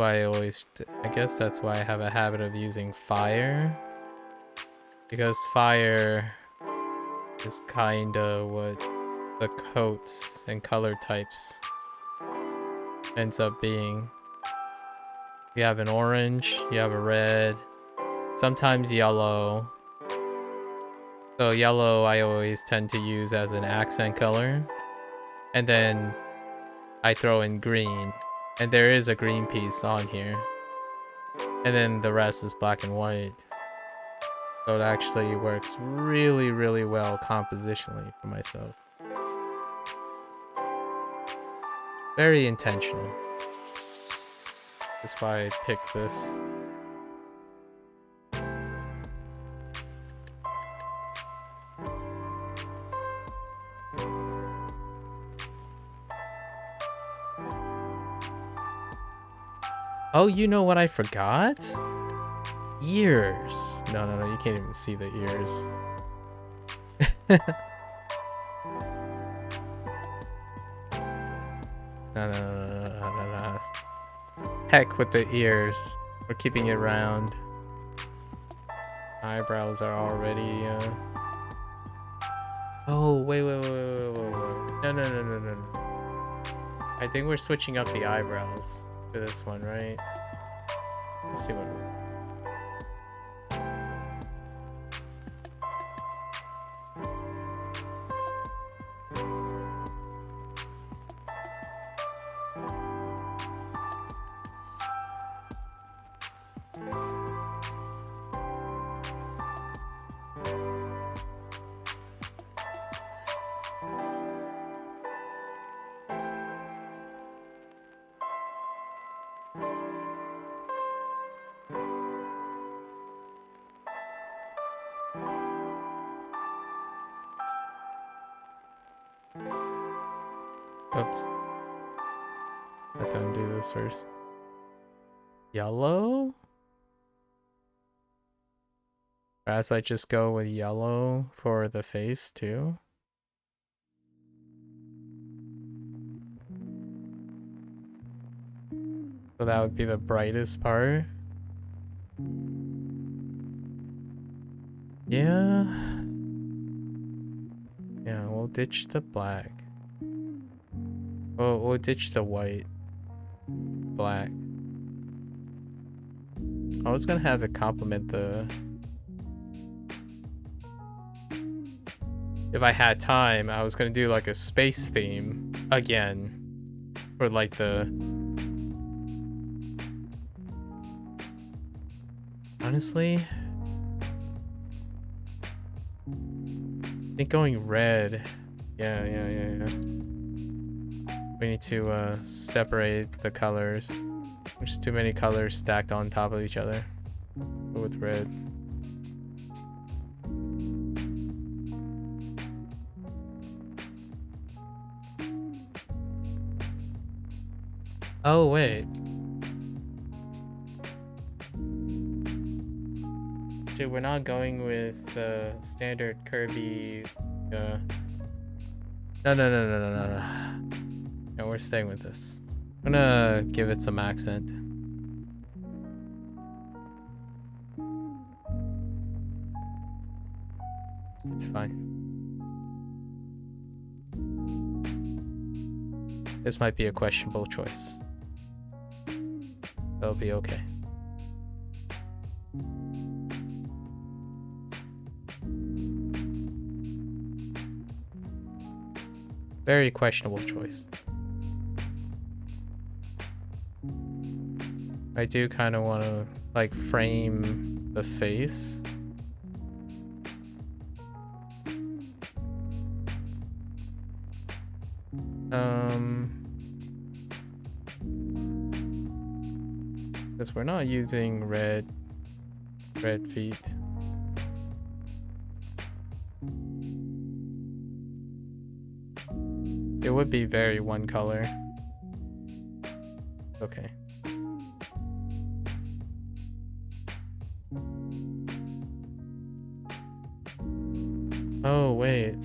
why I have a habit of using fire. Because fire is kinda what the coats and color types ends up being. You have an orange, you have a red, sometimes yellow. So yellow I always tend to use as an accent color. And then I throw in green. And there is a green piece on here. And then the rest is black and white. So it actually works really, really well compositionally for myself. Very intentional. That's why I picked this. Oh, you know what I forgot? Ears. No, you can't even see the ears. No. Heck with the ears. We're keeping it round. Eyebrows are already, Oh, wait. No. I think we're switching up the eyebrows for this one, right? Let's see what... Oops. Let them do this first. Yellow? Perhaps I just go with yellow for the face too. So that would be the brightest part. Yeah. Yeah, we'll ditch the black. We'll ditch the white. Black. I was gonna have it complement the... If I had time, I was gonna do like a space theme again. For like the... Honestly... I think going red. Yeah. We need to separate the colors. There's too many colors stacked on top of each other. Go with red. Oh, wait. Dude, we're not going with the standard Kirby. No. No, we're staying with this. I'm gonna give it some accent. It's fine. This might be a questionable choice. That'll be okay. Very questionable choice. I do kind of want to like frame the face. Because we're not using red feet. It would be very one color. Okay. Oh, wait.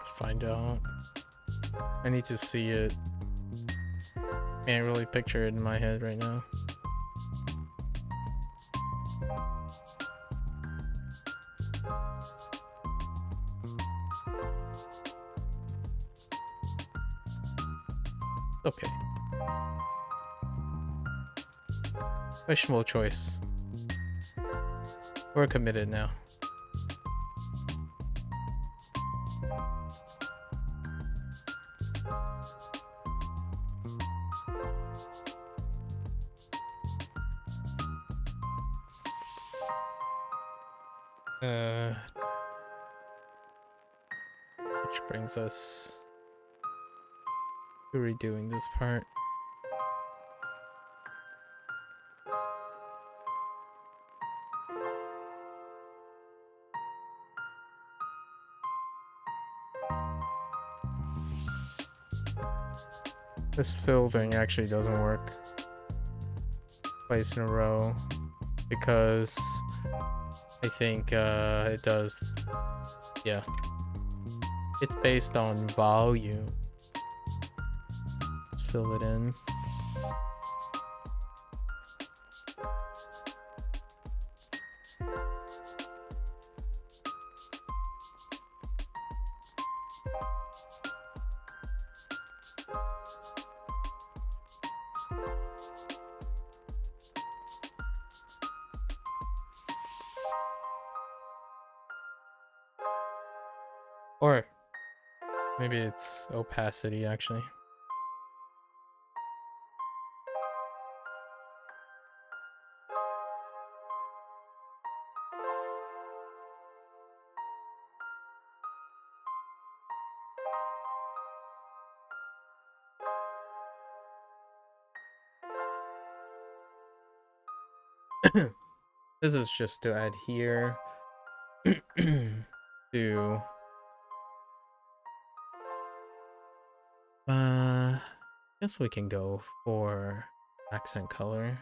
Let's find out. I need to see it. Can't really picture it in my head right now. Okay. Questionable choice. We're committed now. Which brings us to redoing this part. This fill thing actually doesn't work twice in a row because I think it does. Yeah. It's based on volume. Let's fill it in. Or maybe it's opacity actually. This is just to add here to guess we can go for accent color.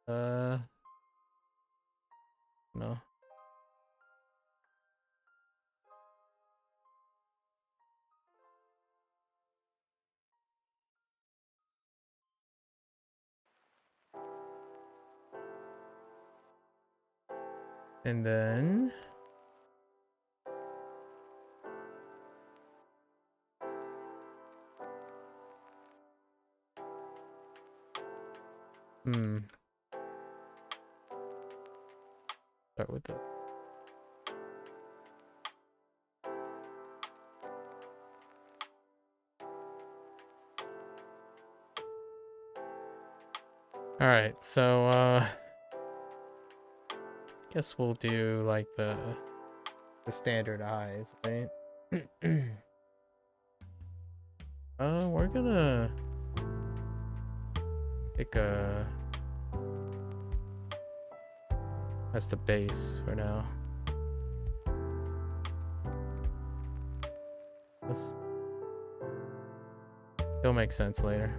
No. And then start with the all right, so guess we'll do like the standard eyes, right? We're gonna pick a that's the base for now. This it'll make sense later.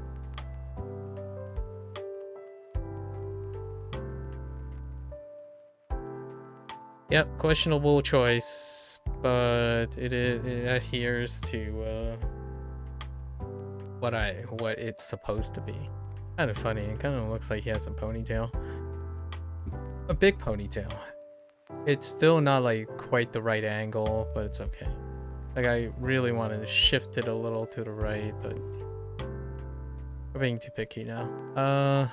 Yep, questionable choice, but it adheres to what it's supposed to be. Kind of funny. It kind of looks like he has a ponytail, a big ponytail. It's still not like quite the right angle, but it's okay. Like I really wanted to shift it a little to the right, but we're being too picky now.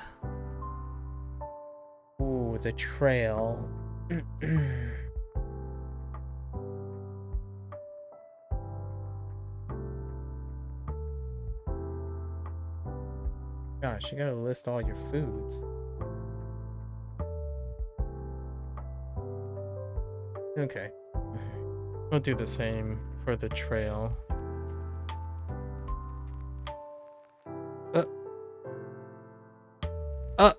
Ooh, the trail. Gosh, you gotta list all your foods. Okay. We'll do the same for the trail. Uh.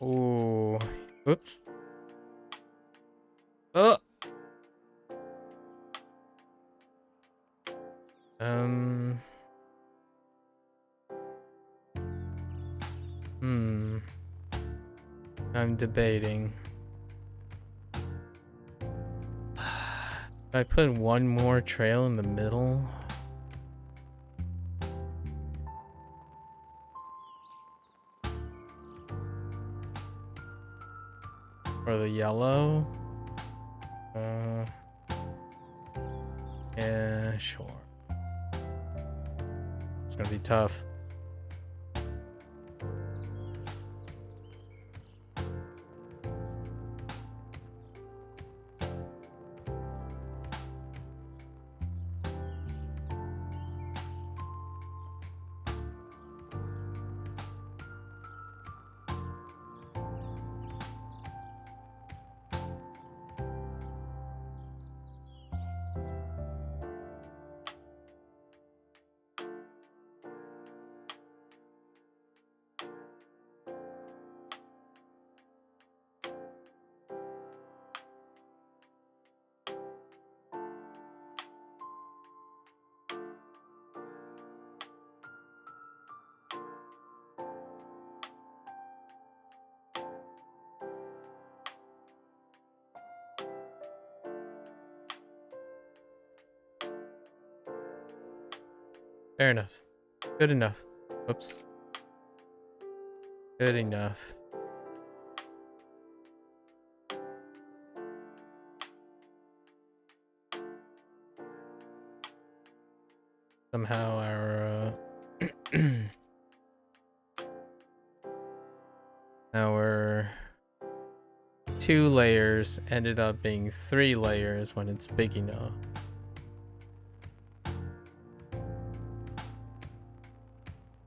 Ooh. Oops. Oh. I'm debating. If I put one more trail in the middle. Or the yellow. Yeah, sure. It's gonna be tough. Fair enough. Good enough. Oops. Good enough. Somehow our our 2 layers ended up being 3 layers when it's big enough.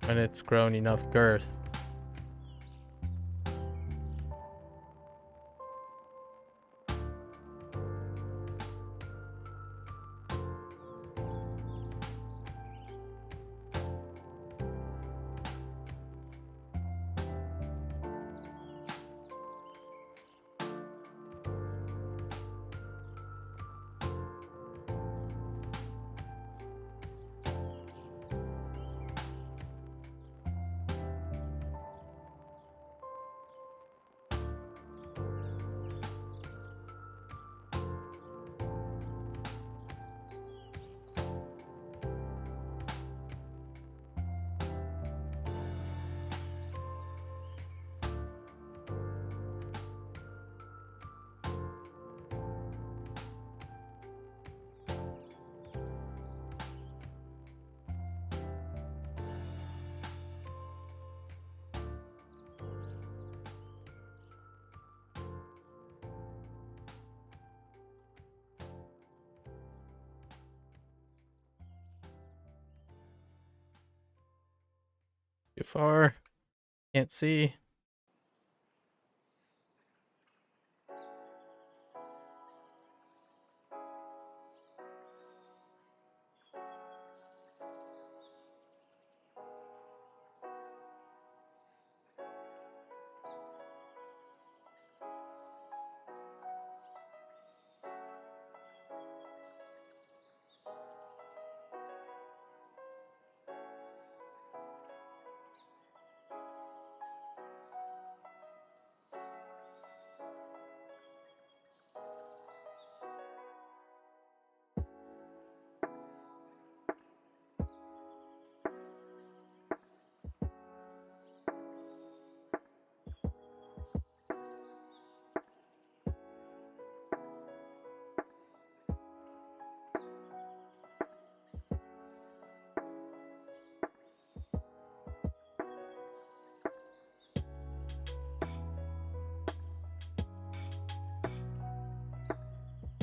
When it's grown enough girth. Too far. Can't see.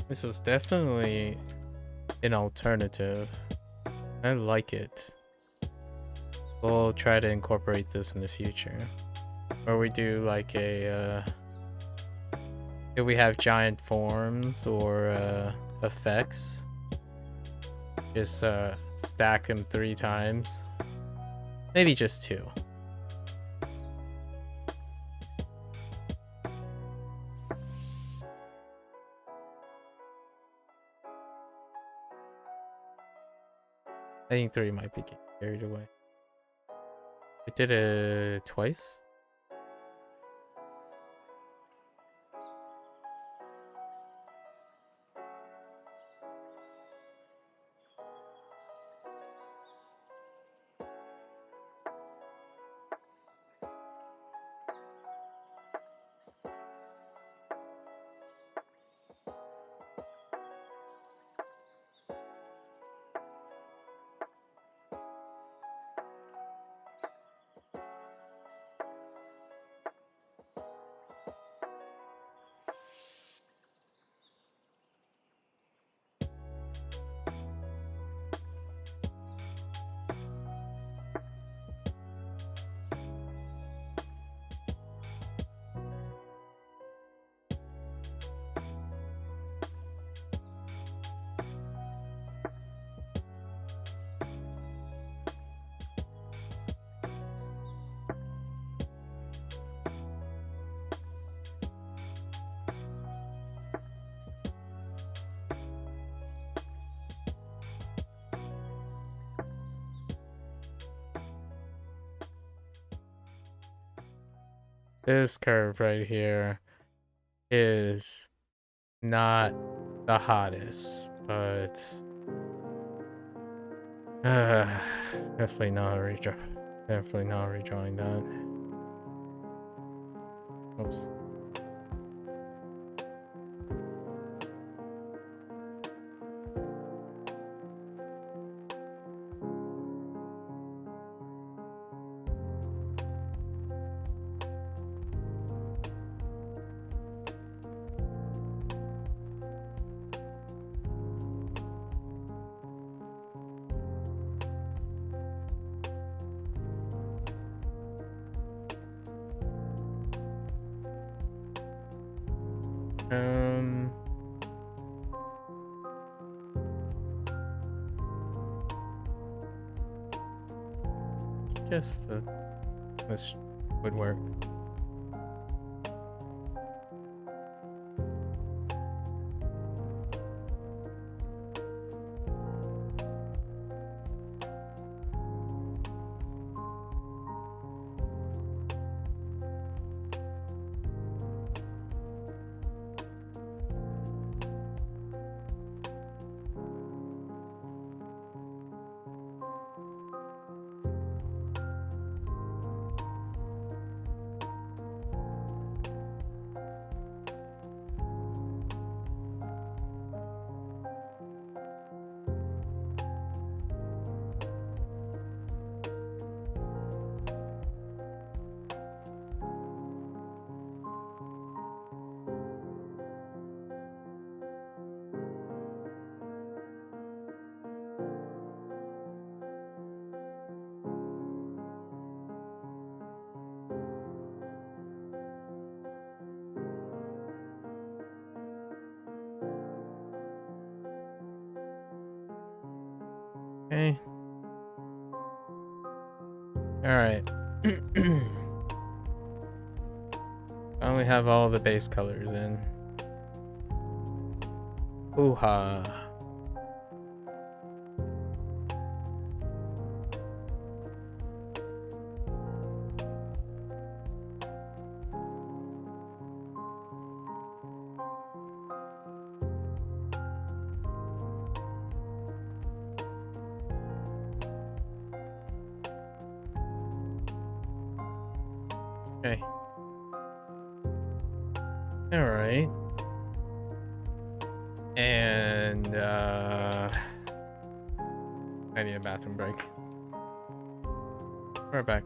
This is definitely an alternative. I like it. We'll try to incorporate this in the future. Or we do like a, if we have giant forms or effects, just stack them 3 times. Maybe just 2. I think 3 might be getting carried away. We did it twice. This curve right here is not the hottest, but Definitely not redraw. Definitely not redrawing that. Oops. Um, guess this would work. Okay. All right. I only have all the base colors in. Ooh-ha. Okay. All right. And I need a bathroom break. We're back.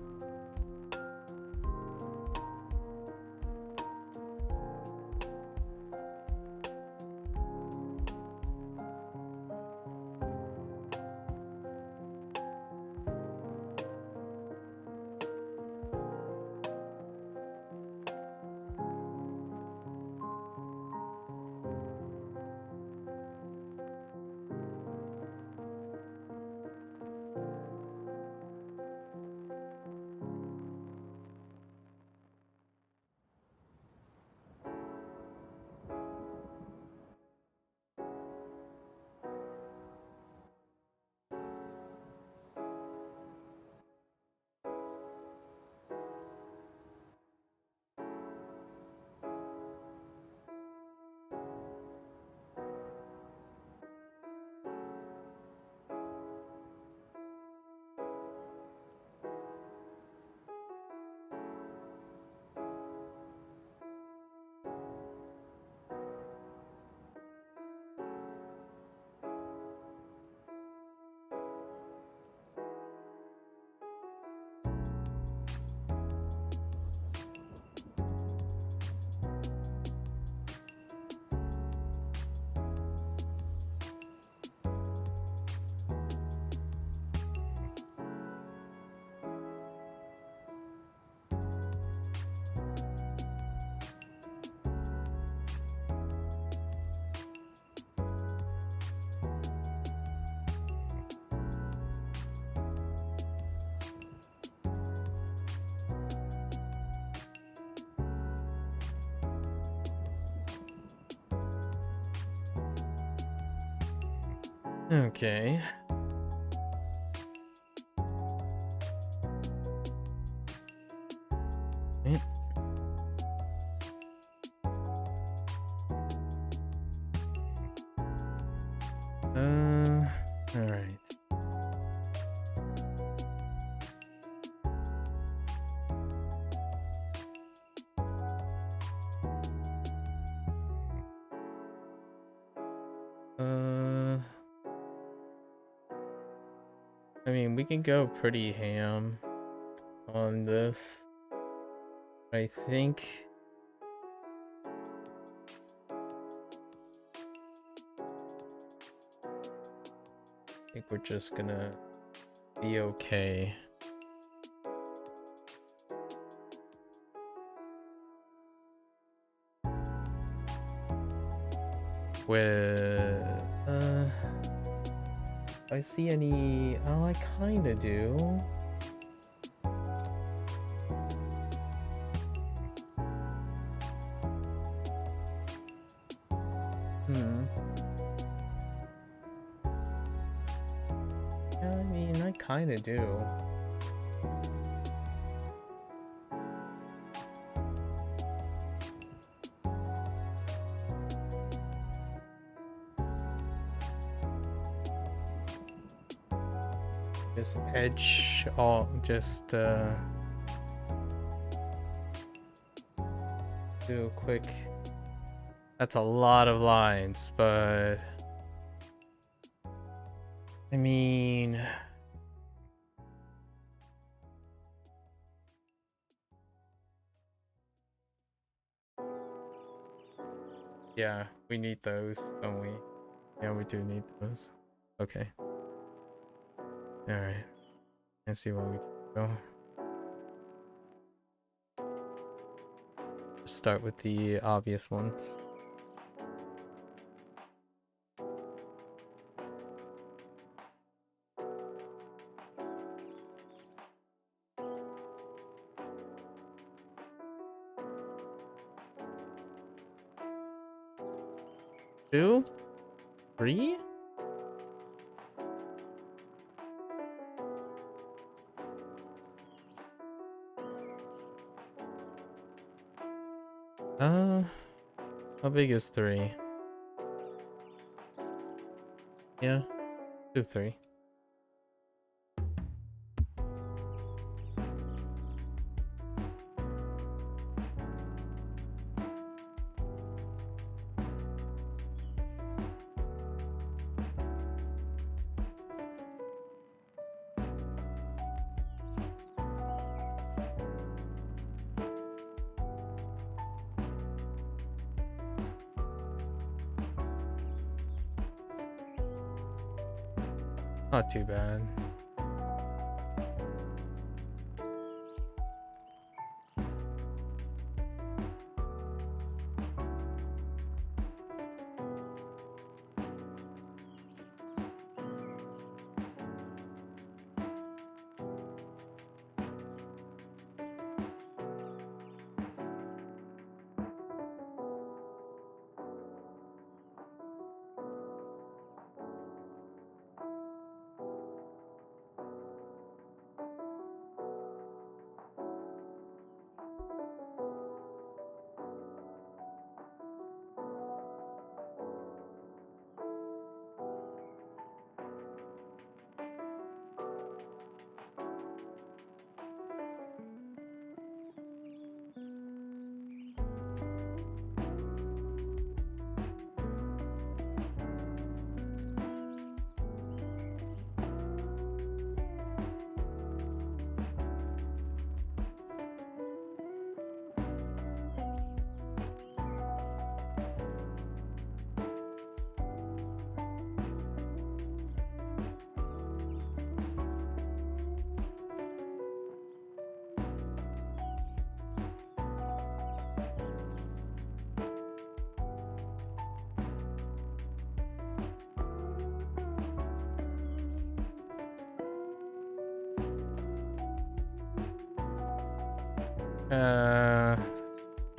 Okay. Eh. All right. I mean, we can go pretty ham on this. I think. I think we're just gonna be okay. With I see any. Oh, I kinda do. Yeah, I mean, I kinda do. Just edge all, just do a quick. That's a lot of lines, but I mean, yeah, we need those, don't we? Yeah, we do need those. Okay. All right. Let's see what we can go. Start with the obvious ones. Two? Three? How big is three? Yeah, do three. Not too bad.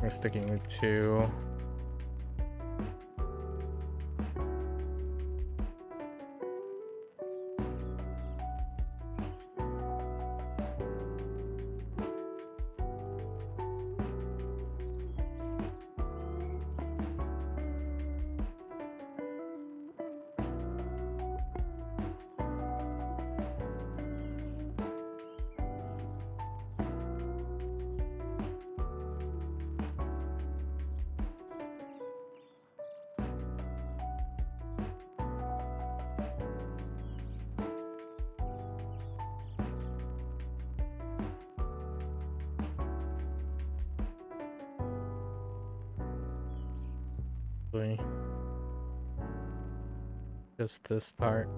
We're sticking with two. actually. Just this part.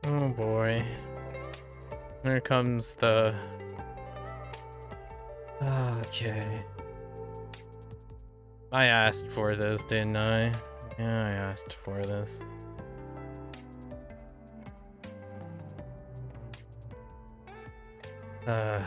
Oh boy. Here comes the... Okay. I asked for this, didn't I? Yeah, I asked for this. Uh...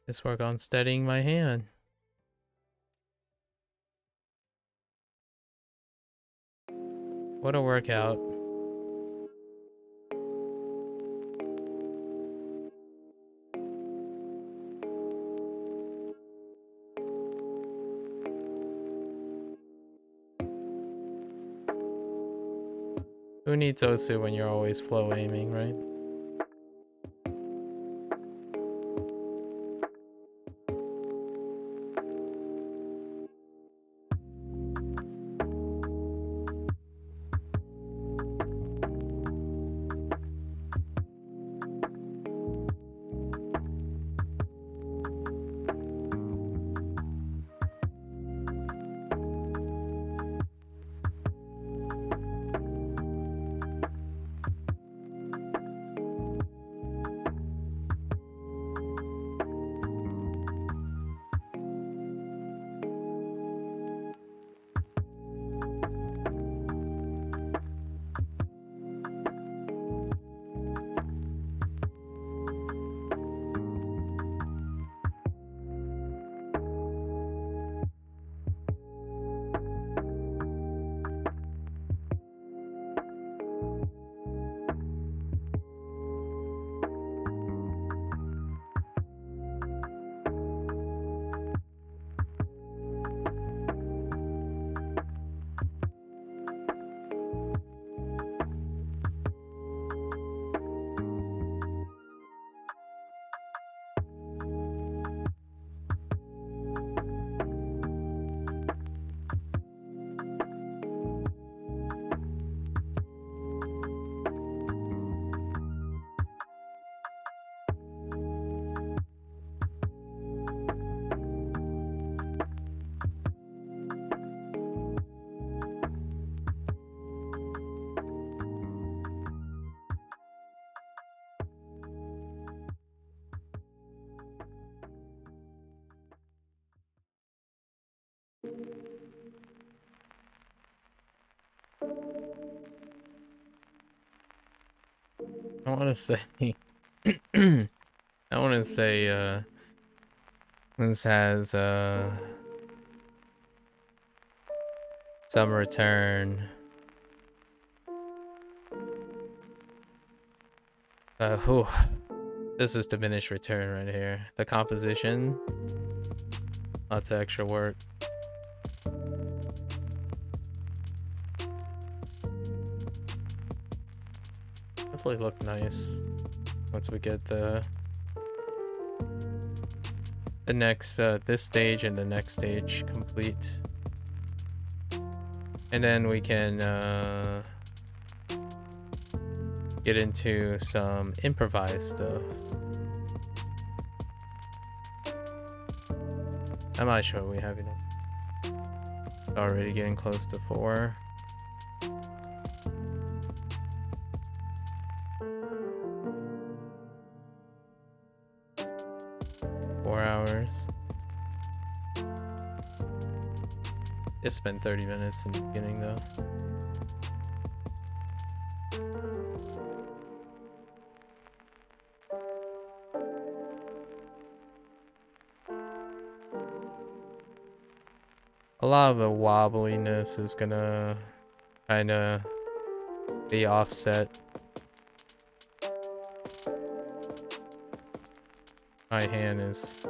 Just work on steadying my hand. What a workout. Who needs Osu when you're always flow aiming, right? I want to say... I want to say, this has, some return. Whew. This is diminished return right here. The composition, lots of extra work. Definitely look nice once we get the next, this stage and the next stage complete. And then we can, get into some improvised stuff. I'm not sure we have enough. Already getting close to 4. Hours. Just spent 30 minutes in the beginning though. A lot of the wobbliness is gonna kinda be offset. My hand is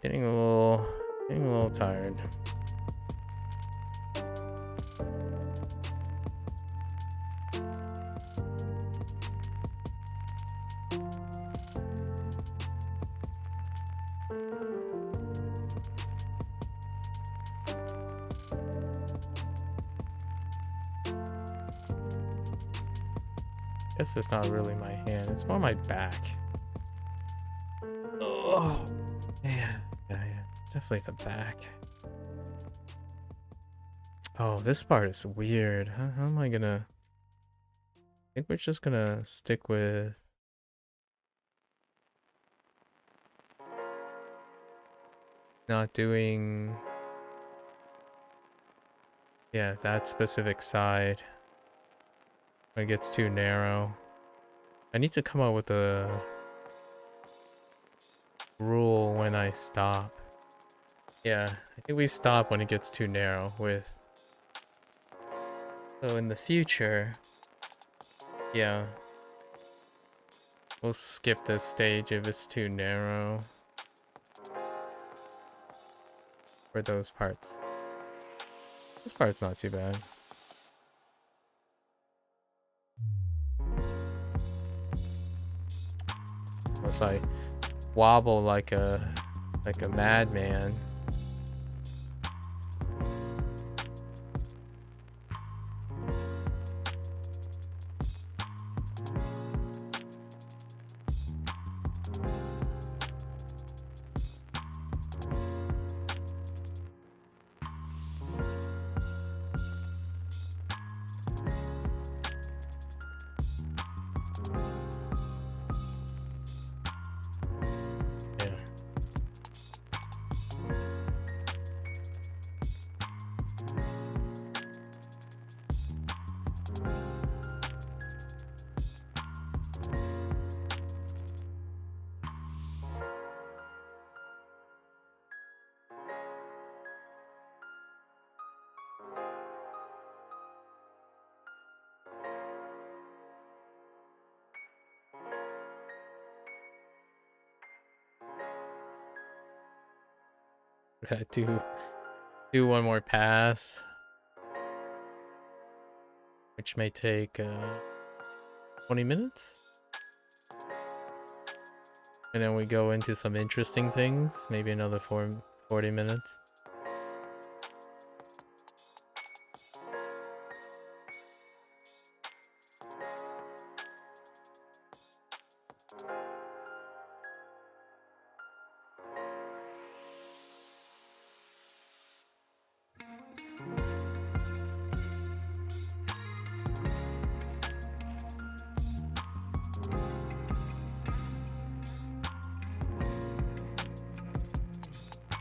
Getting a little tired. Guess it's not really my hand, it's more my back. Oh, man. Yeah, it's definitely the back. Oh, this part is weird. How am I gonna... I think we're just gonna stick with... not doing... yeah, that specific side. When it gets too narrow. I need to come up with a rule when I stop. Yeah, I think we stop when it gets too narrow with... So in the future... yeah. We'll skip this stage if it's too narrow. For those parts. This part's not too bad. Unless I wobble like a madman. Gotta do one more pass, which may take 20 minutes, and then we go into some interesting things. Maybe another 40 minutes.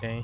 Okay.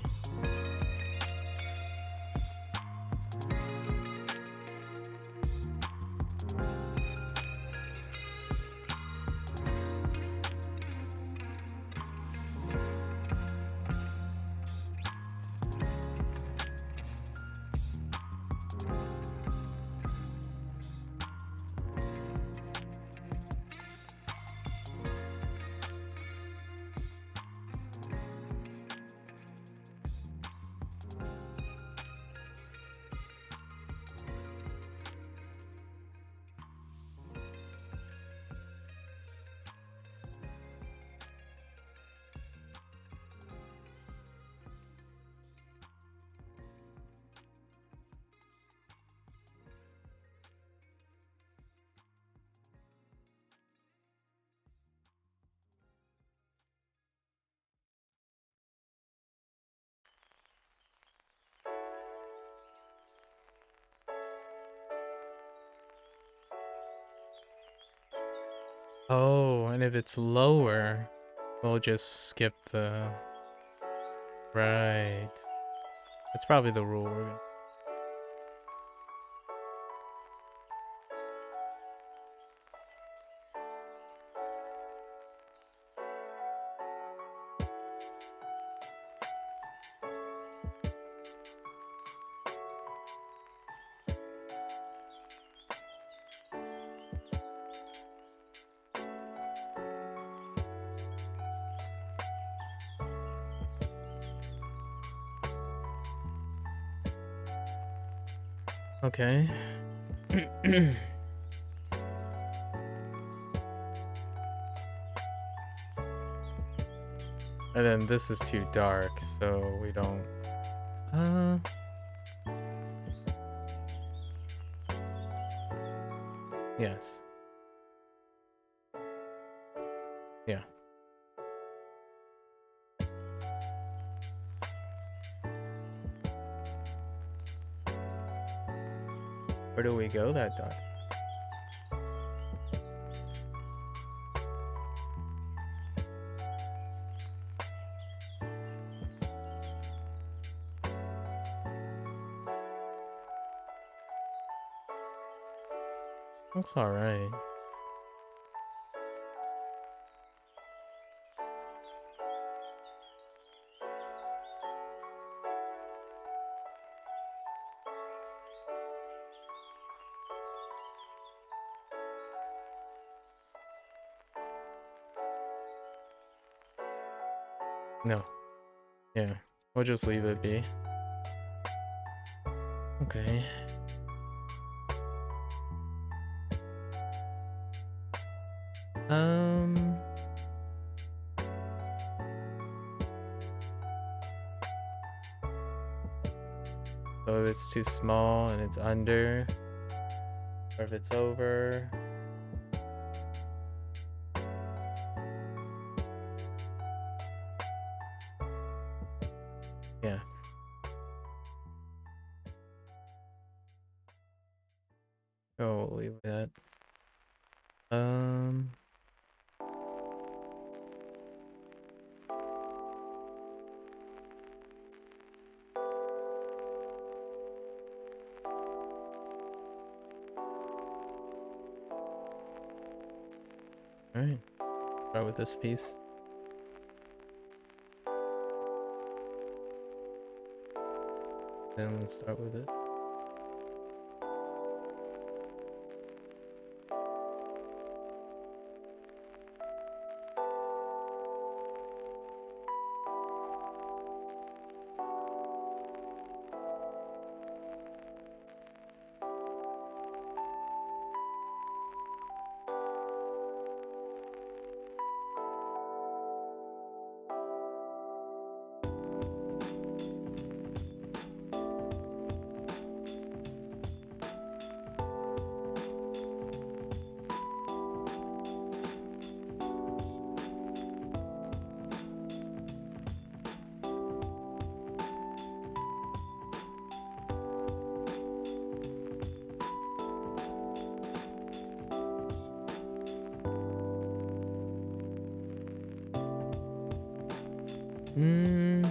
Oh, and if it's lower, we'll just skip the... Right. That's probably the rule we're gonna... Okay. And then this is too dark, so we don't. Yes. Yeah. Where do we go that dark? Looks alright. No. Yeah. We'll just leave it be. Okay. Um. So if it's too small and it's under, or if it's over. Yeah. Oh, we'll leave that. All right. Start with this piece. Then we'll start with it. Hmm.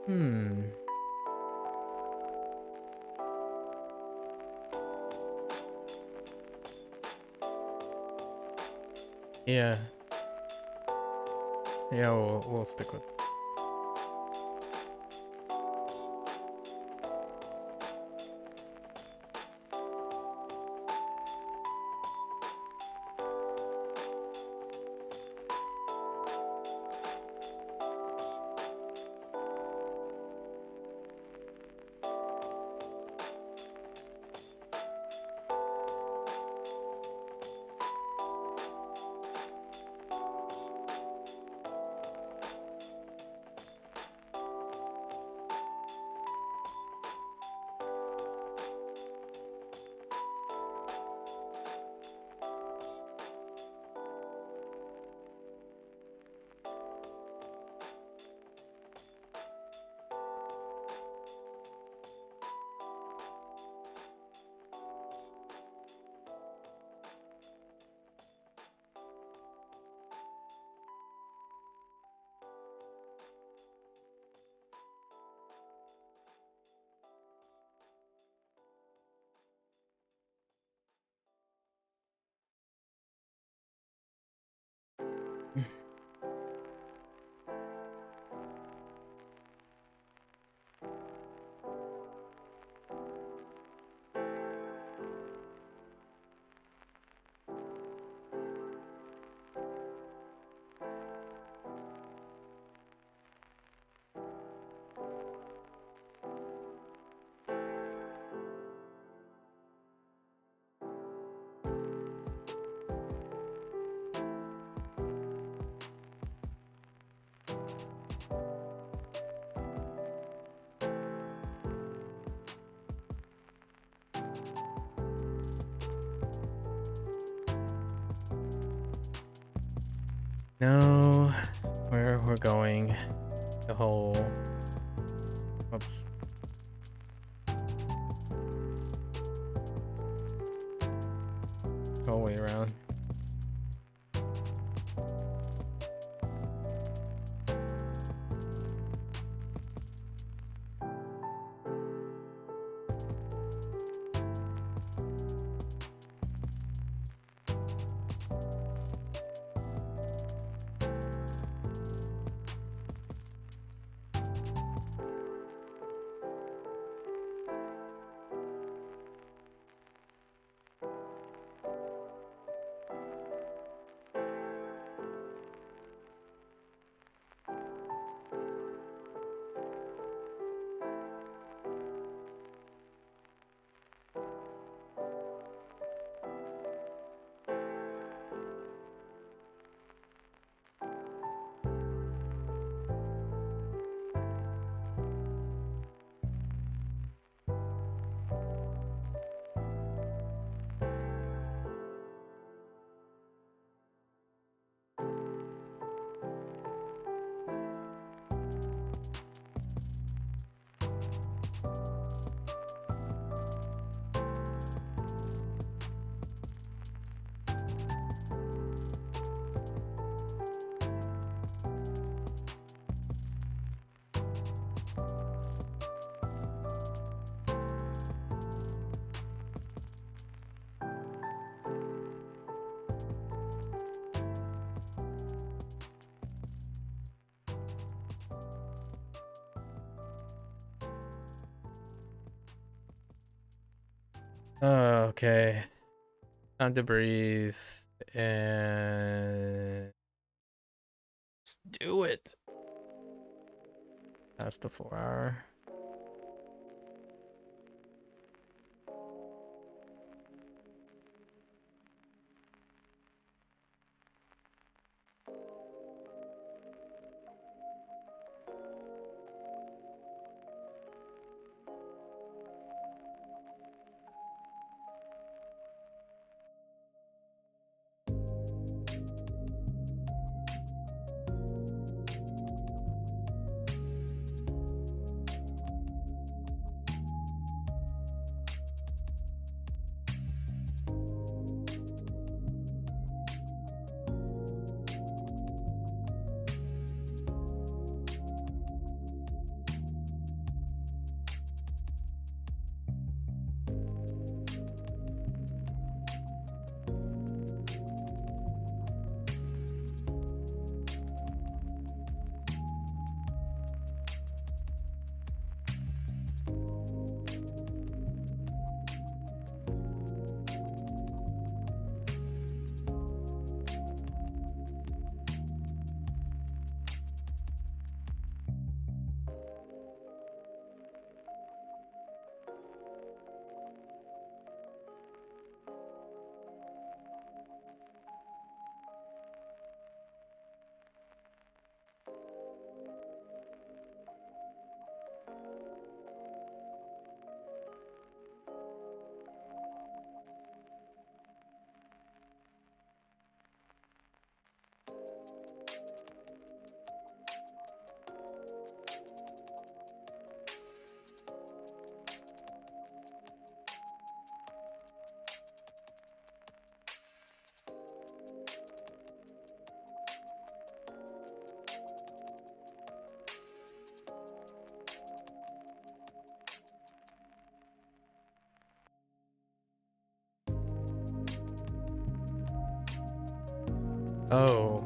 Hmm. Yeah. Yeah, we'll stick with it. know where we're going. The whole. Oops. Go way around. Okay. Time to breathe and let's do it. That's the 4 hour. Oh.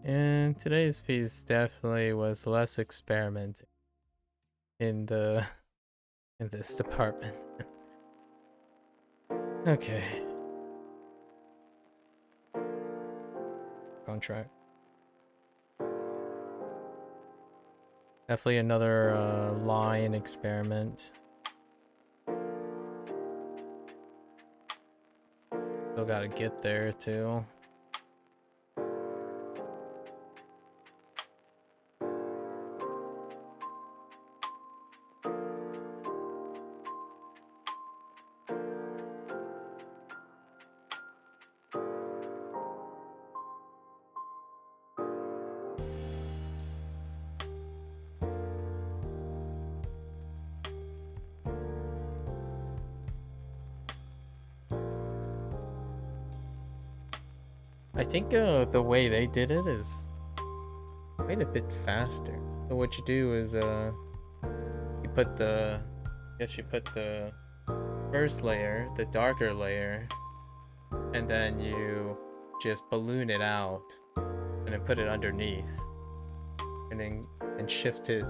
And today's piece definitely was less experimenting in the in this department. Okay. Contract. Definitely another line experiment. Still gotta get there too. I think the way they did it is quite a bit faster. So what you do is you put the, I guess you put the first layer, the darker layer, and then you just balloon it out and then put it underneath and shift it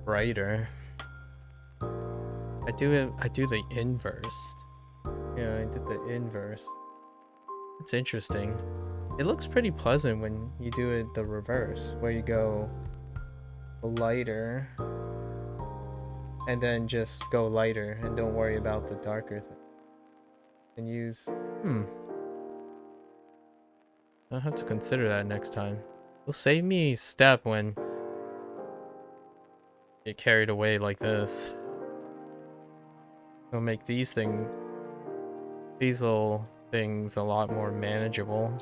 brighter. I do the inverse. Yeah, I did the inverse. It's interesting. It looks pretty pleasant when you do it the reverse, where you go lighter and then just go lighter and don't worry about the darker thing. And use I'll have to consider that next time. It'll save me a step when get carried away like this. It'll make these little things a lot more manageable.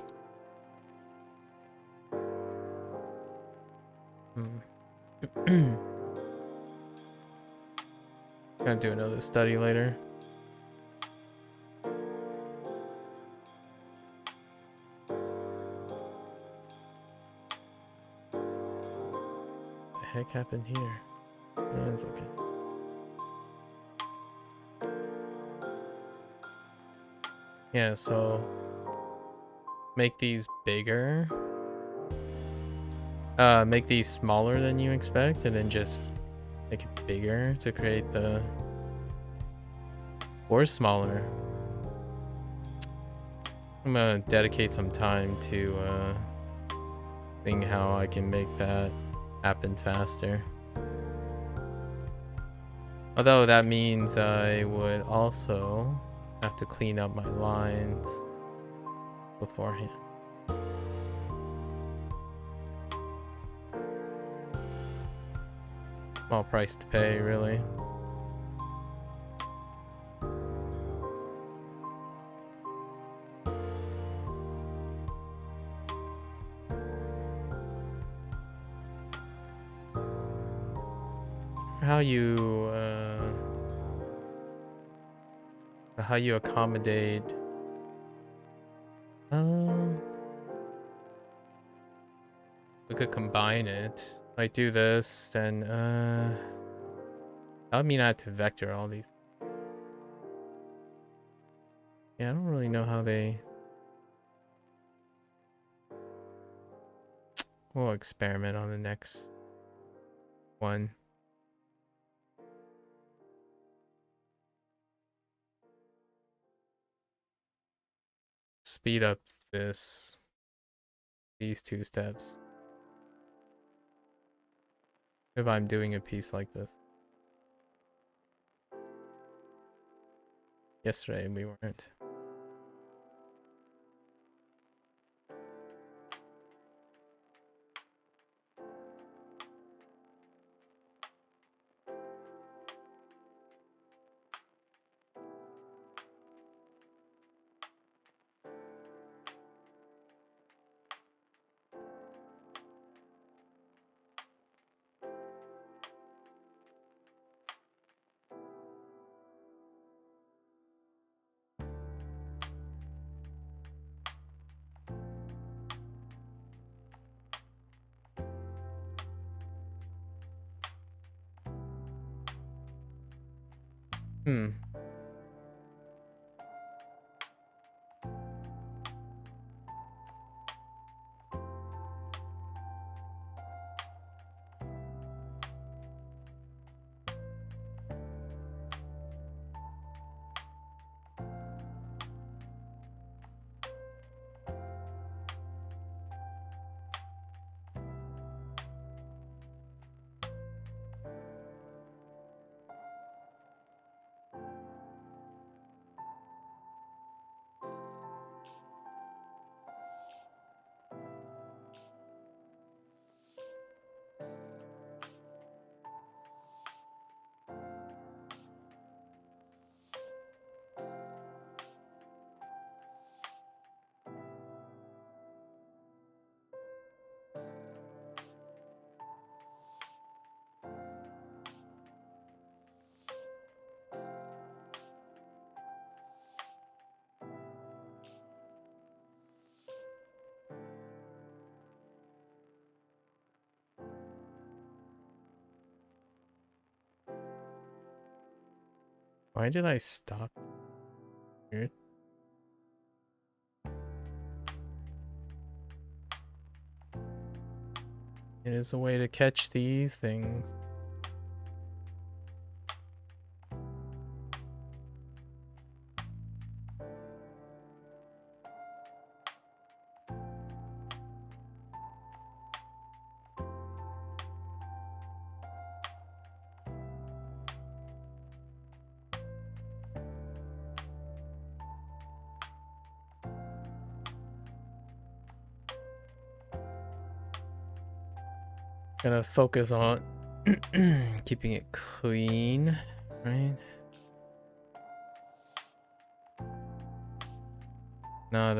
Gonna do another study later. What the heck happened here? That's okay. Yeah, so make these bigger. Make these smaller than you expect, and then just make it bigger to create the, or smaller. I'm gonna dedicate some time to seeing how I can make that happen faster. Although that means I would also have to clean up my lines beforehand. Small price to pay, really. How you accommodate we could combine it. Like do this, then that would mean I have to vector all these. Yeah, I don't really know how they. We'll experiment on the next one. Speed up these two steps. If I'm doing a piece like this. Yesterday we weren't. Why did I stop? Weird. It is a way to catch these things. Gonna focus on keeping it clean, right? Not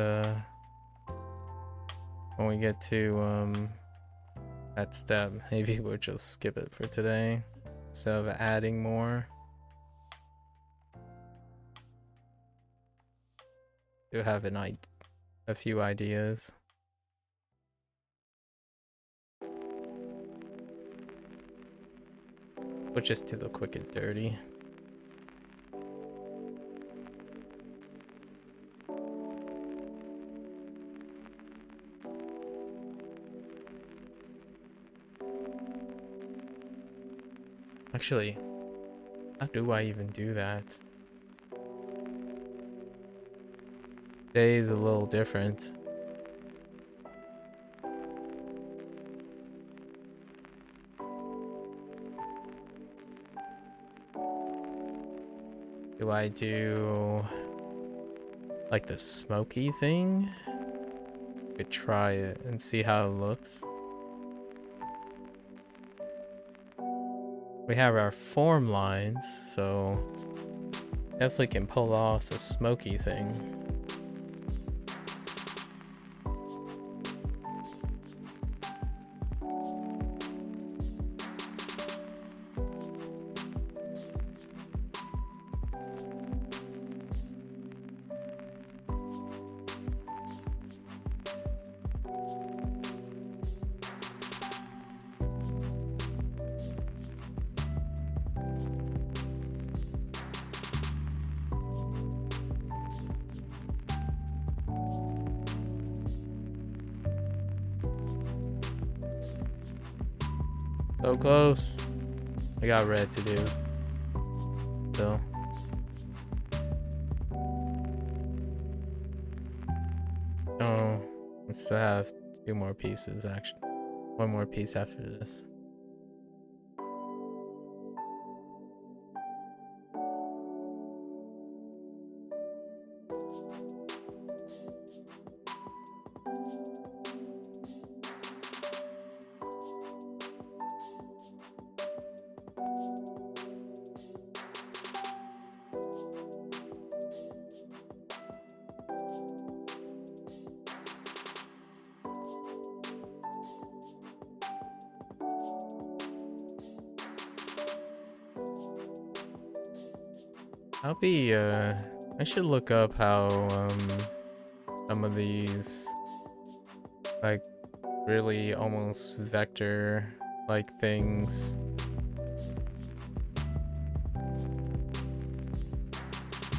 when we get to that step, maybe we'll just skip it for today instead of adding more. Do have a few ideas. But just do the quick and dirty. Actually, how do I even do that? Today is a little different. Do I do like the smoky thing? Could try it and see how it looks. We have our form lines, so definitely can pull off the smoky thing. So close. I got red to do. So. Oh, I still have 2 more pieces actually. 1 more piece after this. I should look up how some of these like really almost vector like things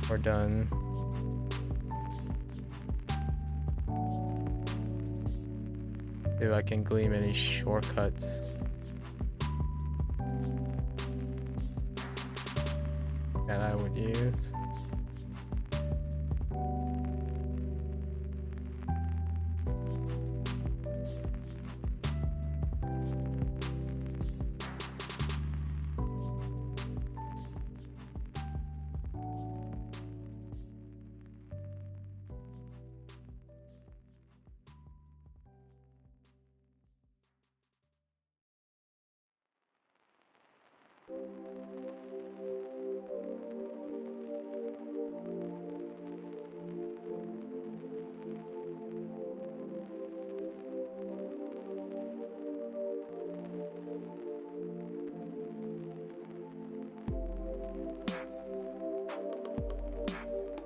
are done. See if I can glean any shortcuts that I would use.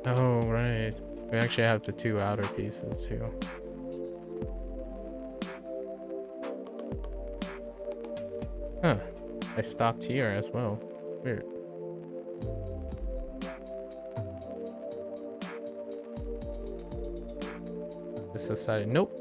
Oh, right. We actually have the 2 outer pieces too. Huh. I stopped here as well. Weird. society. Nope.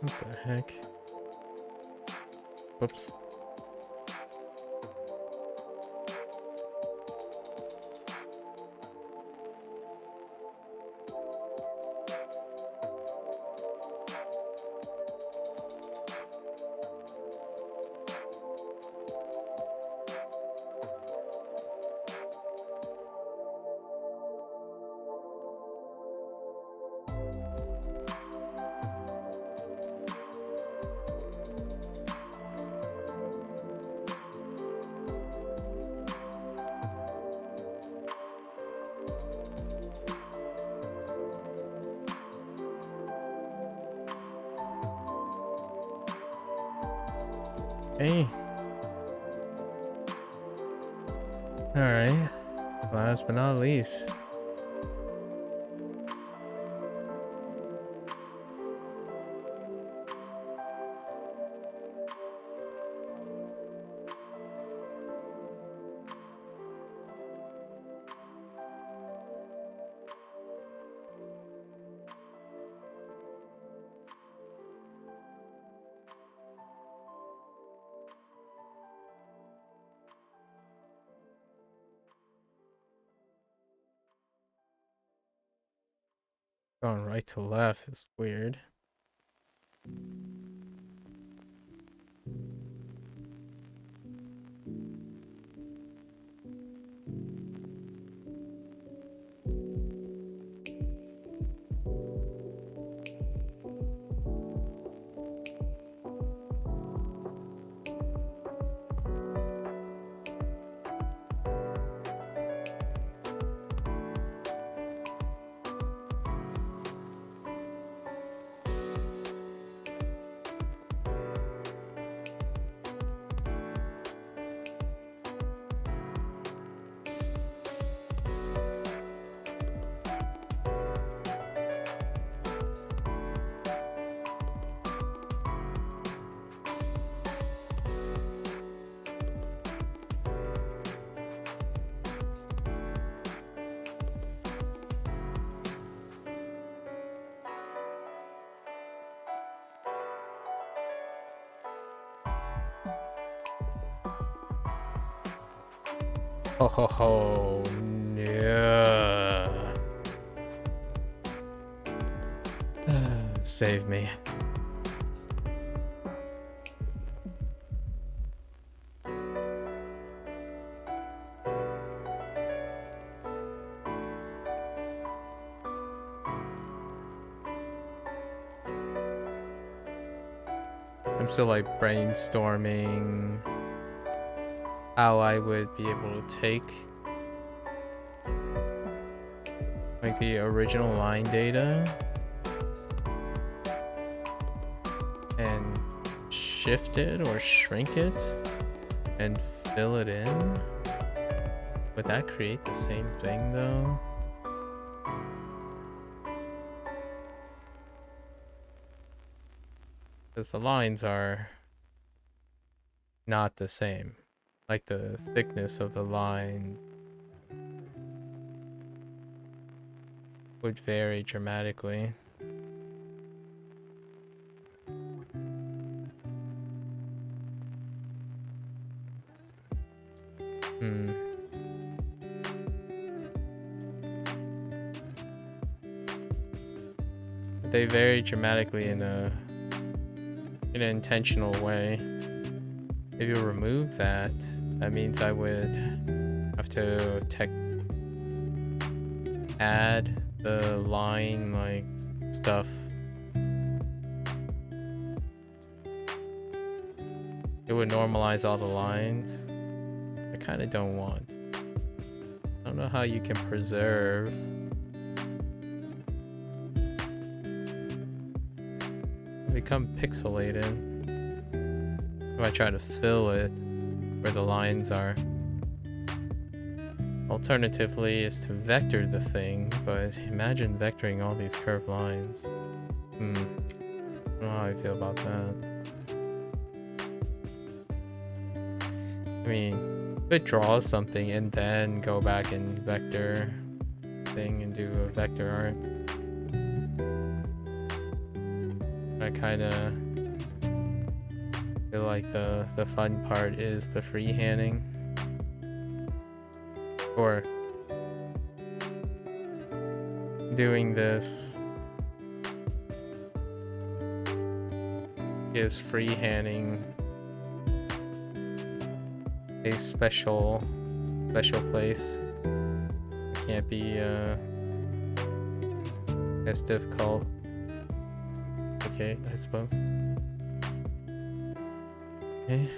What the heck? Whoops. Hey. Alright. Last but not least. Going right to left is weird. Ho ho ho, yeah. Save me. I'm still like brainstorming how I would be able to take like the original line data and shift it or shrink it and fill it in. Would that create the same thing though? Because the lines are not the same. Like the thickness of the lines would vary dramatically. They vary dramatically in an intentional way. If you remove that, that means I would have to add the line like stuff it would normalize all the lines. I kind of don't want. I don't know how you can preserve. Become pixelated. If I try to fill it where the lines are. Alternatively is to vector the thing, but imagine vectoring all these curved lines. I don't know how I feel about that. I mean, you could draw something and then go back and vector thing and do a vector art. I kind of feel like the fun part is the freehanding. Or doing this is freehanding a special place. It can't be as difficult. Okay, I suppose. Okay.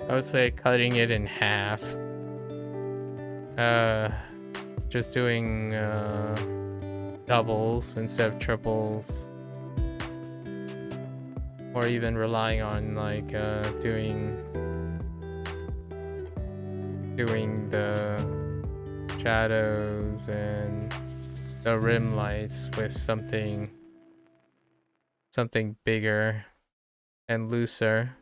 I would say cutting it in half. Just doing doubles instead of triples. Or even relying on like doing the shadows and the rim lights with something bigger and looser.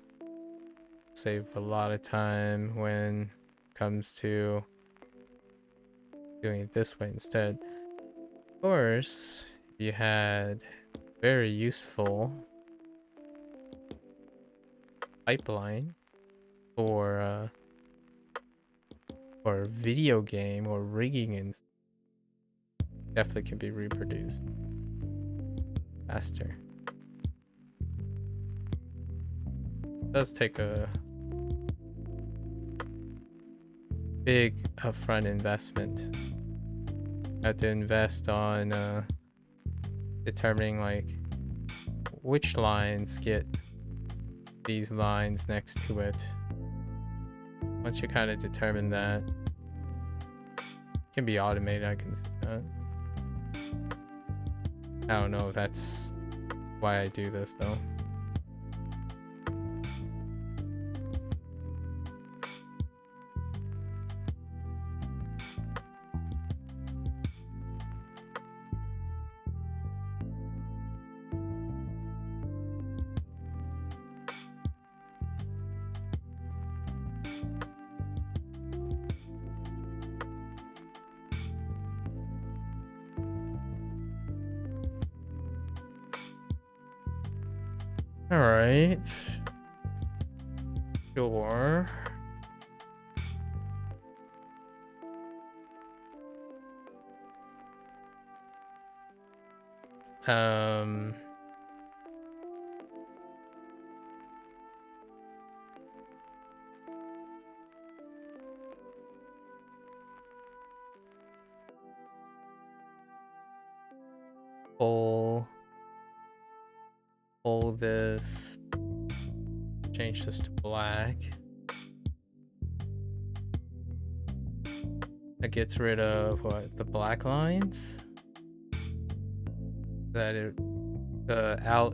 Save a lot of time when it comes to doing it this way instead. Of course, you had very useful pipeline for video game or rigging, and definitely can be reproduced faster. It does take a big upfront investment. I have to invest on determining like which lines get these lines next to it. Once you kind of determine that, it can be automated. I can see that. I don't know if that's why I do this though. All right. Sure. Pull this, change this to black. That gets rid of what, the black lines?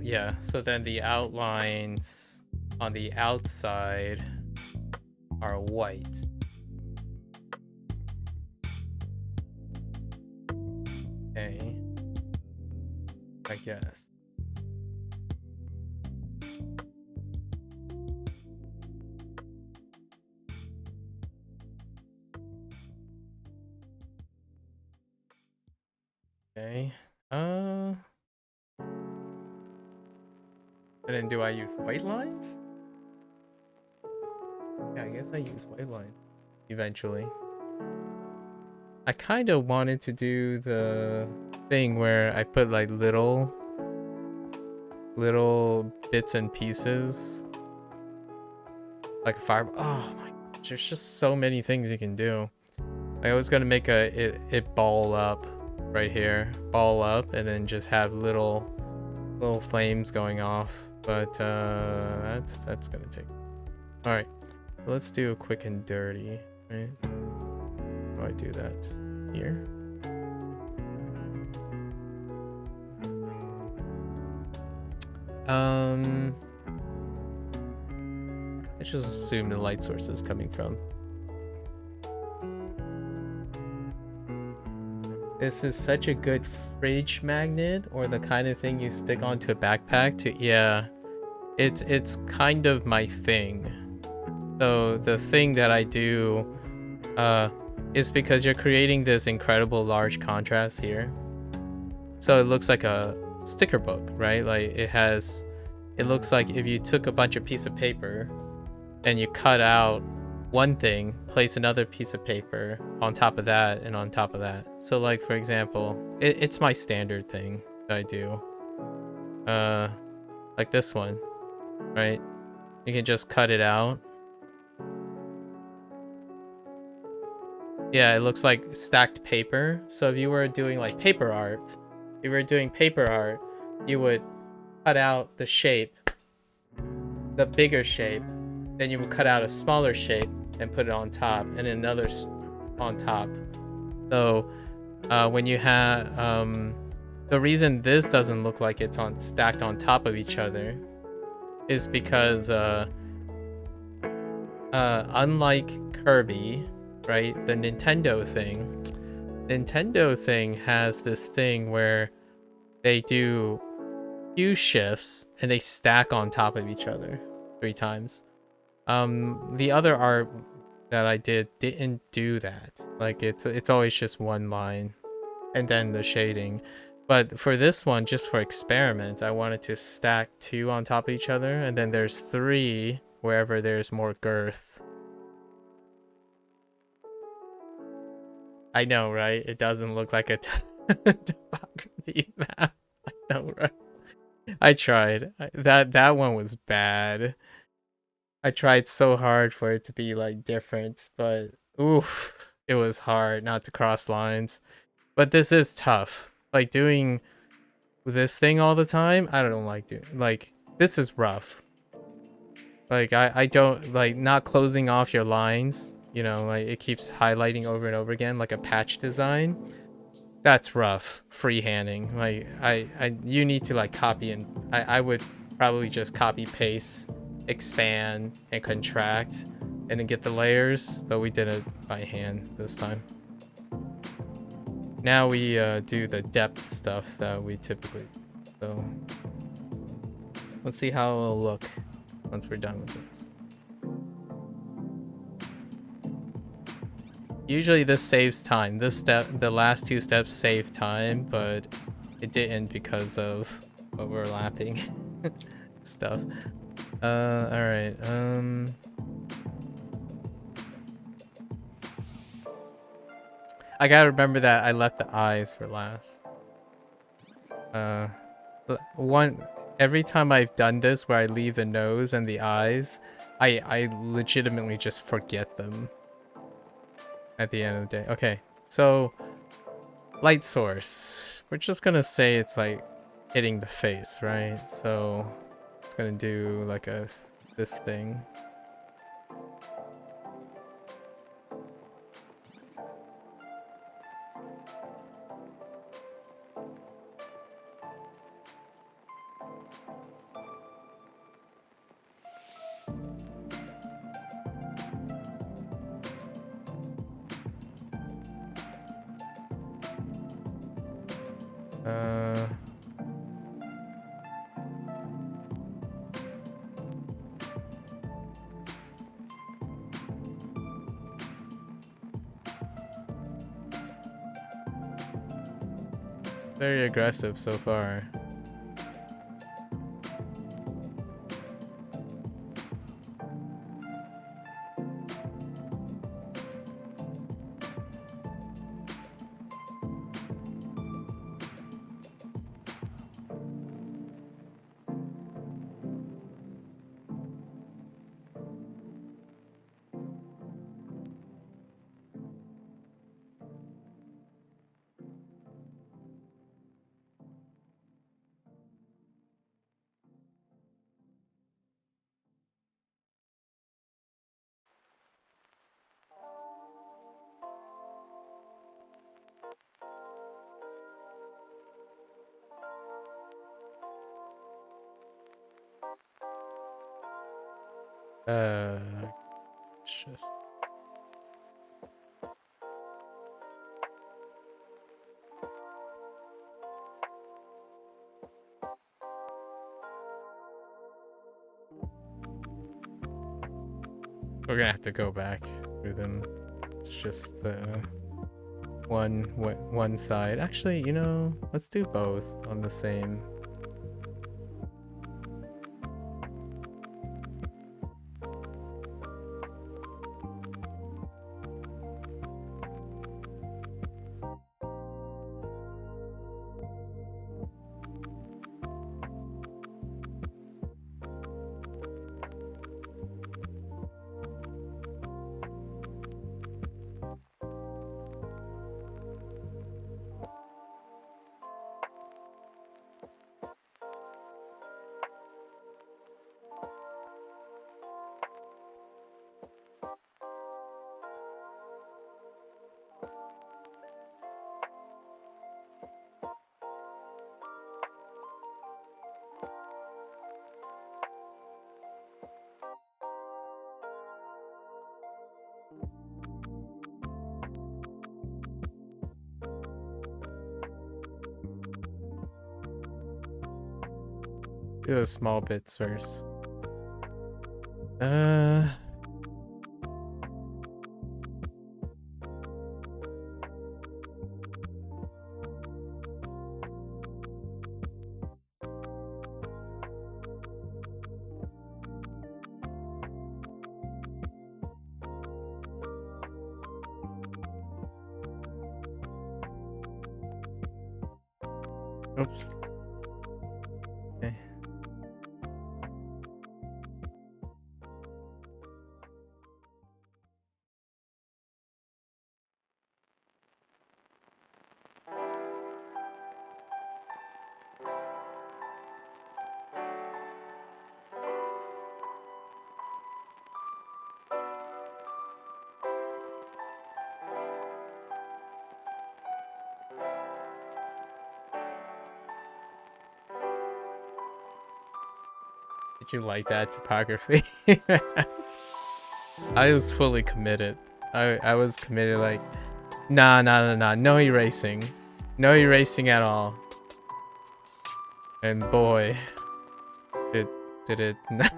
Yeah, so then the outlines on the outside are white. Okay. I guess. Okay. And then do I use white lines? Yeah, I guess I use white lines eventually. I kind of wanted to do the thing where I put like little bits and pieces, like a fire. Oh my gosh, there's just so many things you can do. I was gonna make it ball up right here, ball up, and then just have little flames going off. But that's gonna take. All right, let's do a quick and dirty. Right? How do I do that here? Let's just assume the light source is coming from. This is such a good fridge magnet, or the kind of thing you stick onto a backpack to. Yeah, it's kind of my thing. So the thing that I do is because you're creating this incredible large contrast here. So it looks like a sticker book, right? Like it looks like if you took a bunch of piece of paper and you cut out one thing, place another piece of paper on top of that and on top of that. So like, for example, it's my standard thing that I do. Like this one, right? You can just cut it out. Yeah, it looks like stacked paper. So if you were doing like paper art, you would cut out the shape, the bigger shape, then you would cut out a smaller shape and put it on top, and another on top. So when you have the reason this doesn't look like it's stacked on top of each other is because unlike Kirby, right, the Nintendo thing has this thing where they do few shifts and they stack on top of each other 3 times. The other art that I didn't do that. Like it's always just one line and then the shading. But for this one, just for experiment, I wanted to stack 2 on top of each other, and then there's 3 wherever there's more girth. I know, right? It doesn't look like a topography map. I know, right? I tried. That one was bad. I tried so hard for it to be like different, but oof, it was hard not to cross lines. But this is tough. Like doing this thing all the time, I don't like doing, like, this is rough. Like I don't like not closing off your lines, you know, like it keeps highlighting over and over again like a patch design. That's rough freehanding. Like you need to like copy, and I would probably just copy paste, expand and contract and then get the layers, but we did it by hand this time. Now we do the depth stuff that we typically do. So let's see how it'll look once we're done with this. Usually this saves time. This step, the last 2 steps save time, but it didn't because of overlapping stuff. All right. I gotta remember that I left the eyes for last. Every time I've done this where I leave the nose and the eyes, I legitimately just forget them at the end of the day. Okay, so light source. We're just gonna say it's like hitting the face, right? So it's gonna do like this thing. Very aggressive so far. It's just we're gonna have to go back through them. It's just the one side. Actually, you know, let's do both on the same. Do the small bits first. Oops. Okay. Did you like that topography? I was fully committed. I was committed like, nah, no erasing. No erasing at all. And boy, did it not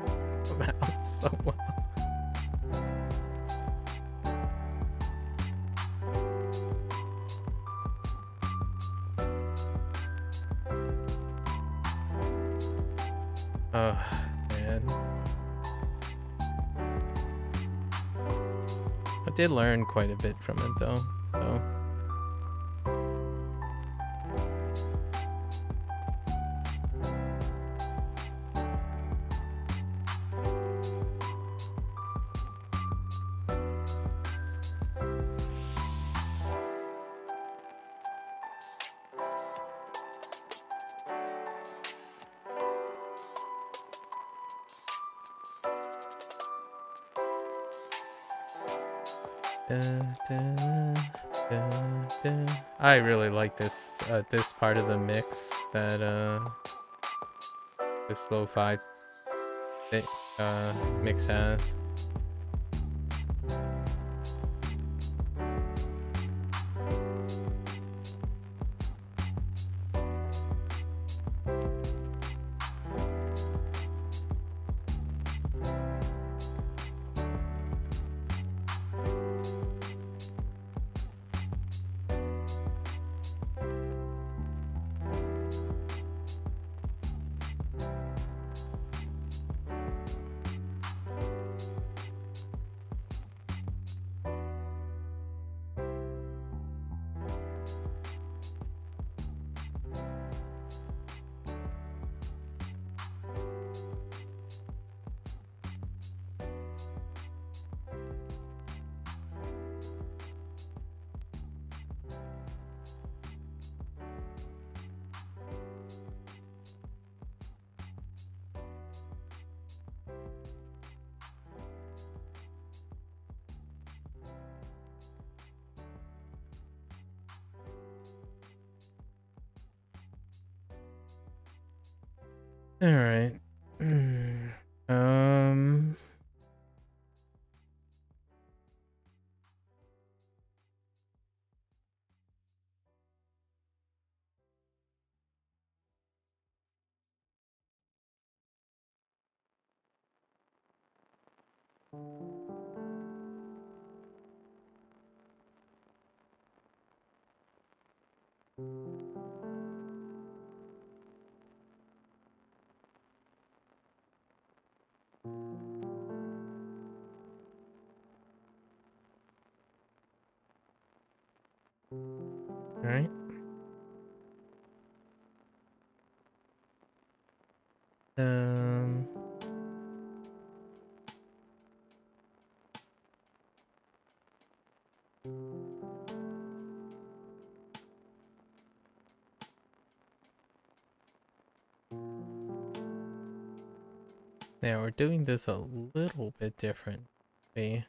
come out so well. Oh, man. I did learn quite a bit from it though, so. I really like this this part of the mix that this lo-fi mix has. All right. Um. All right. Um. Yeah, we're doing this a little bit differently.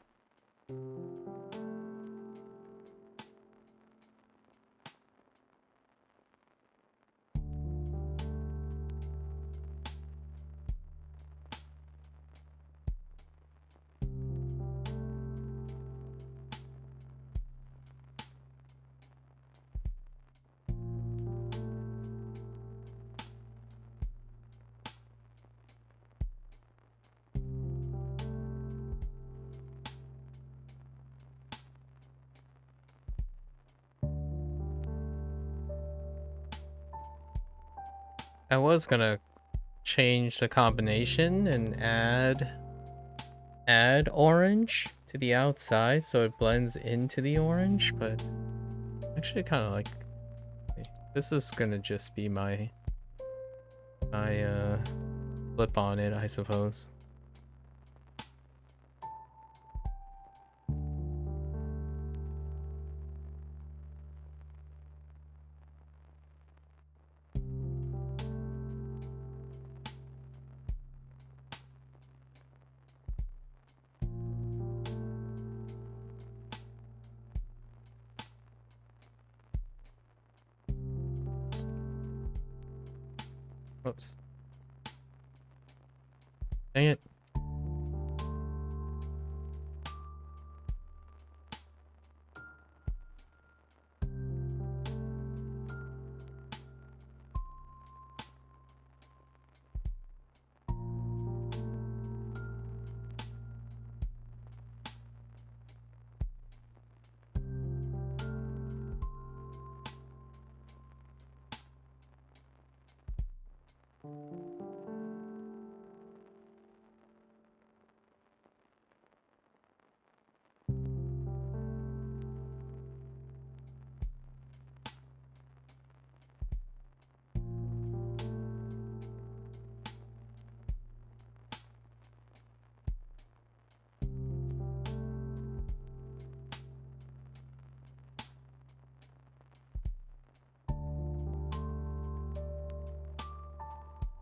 I was gonna change the combination and add orange to the outside so it blends into the orange, but actually kind of like this is gonna just be my flip on it, I suppose. Oops. Dang it.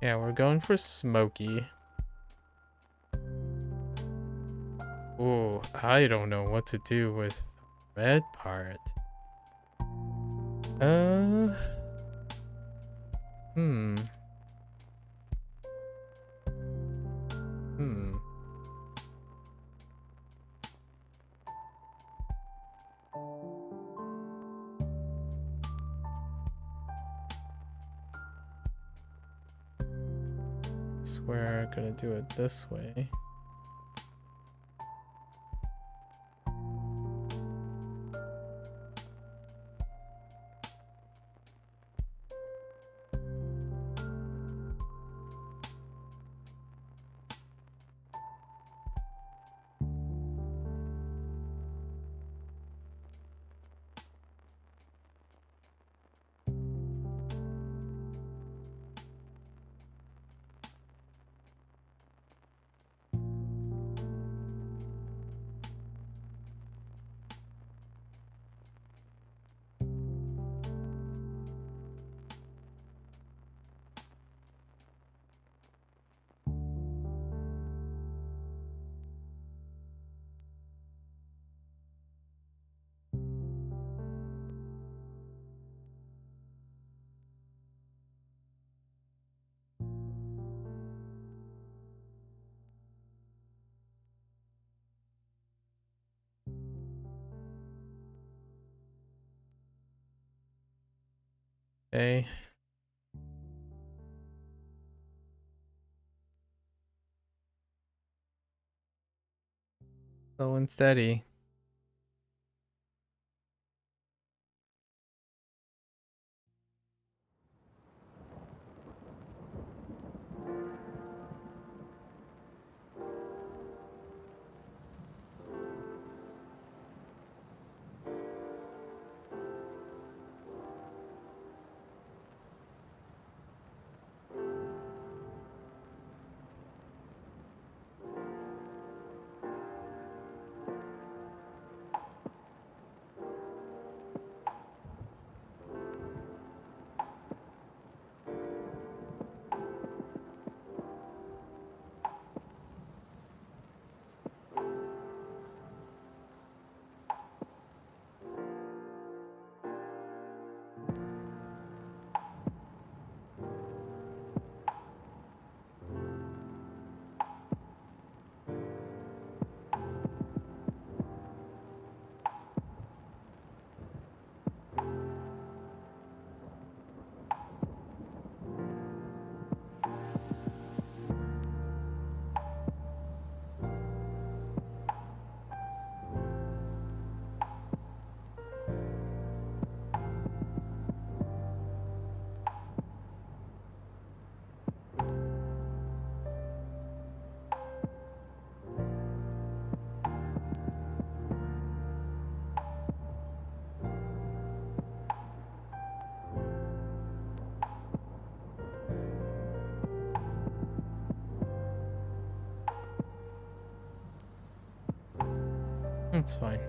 Yeah, we're going for smoky. Ooh, I don't know what to do with the red part. Uh, hmm. Hmm. Swear, gonna do it this way. Okay. Slow and steady. That's fine.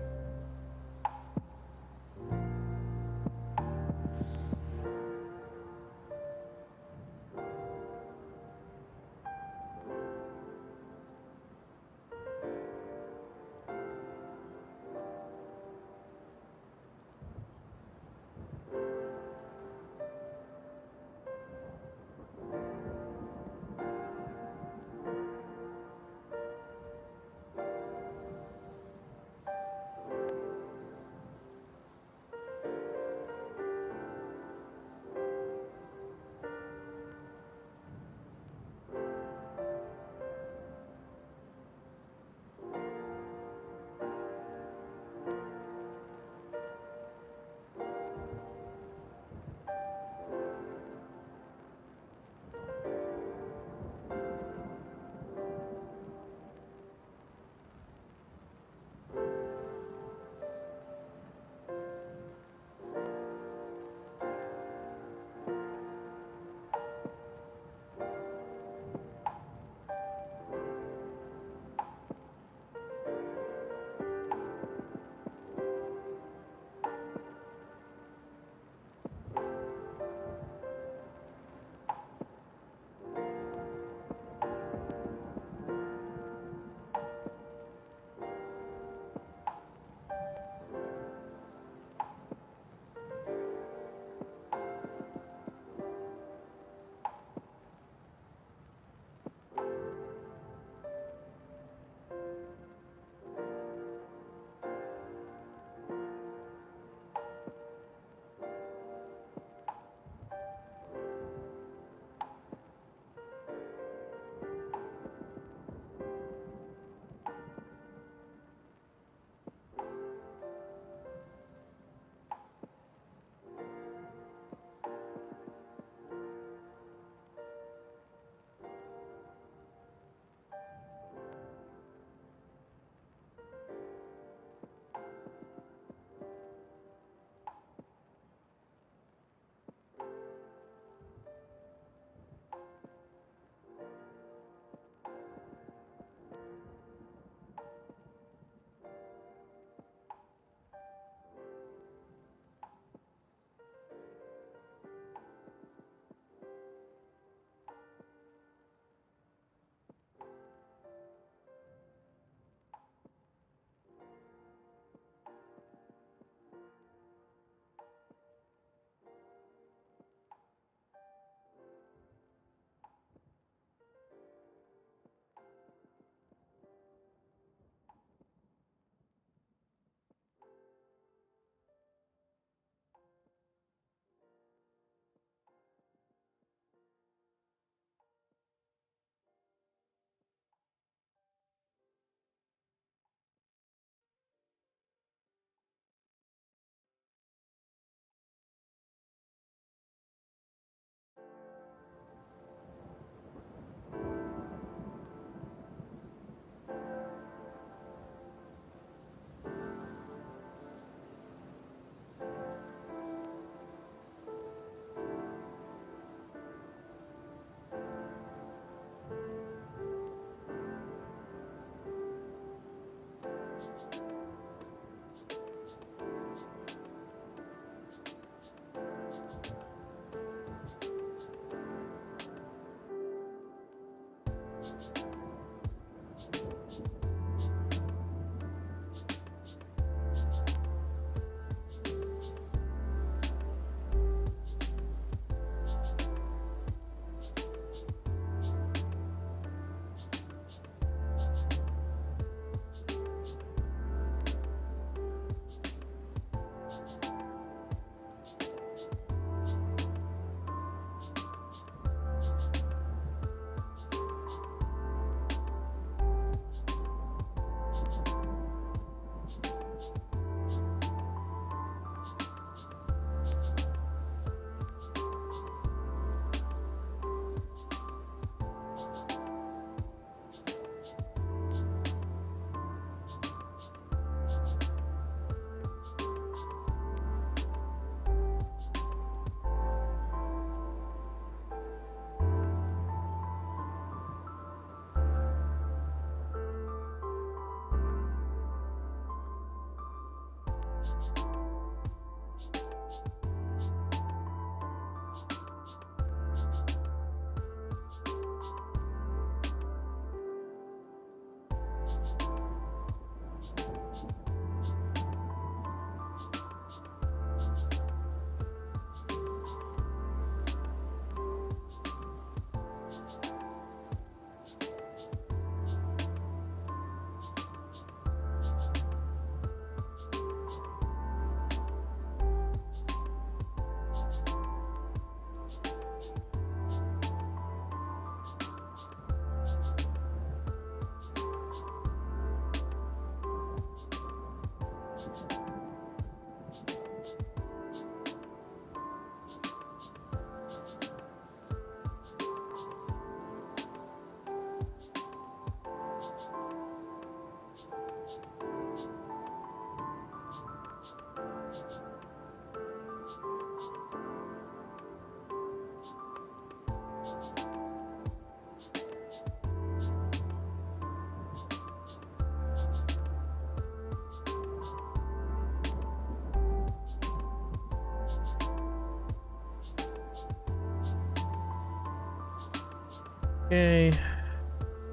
Okay,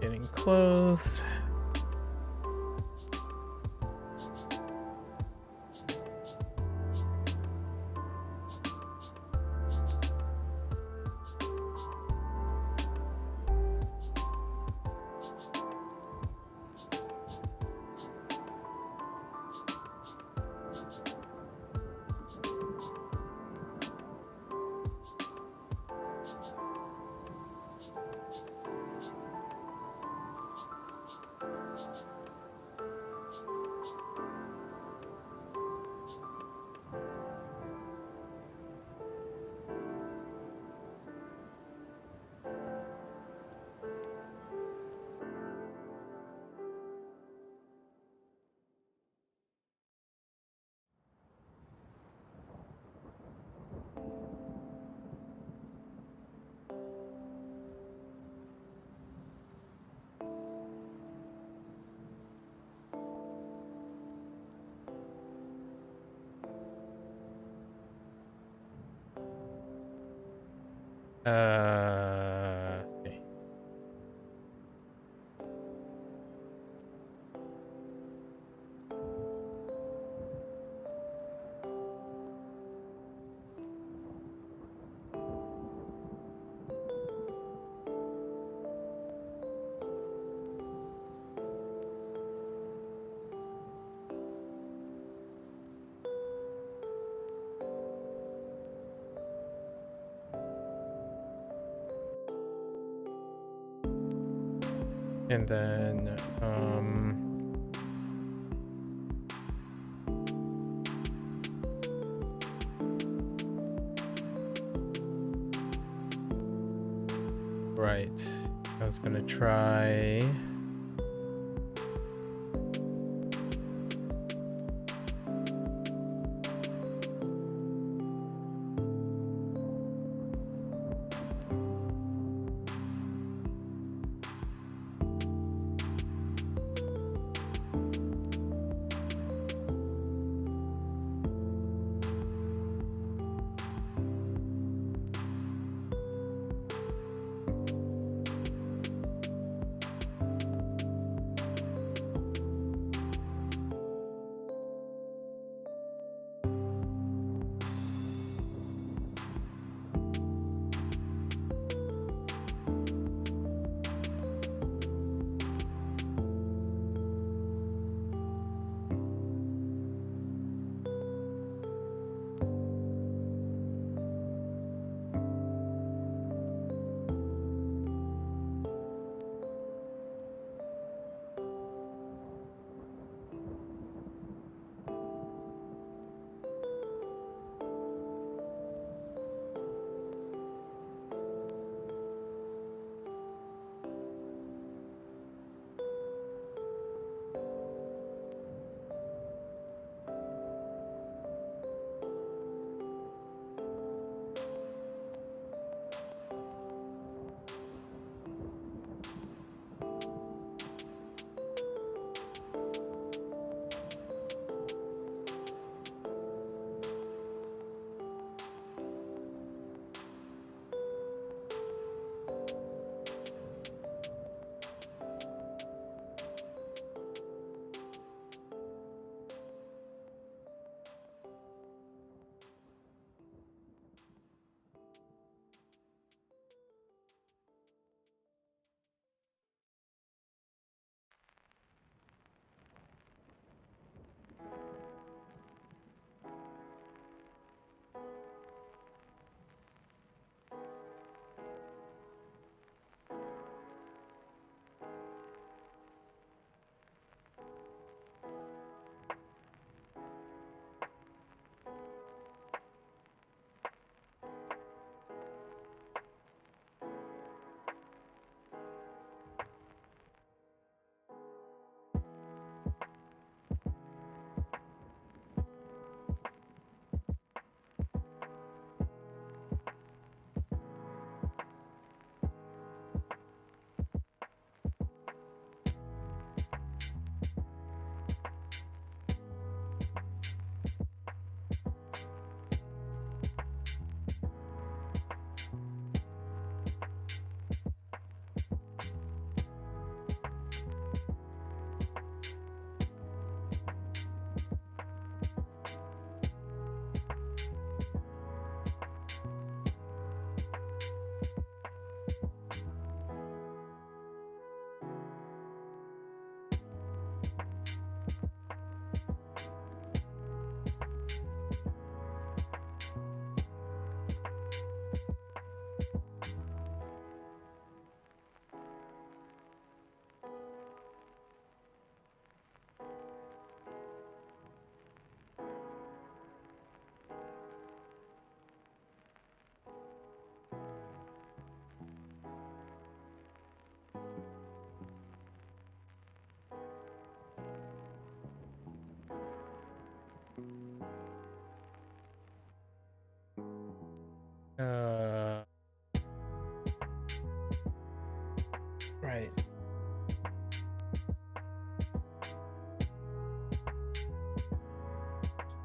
getting close. Okay. And then, right. I was gonna try.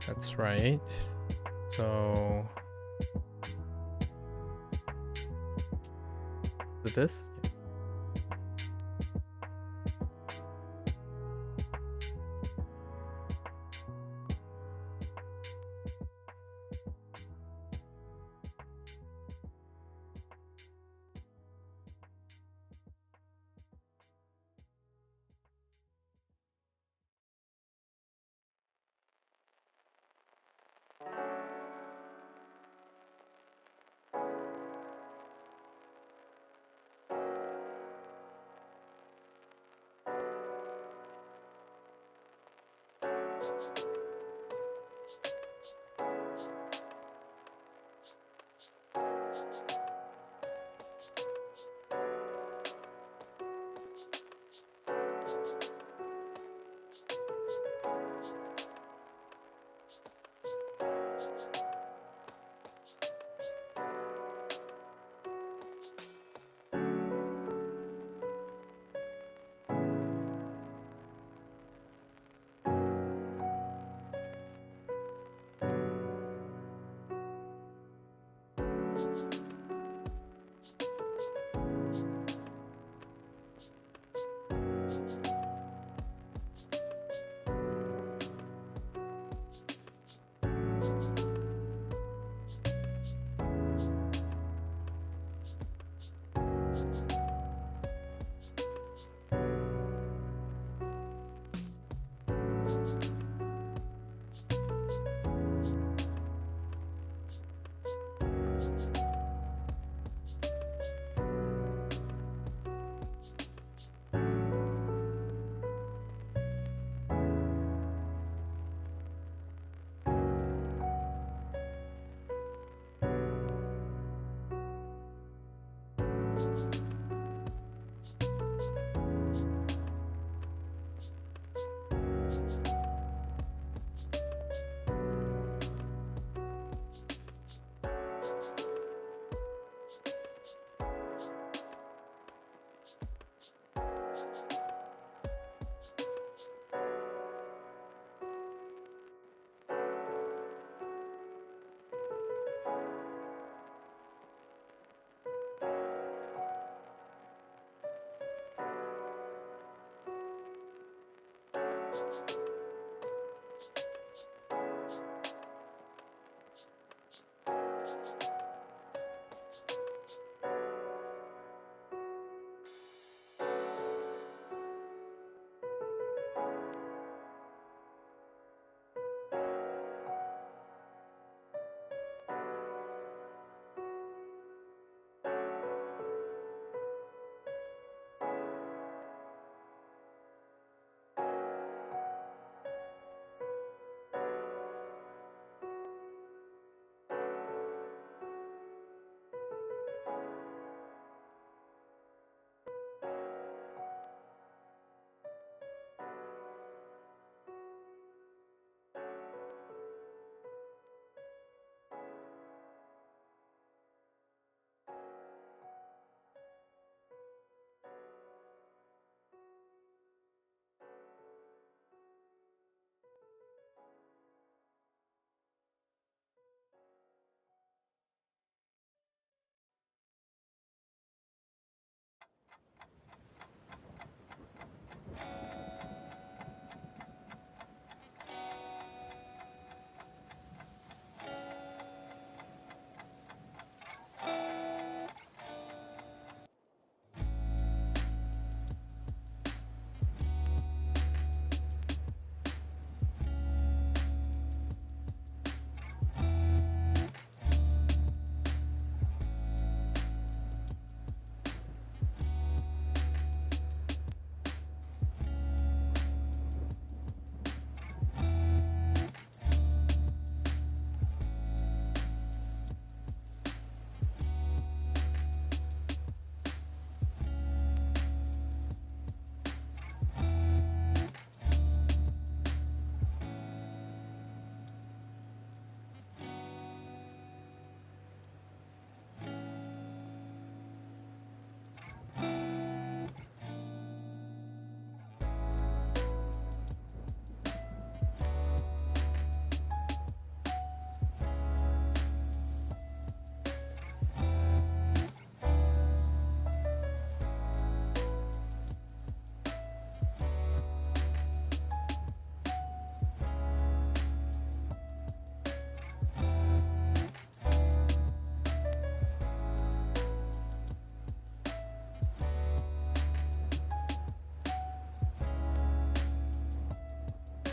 That's right. So... Did this?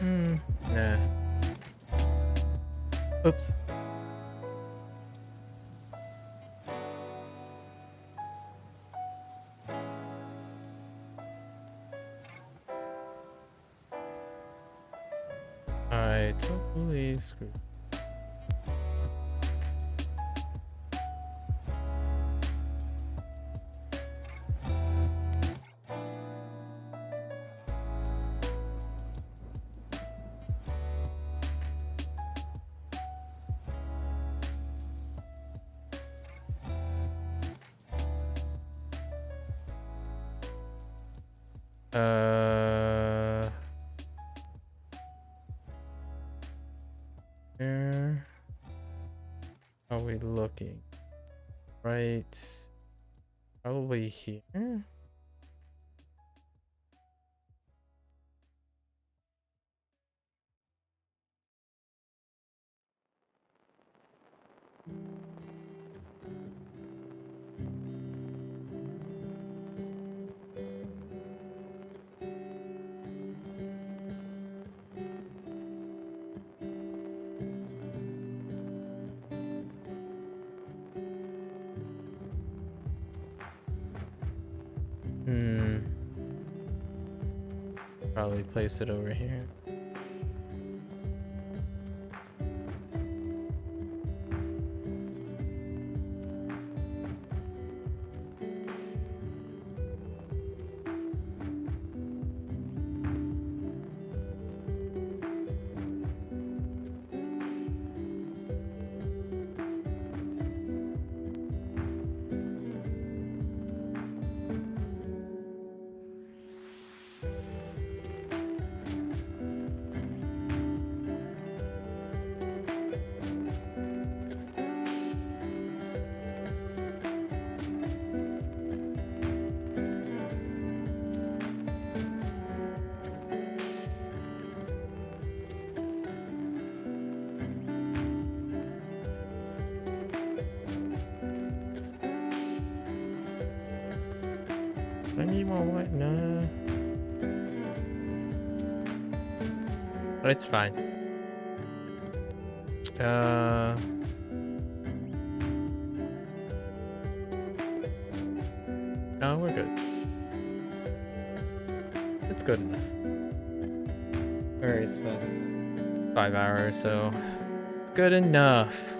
Nah. Oops. I totally screwed. Where are we looking? Right. Probably here. Probably place it over here. I need more white. Nah. But it's fine. No, we're good. It's good enough. We already spent 5 hours, so it's good enough.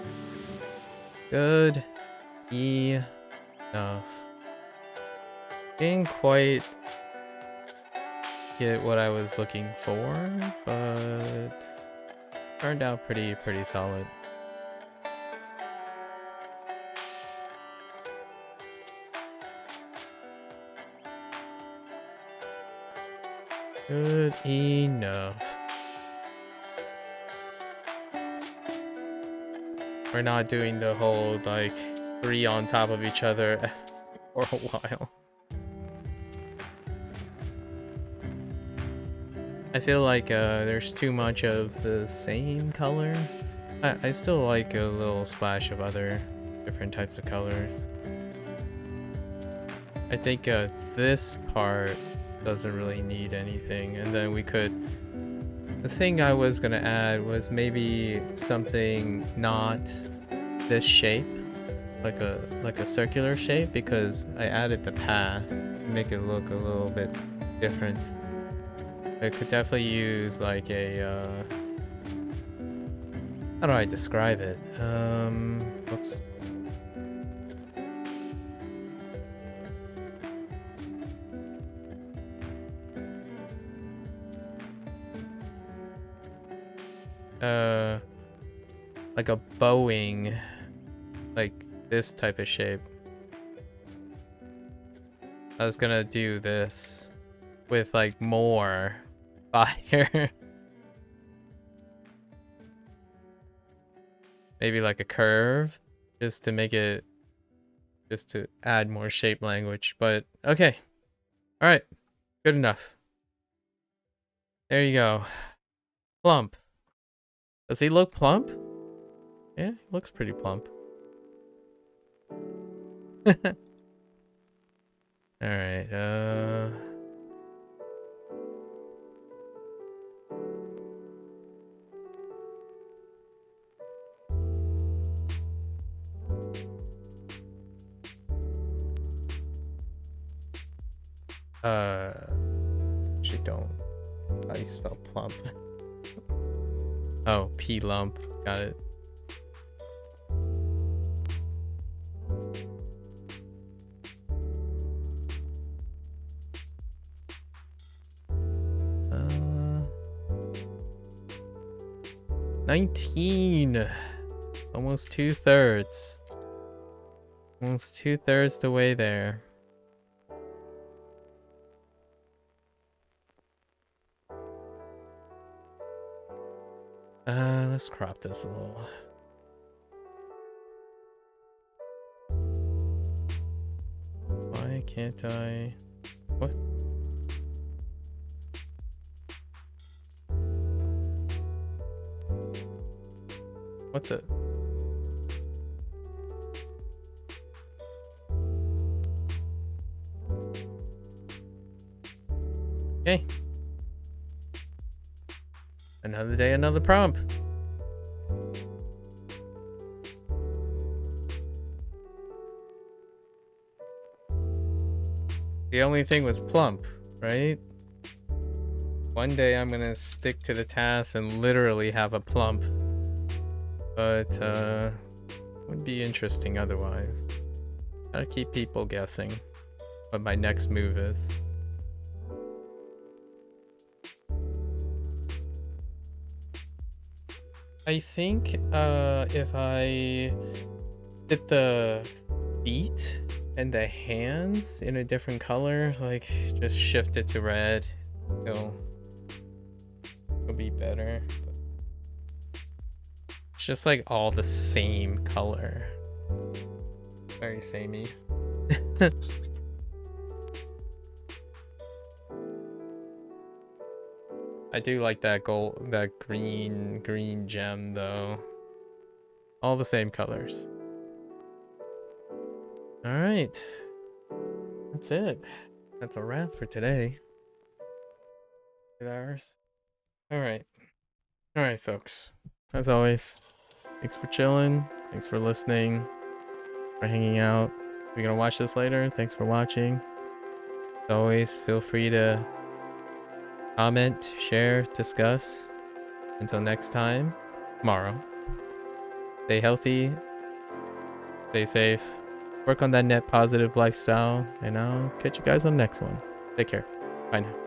Good enough. Didn't quite get what I was looking for, but turned out pretty solid. Good enough. We're not doing the whole like 3 on top of each other for a while. I feel like there's too much of the same color. I still like a little splash of other different types of colors. I think this part doesn't really need anything, and then we could... The thing I was gonna add was maybe something not this shape, like a circular shape, because I added the path to make it look a little bit different. I could definitely use like a how do I describe it? Oops. Like a bowing, like this type of shape. I was gonna do this with like more fire. Maybe like a curve, just to make it, just to add more shape language. But okay, all right, good enough. There you go. Plump. Does he look plump? Yeah, he looks pretty plump. All right, Actually don't. How do you spell plump? Oh, P lump. Got it. Uh, 19. Almost 2/3. Almost 2/3 the way there. Let's crop this a little. Why can't I? What? What the? Okay. Another day, another prompt. The only thing was plump, right? One day I'm gonna stick to the task and literally have a plump. But, would be interesting otherwise. Gotta keep people guessing what my next move is. I think, if I did the feet and the hands in a different color, like just shift it to red, it'll be better. It's just like all the same color. Very samey. I do like that gold, that green gem though. All the same colors. All right, that's it. That's a wrap for today. 2 hours. All right, folks. As always, thanks for chilling. Thanks for listening. For hanging out. If you're gonna watch this later, thanks for watching. As always, feel free to comment, share, discuss. Until next time, tomorrow. Stay healthy, stay safe, work on that net positive lifestyle, and I'll catch you guys on the next one. Take care. Bye now.